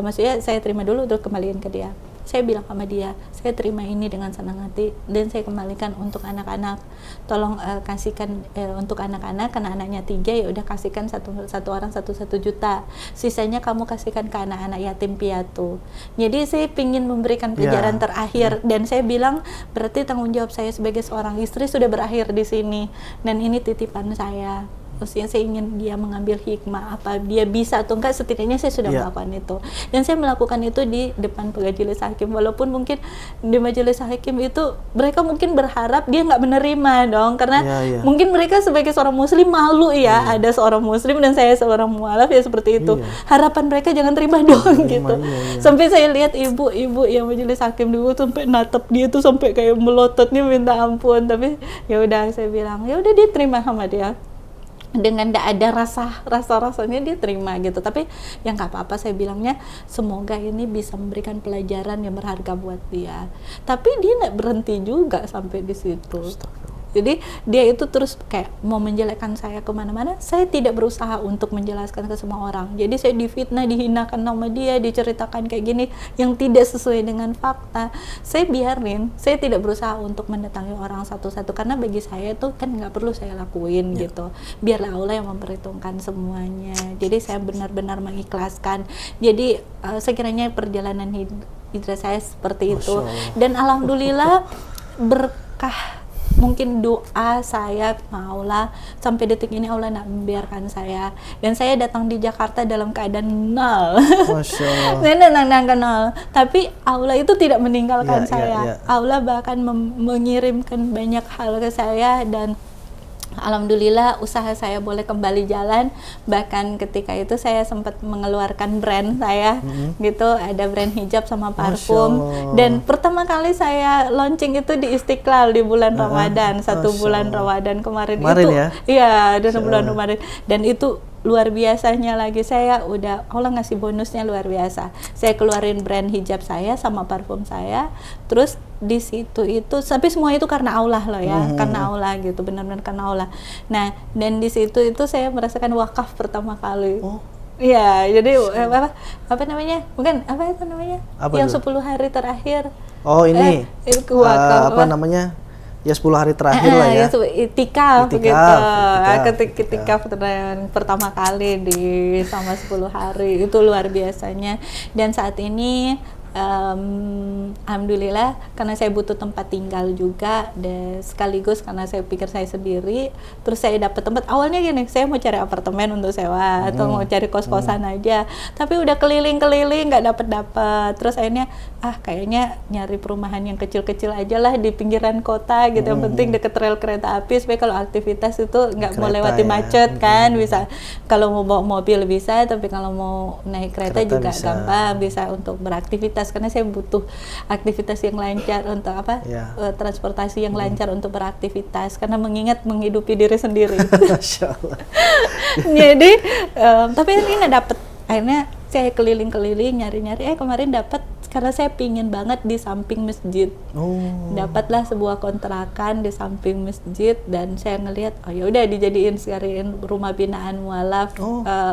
maksudnya saya terima dulu terus kembaliin ke dia. Saya bilang sama dia, saya terima ini dengan senang hati dan saya kembalikan untuk anak-anak. Tolong kasihkan untuk anak-anak, karena anaknya 3 ya udah kasihkan satu orang 1 juta. Sisanya kamu kasihkan ke anak-anak yatim piatu. Jadi saya ingin memberikan pelajaran terakhir dan saya bilang berarti tanggung jawab saya sebagai seorang istri sudah berakhir di sini dan ini titipan saya. Maksudnya saya ingin dia mengambil hikmah, apa dia bisa atau enggak, setidaknya saya sudah melakukan itu. Dan saya melakukan itu di depan majelis hakim, walaupun mungkin di majelis hakim itu mereka mungkin berharap dia nggak menerima dong, karena mungkin mereka sebagai seorang muslim malu ya, ada seorang muslim dan saya seorang mualaf ya seperti itu. Harapan mereka jangan terima dong gitu. Sampai saya lihat ibu-ibu yang majelis hakim dulu sampai natap dia tuh sampai kayak melototnya minta ampun, tapi ya udah saya bilang ya udah dia terima sama dia. Dengan tidak ada rasanya dia terima gitu. Tapi yang nggak apa-apa, saya bilangnya semoga ini bisa memberikan pelajaran yang berharga buat dia. Tapi dia nggak berhenti juga sampai di situ. Jadi dia itu terus kayak mau menjelekkan saya kemana-mana. Saya tidak berusaha untuk menjelaskan ke semua orang. Jadi saya difitnah, dihinakan nama dia, diceritakan kayak gini yang tidak sesuai dengan fakta. Saya biarin. Saya tidak berusaha untuk mendatangi orang satu-satu karena bagi saya itu kan nggak perlu saya lakuin gitu. Biarlah Allah yang memperhitungkan semuanya. Jadi saya benar-benar mengikhlaskan. Jadi sekiranya perjalanan hidup saya seperti itu. Dan alhamdulillah berkah mungkin doa saya Allah sampai detik ini Allah nak membiarkan saya, dan saya datang di Jakarta dalam keadaan nol. Saya datang ke nol, tapi Allah itu tidak meninggalkan saya. Allah bahkan mengirimkan banyak hal ke saya dan alhamdulillah usaha saya boleh kembali jalan. Bahkan ketika itu saya sempat mengeluarkan brand saya gitu, ada brand hijab sama parfum. Dan pertama kali saya launching itu di Istiqlal di bulan Ramadan, 1 bulan Ramadan kemarin itu ya? Iya, di bulan Ramadan. Dan itu luar biasanya lagi, saya udah Allah ngasih bonusnya luar biasa. Saya keluarin brand hijab saya sama parfum saya, terus di situ itu, tapi semua itu karena Allah loh ya, karena Allah gitu, benar-benar karena Allah. Nah, dan di situ itu saya merasakan wakaf pertama kali. Iya, jadi apa namanya? Bukan apa itu namanya? Yang 10 hari terakhir. Oh, ini. Wakaf, apa namanya? Ya 10 hari terakhir lah ya. Itikaf gitu. Ketika pertama kali di sama 10 hari itu luar biasanya. Dan saat ini Alhamdulillah karena saya butuh tempat tinggal juga, dan sekaligus karena saya pikir saya sendiri, terus saya dapat tempat. Awalnya gini, saya mau cari apartemen untuk sewa atau mau cari kos-kosan aja, tapi udah keliling-keliling nggak dapat. Terus akhirnya kayaknya nyari perumahan yang kecil-kecil aja lah di pinggiran kota gitu, yang penting deket rel kereta api supaya kalau aktivitas itu nggak mau lewati macet kan, bisa kalau mau bawa mobil bisa, tapi kalau mau naik kereta juga bisa. Gampang, bisa untuk beraktivitas, karena saya butuh aktivitas yang lancar untuk transportasi yang lancar untuk beraktivitas, karena mengingat menghidupi diri sendiri. Masya Allah. Jadi tapi ini nggak dapet, akhirnya saya keliling-keliling nyari-nyari, kemarin dapat, karena saya pingin banget di samping masjid. Dapatlah sebuah kontrakan di samping masjid, dan saya ngelihat ya udah dijadiin sekarang rumah binaan mualaf.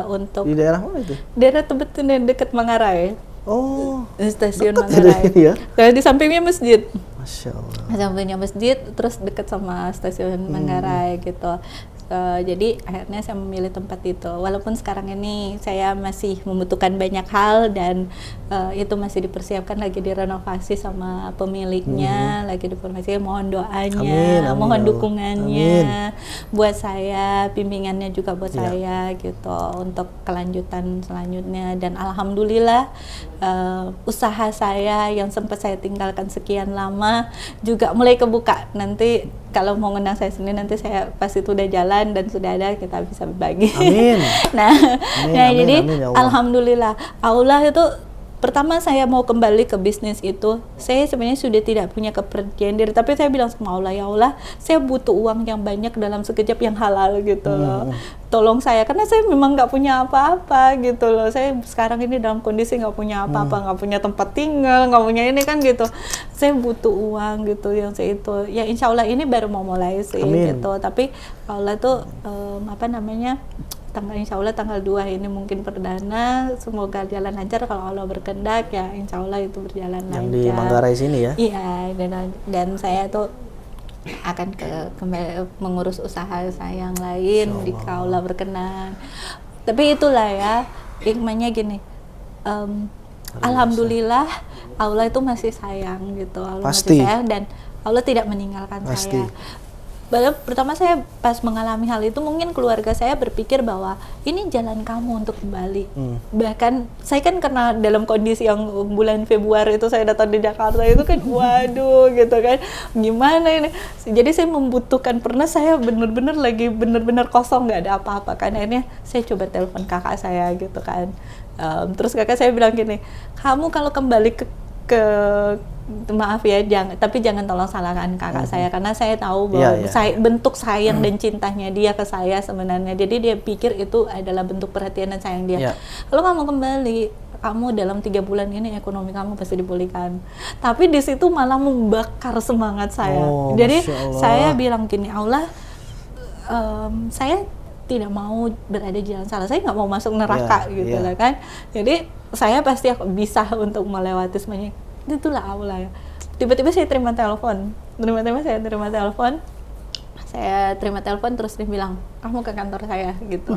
Untuk di daerah mana itu? Daerah Tebet, dekat Manggarai. Stasiun dekat Manggarai. Ya? Dan di sampingnya masjid. Masya Allah. Di sampingnya masjid, terus dekat sama stasiun Manggarai gitu. Jadi akhirnya saya memilih tempat itu, walaupun sekarang ini saya masih membutuhkan banyak hal, dan itu masih dipersiapkan, lagi direnovasi sama pemiliknya, lagi dipersiapkan. Mohon doanya, mohon dukungannya buat saya, bimbingannya juga buat saya gitu untuk kelanjutan selanjutnya. Dan alhamdulillah usaha saya yang sempat saya tinggalkan sekian lama juga mulai kebuka. Nanti kalau mau ngundang saya sendiri, nanti saya pas itu udah jalan dan sudah ada, kita bisa berbagi. Amin. Jadi ya Allah. Alhamdulillah, Allah itu pertama saya mau kembali ke bisnis itu. Saya sebenarnya sudah tidak punya kepercayaan diri, tapi saya bilang sama Allah, ya Allah, saya butuh uang yang banyak dalam sekejap yang halal gitu loh. Tolong saya, karena saya memang nggak punya apa-apa gitu loh. Saya sekarang ini dalam kondisi nggak punya apa-apa, nggak punya tempat tinggal, nggak punya ini kan gitu. Saya butuh uang gitu, yang saya itu. Ya insya Allah ini baru mau mulai sih. Amin. Gitu. Tapi Allah tuh insya Allah tanggal 2 ini mungkin perdana, semoga jalan lancar. Kalau Allah berkehendak ya insya Allah itu berjalan lancar. Yang di Manggarai sini ya? Iya, dan saya tuh akan kembali mengurus usaha saya yang lain jika Allah berkenan. Tapi itulah ya, hikmahnya gini, alhamdulillah Allah itu masih sayang gitu, Allah masih sayang, dan Allah tidak meninggalkan saya. Pertama saya pas mengalami hal itu, mungkin keluarga saya berpikir bahwa ini jalan kamu untuk kembali. Bahkan saya kan karena dalam kondisi yang bulan Februari itu saya datang di Jakarta itu kan waduh gitu kan, gimana ini. Jadi saya membutuhkan, pernah saya bener-bener kosong, nggak ada apa-apa kan. Akhirnya saya coba telepon kakak saya gitu kan. Terus kakak saya bilang gini, kamu kalau kembali ke maaf ya, jangan tolong salahkan kakak saya, karena saya tahu bahwa bentuk sayang dan cintanya dia ke saya sebenarnya. Jadi dia pikir itu adalah bentuk perhatian dan sayang dia. Kalau kamu kembali, kamu dalam 3 bulan ini ekonomi kamu pasti dipulihkan. Tapi di situ malah membakar semangat saya. Jadi saya bilang gini, Allah, saya tidak mau berada di jalan salah, saya nggak mau masuk neraka gitu lah kan. Jadi saya pasti bisa untuk melewati semuanya. Itulah Allah ya. Tiba-tiba saya terima telepon, terus dia bilang, kamu ke kantor saya gitu.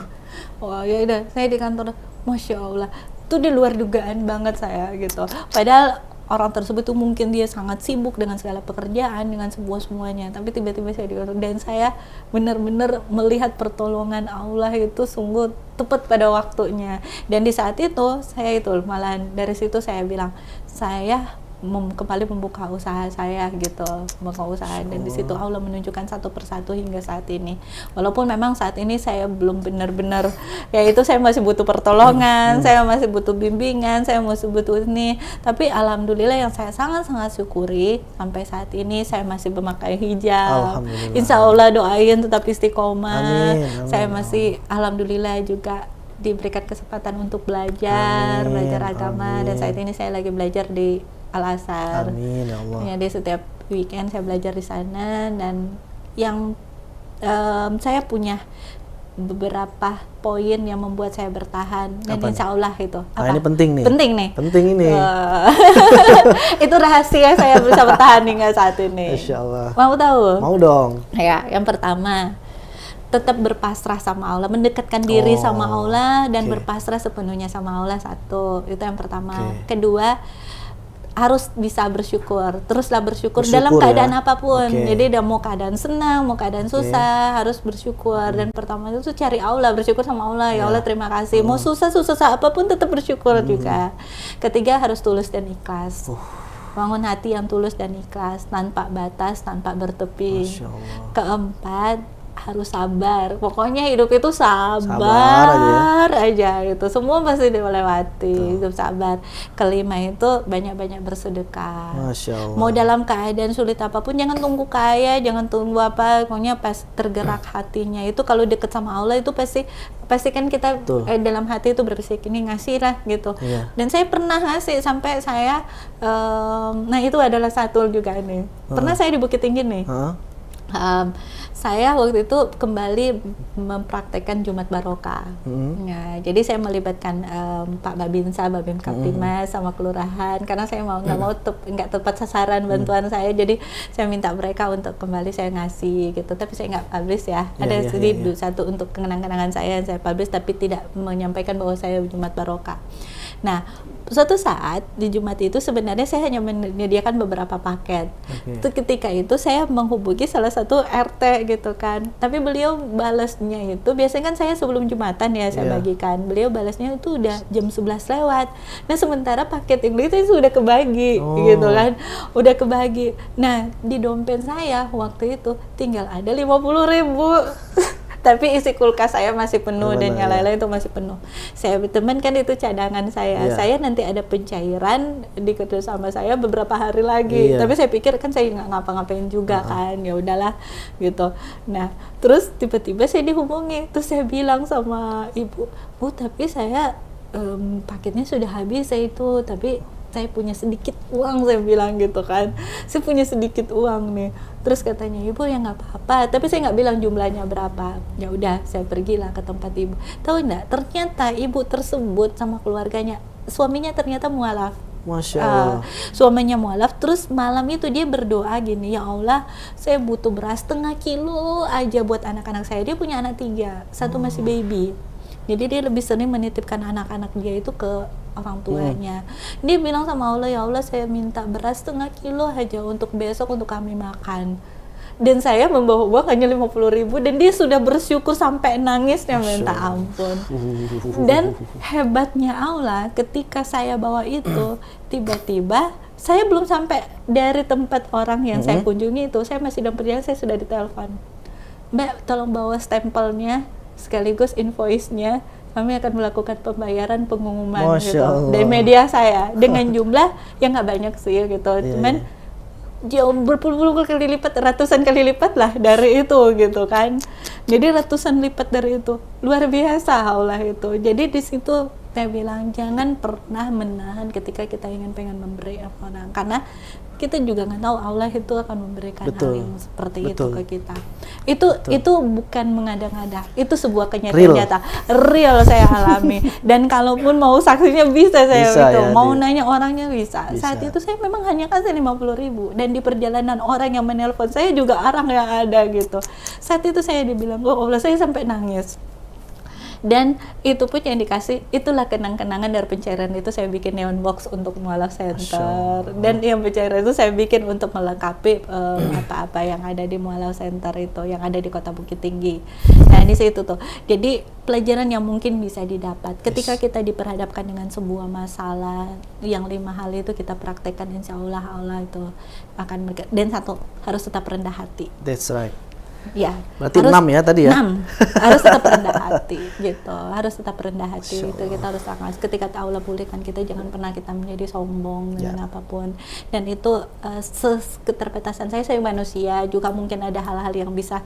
Wah ya udah, saya di kantor. Masya Allah, itu di luar dugaan banget saya gitu. Padahal orang tersebut tuh mungkin dia sangat sibuk dengan segala pekerjaan, dengan semuanya, tapi tiba-tiba saya dan saya benar-benar melihat pertolongan Allah itu sungguh tepat pada waktunya. Dan di saat itu saya itu malah dari situ saya bilang, saya kembali membuka usaha saya gitu, membuka usaha, dan di situ Allah menunjukkan satu persatu hingga saat ini. Walaupun memang saat ini saya belum benar-benar, ya itu saya masih butuh pertolongan, saya masih butuh bimbingan, saya masih butuh ini. Tapi alhamdulillah yang saya sangat-sangat syukuri sampai saat ini saya masih memakai hijab. Insya Allah doain tetap istiqomah. Saya masih alhamdulillah juga diberikan kesempatan untuk belajar agama, dan saat ini saya lagi belajar di Al-Azhar. Amin ya Allah. Ya, di setiap weekend saya belajar di sana, dan yang saya punya beberapa poin yang membuat saya bertahan, dan insya Allah itu. Ini penting nih. Penting ini. Itu rahasia saya bisa bertahan hingga saat ini. Insya Allah. Mau tahu? Mau dong. Ya, yang pertama, tetap berpasrah sama Allah, mendekatkan diri sama Allah dan berpasrah sepenuhnya sama Allah. Satu, itu yang pertama. Kedua, harus bisa bersyukur, teruslah bersyukur dalam keadaan apapun. Jadi udah mau keadaan senang, mau keadaan susah, harus bersyukur. Dan pertama itu cari Allah, bersyukur sama Allah, ya Allah terima kasih. Mau susah apapun tetap bersyukur juga. Ketiga harus tulus dan ikhlas. Bangun hati yang tulus dan ikhlas, tanpa batas, tanpa bertepi. Keempat, harus sabar. Pokoknya hidup itu sabar aja gitu. Semua pasti dilewati. Hidup sabar. Kelima itu banyak-banyak bersedekah. Masya Allah. Mau dalam keadaan sulit apapun, jangan tunggu kaya, jangan tunggu apa. Pokoknya pas tergerak hatinya itu, kalau deket sama Allah itu pasti kan kita dalam hati itu berpikir ini ngasih lah gitu. Dan saya pernah ngasih sampai saya, nah itu adalah satu juga nih. Pernah saya di Bukit Tinggi nih. Saya waktu itu kembali mempraktekkan Jumat Barokah. Nah, jadi saya melibatkan Pak Babinsa, Babin Kaptimas sama kelurahan, karena saya nggak mau nggak tepat sasaran bantuan saya, jadi saya minta mereka untuk kembali saya ngasih gitu. Tapi saya nggak publish ya. Ada satu untuk kenang-kenangan saya yang saya publish, tapi tidak menyampaikan bahwa saya Jumat Barokah. Nah, suatu saat di Jumat itu sebenarnya saya hanya menyediakan beberapa paket. Ketika itu saya menghubungi salah satu RT gitu kan. Tapi beliau balasnya itu, biasanya kan saya sebelum Jumatan ya saya bagikan. Beliau balasnya itu udah jam 11 lewat. Nah, sementara paket ini itu sudah kebagi gitu kan. Udah kebagi. Nah, di dompet saya waktu itu tinggal ada 50.000. Tapi isi kulkas saya masih penuh dan yang lain-lain itu masih penuh. Saya teman kan itu cadangan saya. Saya nanti ada pencairan di kerjasama saya beberapa hari lagi. Tapi saya pikir kan saya nggak ngapa-ngapain juga kan, ya udahlah gitu. Nah, terus tiba-tiba saya dihubungi. Terus saya bilang sama ibu, Bu, tapi saya paketnya sudah habis saya itu, tapi saya punya sedikit uang, saya bilang gitu kan. Saya punya sedikit uang nih. Terus katanya, ibu ya nggak apa-apa, tapi saya nggak bilang jumlahnya berapa. Ya udah, saya pergilah ke tempat ibu. Tahu nggak? Ternyata ibu tersebut sama keluarganya, suaminya ternyata mualaf. Masya Allah. Suaminya mualaf. Terus malam itu dia berdoa gini, ya Allah, saya butuh beras 0,5 kilo aja buat anak-anak saya. Dia punya anak 3, satu masih baby. Jadi dia lebih sering menitipkan anak-anak dia itu ke orang tuanya. Dia bilang sama Allah, ya Allah saya minta beras 0,5 kilo aja untuk besok untuk kami makan. Dan saya membawa uang hanya 50.000 dan dia sudah bersyukur sampai nangis, ya minta ampun. Dan hebatnya Allah, ketika saya bawa itu, tiba-tiba saya belum sampai dari tempat orang yang saya kunjungi itu, saya masih dalam perjalanan, saya sudah ditelepon. Mbak, tolong bawa stempelnya sekaligus invoice-nya, kami akan melakukan pembayaran pengumuman gitu dari media saya dengan jumlah yang nggak banyak sih gitu, cuman jauh berpuluh-puluh kali lipat, ratusan kali lipat lah dari itu gitu kan. Jadi ratusan lipat dari itu, luar biasa Allah itu. Jadi di situ saya bilang jangan pernah menahan ketika kita pengen memberi orang, karena kita juga nggak tahu Allah itu akan memberikan hal yang seperti itu ke kita. Itu bukan mengada-ngada, itu sebuah kenyataan nyata, real saya alami. Dan kalaupun mau saksinya bisa saya gitu, mau nanya orangnya bisa. Saat itu saya memang hanya kasih 50.000 dan di perjalanan orang yang menelpon saya juga orang yang ada gitu. Saat itu saya dibilang, oh Allah, saya sampai nangis. Dan itu pun yang dikasih, itulah kenang-kenangan dari pencairan itu. Saya bikin neon box untuk Mualaf Center, dan yang pencairan itu saya bikin untuk melengkapi apa-apa yang ada di Mualaf Center itu, yang ada di Kota Bukit Tinggi. Nah di situ tuh, jadi pelajaran yang mungkin bisa didapat ketika kita diperhadapkan dengan sebuah masalah, yang 5 hal itu kita praktekkan, insya Allah itu akan dan satu, harus tetap rendah hati. That's right. Ya, berarti 6 ya tadi ya? 6, harus tetap rendah hati gitu, harus tetap rendah hati itu. Kita harus sangat, ketika Allah pulihkan kita, jangan pernah kita menjadi sombong dengan apapun. Dan itu keterbatasan saya manusia juga, mungkin ada hal-hal yang bisa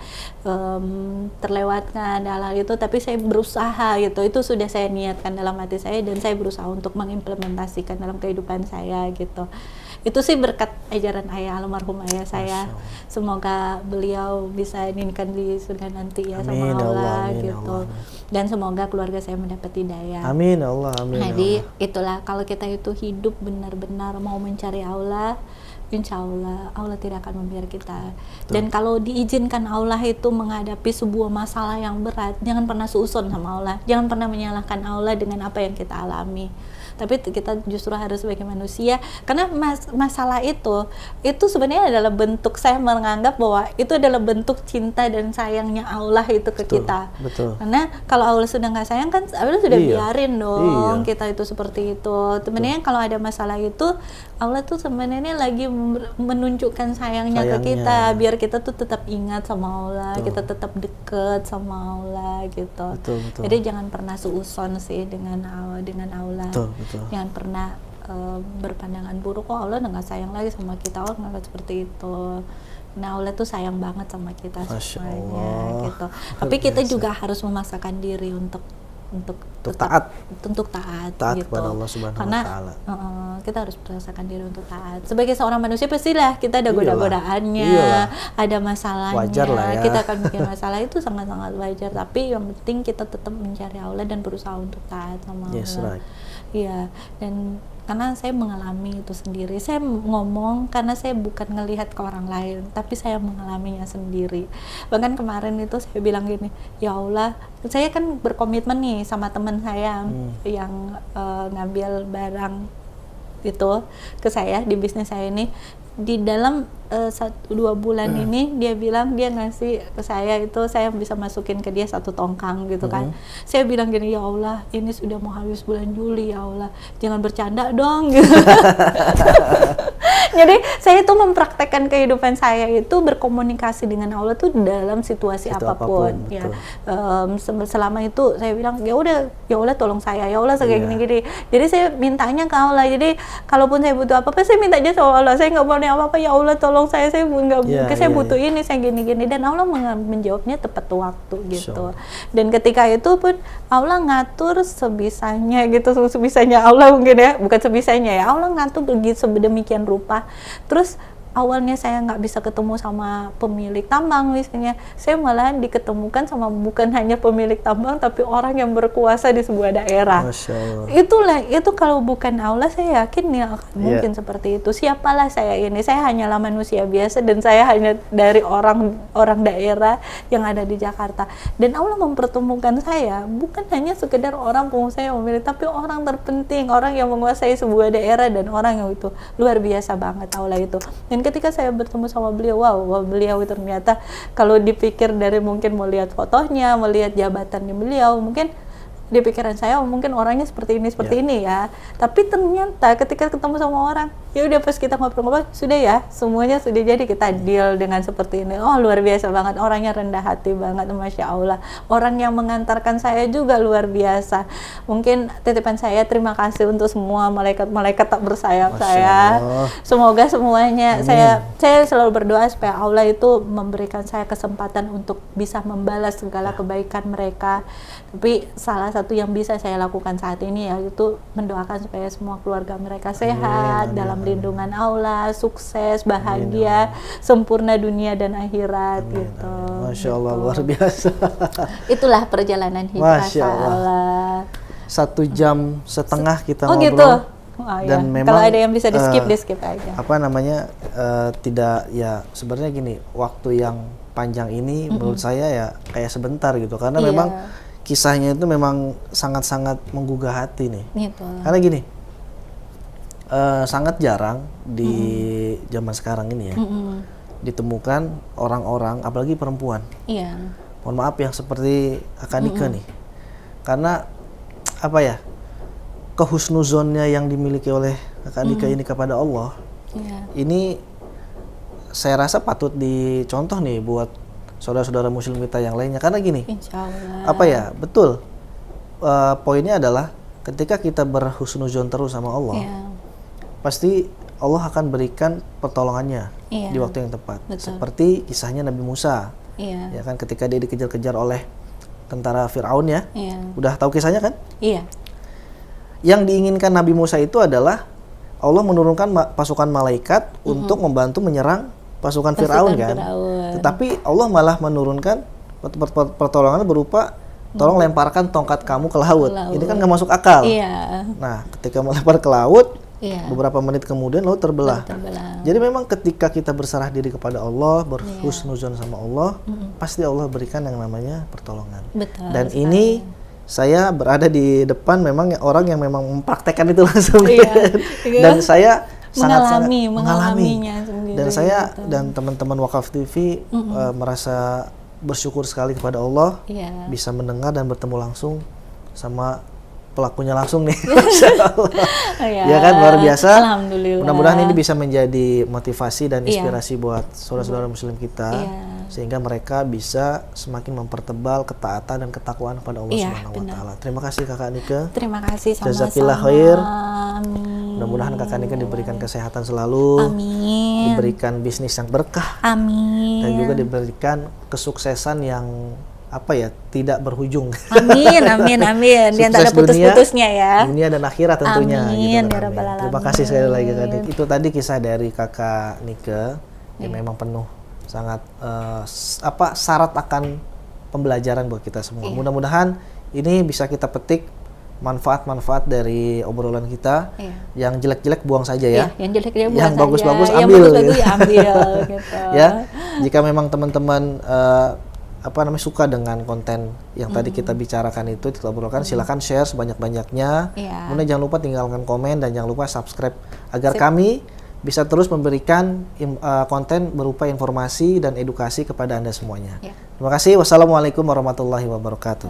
terlewatkan, hal-hal itu, tapi saya berusaha gitu, itu sudah saya niatkan dalam hati saya, dan saya berusaha untuk mengimplementasikan dalam kehidupan saya gitu. Itu sih berkat ajaran ayah, almarhum ayah saya. Semoga beliau bisa dinikahkan di surga nanti ya, amin, sama Allah amin, gitu. Allah. Dan semoga keluarga saya mendapat hidayah. Amin Allah, amin. Jadi itulah, kalau kita itu hidup benar-benar mau mencari Allah, insya Allah tidak akan membiarkan kita. Dan kalau diizinkan Allah itu menghadapi sebuah masalah yang berat, jangan pernah suudzon sama Allah, jangan pernah menyalahkan Allah dengan apa yang kita alami. Tapi kita justru harus sebagai manusia, karena masalah itu sebenarnya adalah bentuk, saya menganggap bahwa itu adalah bentuk cinta dan sayangnya Allah itu ke kita. Betul. Karena kalau Allah sudah nggak sayang kan Allah sudah Iya. biarin dong Iya. kita itu seperti itu. Sebenarnya kalau ada masalah itu, Allah tuh sebenarnya lagi menunjukkan sayangnya ke kita, biar kita tuh tetap ingat sama Allah, kita tetap deket sama Allah gitu. Betul. Jadi jangan pernah suudzon sih dengan Allah. Betul. Jangan pernah berpandangan buruk, oh Allah nggak sayang lagi sama kita, Allah nggak seperti itu. Nah, Allah tuh sayang banget sama kita semuanya gitu. Tapi kita juga harus memaksakan diri untuk taat gitu. kepada Allah Subhanahu wa Ta'ala. Kita harus merasakan diri untuk taat. Sebagai seorang manusia pastilah kita ada goda-godaannya, ada masalahnya. Wajar lah ya. Kita akan bikin masalah itu sangat-sangat wajar. Tapi yang penting kita tetap mencari Allah dan berusaha untuk taat sama Allah. Yes, right. Iya, dan karena saya mengalami itu sendiri. Saya ngomong karena saya bukan ngelihat ke orang lain, tapi saya mengalaminya sendiri. Bahkan kemarin itu saya bilang gini, ya Allah, saya kan berkomitmen nih sama teman saya yang ngambil barang itu ke saya di bisnis saya ini. Di dalam 1-2 bulan ini dia bilang dia ngasih ke saya itu, saya bisa masukin ke dia 1 tongkang gitu kan. Saya bilang gini, ya Allah, ini sudah mau habis bulan Juli, ya Allah, jangan bercanda dong gitu. Jadi saya itu mempraktekkan kehidupan saya itu berkomunikasi dengan Allah tuh dalam situasi apapun ya. Selama itu saya bilang, ya udah, ya Allah tolong saya, ya Allah kayak gini-gini. Jadi saya mintanya ke Allah. Jadi kalaupun saya butuh apa-apa, saya minta aja sama Allah. Saya nggak mau apa-apa, ya Allah tolong saya butuh ini, saya gini-gini, dan Allah menjawabnya tepat waktu gitu. Dan ketika itu pun Allah ngatur sebisanya gitu, sebisanya Allah mungkin ya, bukan sebisanya ya, Allah ngatur begitu sedemikian rupa. Terus awalnya saya nggak bisa ketemu sama pemilik tambang misalnya, saya malah diketemukan sama bukan hanya pemilik tambang tapi orang yang berkuasa di sebuah daerah. Itu kalau bukan Allah, saya yakin ya akan mungkin seperti itu. Siapalah saya ini, saya hanyalah manusia biasa dan saya hanya dari orang daerah yang ada di Jakarta, dan Allah mempertemukan saya bukan hanya sekedar orang pengusaha yang memilih, tapi orang terpenting, orang yang menguasai sebuah daerah, dan orang yang itu luar biasa banget Allah itu. Dan ketika saya bertemu sama beliau, wow, beliau itu ternyata kalau dipikir dari mungkin mau lihat fotonya, melihat jabatannya beliau, mungkin di pikiran saya mungkin orangnya seperti ini ya. Tapi ternyata ketika ketemu sama orang, ya udah pas kita ngobrol-ngobrol, sudah ya, semuanya sudah jadi, kita deal dengan seperti ini. Oh, luar biasa banget, orangnya rendah hati banget, Masya Allah. Orang yang mengantarkan saya juga luar biasa. Mungkin titipan saya, terima kasih untuk semua malaikat tak bersayap saya. Semoga semuanya, saya selalu berdoa supaya Allah itu memberikan saya kesempatan untuk bisa membalas segala kebaikan mereka. Tapi salah satu yang bisa saya lakukan saat ini yaitu mendoakan supaya semua keluarga mereka sehat, dalam lindungan Allah, sukses, bahagia, sempurna dunia dan akhirat gitu. Masya Allah, luar biasa. Itulah perjalanan hidup Allah. 1,5 jam kita ngobrol. Gitu. Dan memang kalau ada yang bisa di skip aja. Tidak ya, sebenarnya gini, waktu yang panjang ini menurut saya ya kayak sebentar gitu, karena memang kisahnya itu memang sangat-sangat menggugah hati nih. Karena gini, sangat jarang di zaman sekarang ini ya ditemukan orang-orang, apalagi perempuan. Mohon maaf yang seperti Kak Dika nih, karena kehusnuzonnya yang dimiliki oleh Kak Dika ini kepada Allah, ini saya rasa patut dicontoh nih buat saudara-saudara muslim kita yang lainnya. Karena gini, betul, poinnya adalah ketika kita berhusnuzon terus sama Allah, pasti Allah akan berikan pertolongannya di waktu yang tepat. Seperti kisahnya Nabi Musa, ya kan, ketika dia dikejar-kejar oleh tentara Fir'aun ya. Udah tahu kisahnya kan? Yang diinginkan Nabi Musa itu adalah Allah menurunkan pasukan malaikat untuk membantu menyerang pasukan Fir'aun kan. Tetapi Allah malah menurunkan pertolongan berupa tolong lemparkan tongkat kamu ke laut. Ini kan nggak masuk akal. Nah, ketika melempar ke laut, beberapa menit kemudian laut terbelah. Jadi memang ketika kita berserah diri kepada Allah, berhusnuzon sama Allah, pasti Allah berikan yang namanya pertolongan. Dan ini saya berada di depan memang orang yang memang mempraktekkan itu langsung. Iya. Dan saya sangat-sangat mengalaminya sendiri. Dan saya gitu. dan teman-teman Wakaf TV merasa bersyukur sekali kepada Allah Iya. bisa mendengar dan bertemu langsung sama pelakunya langsung nih. Masya Allah. Ya kan, luar biasa. Alhamdulillah. Mudah-mudahan ini bisa menjadi motivasi dan Iya. inspirasi buat saudara-saudara muslim kita, Iya. sehingga mereka bisa semakin mempertebal ketaatan dan ketakwaan kepada Allah Iya, Subhanahu wa benar. taala. Terima kasih Kakak Nike. Terima kasih sama-sama. Jazakillah khair. Amin. Mudah-mudahan Kakak Nike diberikan kesehatan selalu, Amin. diberikan bisnis yang berkah, Amin. dan juga diberikan kesuksesan yang tidak berujung. Amin, amin, amin. Dia tak ada Sukses dunia, putus-putusnya ya. dunia dan akhirat tentunya. Amin, gitu ya kan, Rabbal amin. Terima Alamin. kasih sekali lagi Kak Nike. Itu tadi kisah dari Kakak Nike yang memang penuh sangat syarat akan pembelajaran buat kita semua. Iya. Mudah-mudahan ini bisa kita petik manfaat-manfaat dari obrolan kita. Iya. Yang jelek-jelek buang saja ya. Iya, yang jelek-jelek buang Yang saja. bagus-bagus Yang ambil. bagus-bagus ya ambil gitu. Ya, jika memang teman-teman suka dengan konten yang tadi kita bicarakan itu, kita obrolkan, silakan share sebanyak-banyaknya. Iya. Kemudian jangan lupa tinggalkan komen dan jangan lupa subscribe agar kami bisa terus memberikan konten berupa informasi dan edukasi kepada Anda semuanya. Ya. Terima kasih. Wassalamualaikum warahmatullahi wabarakatuh.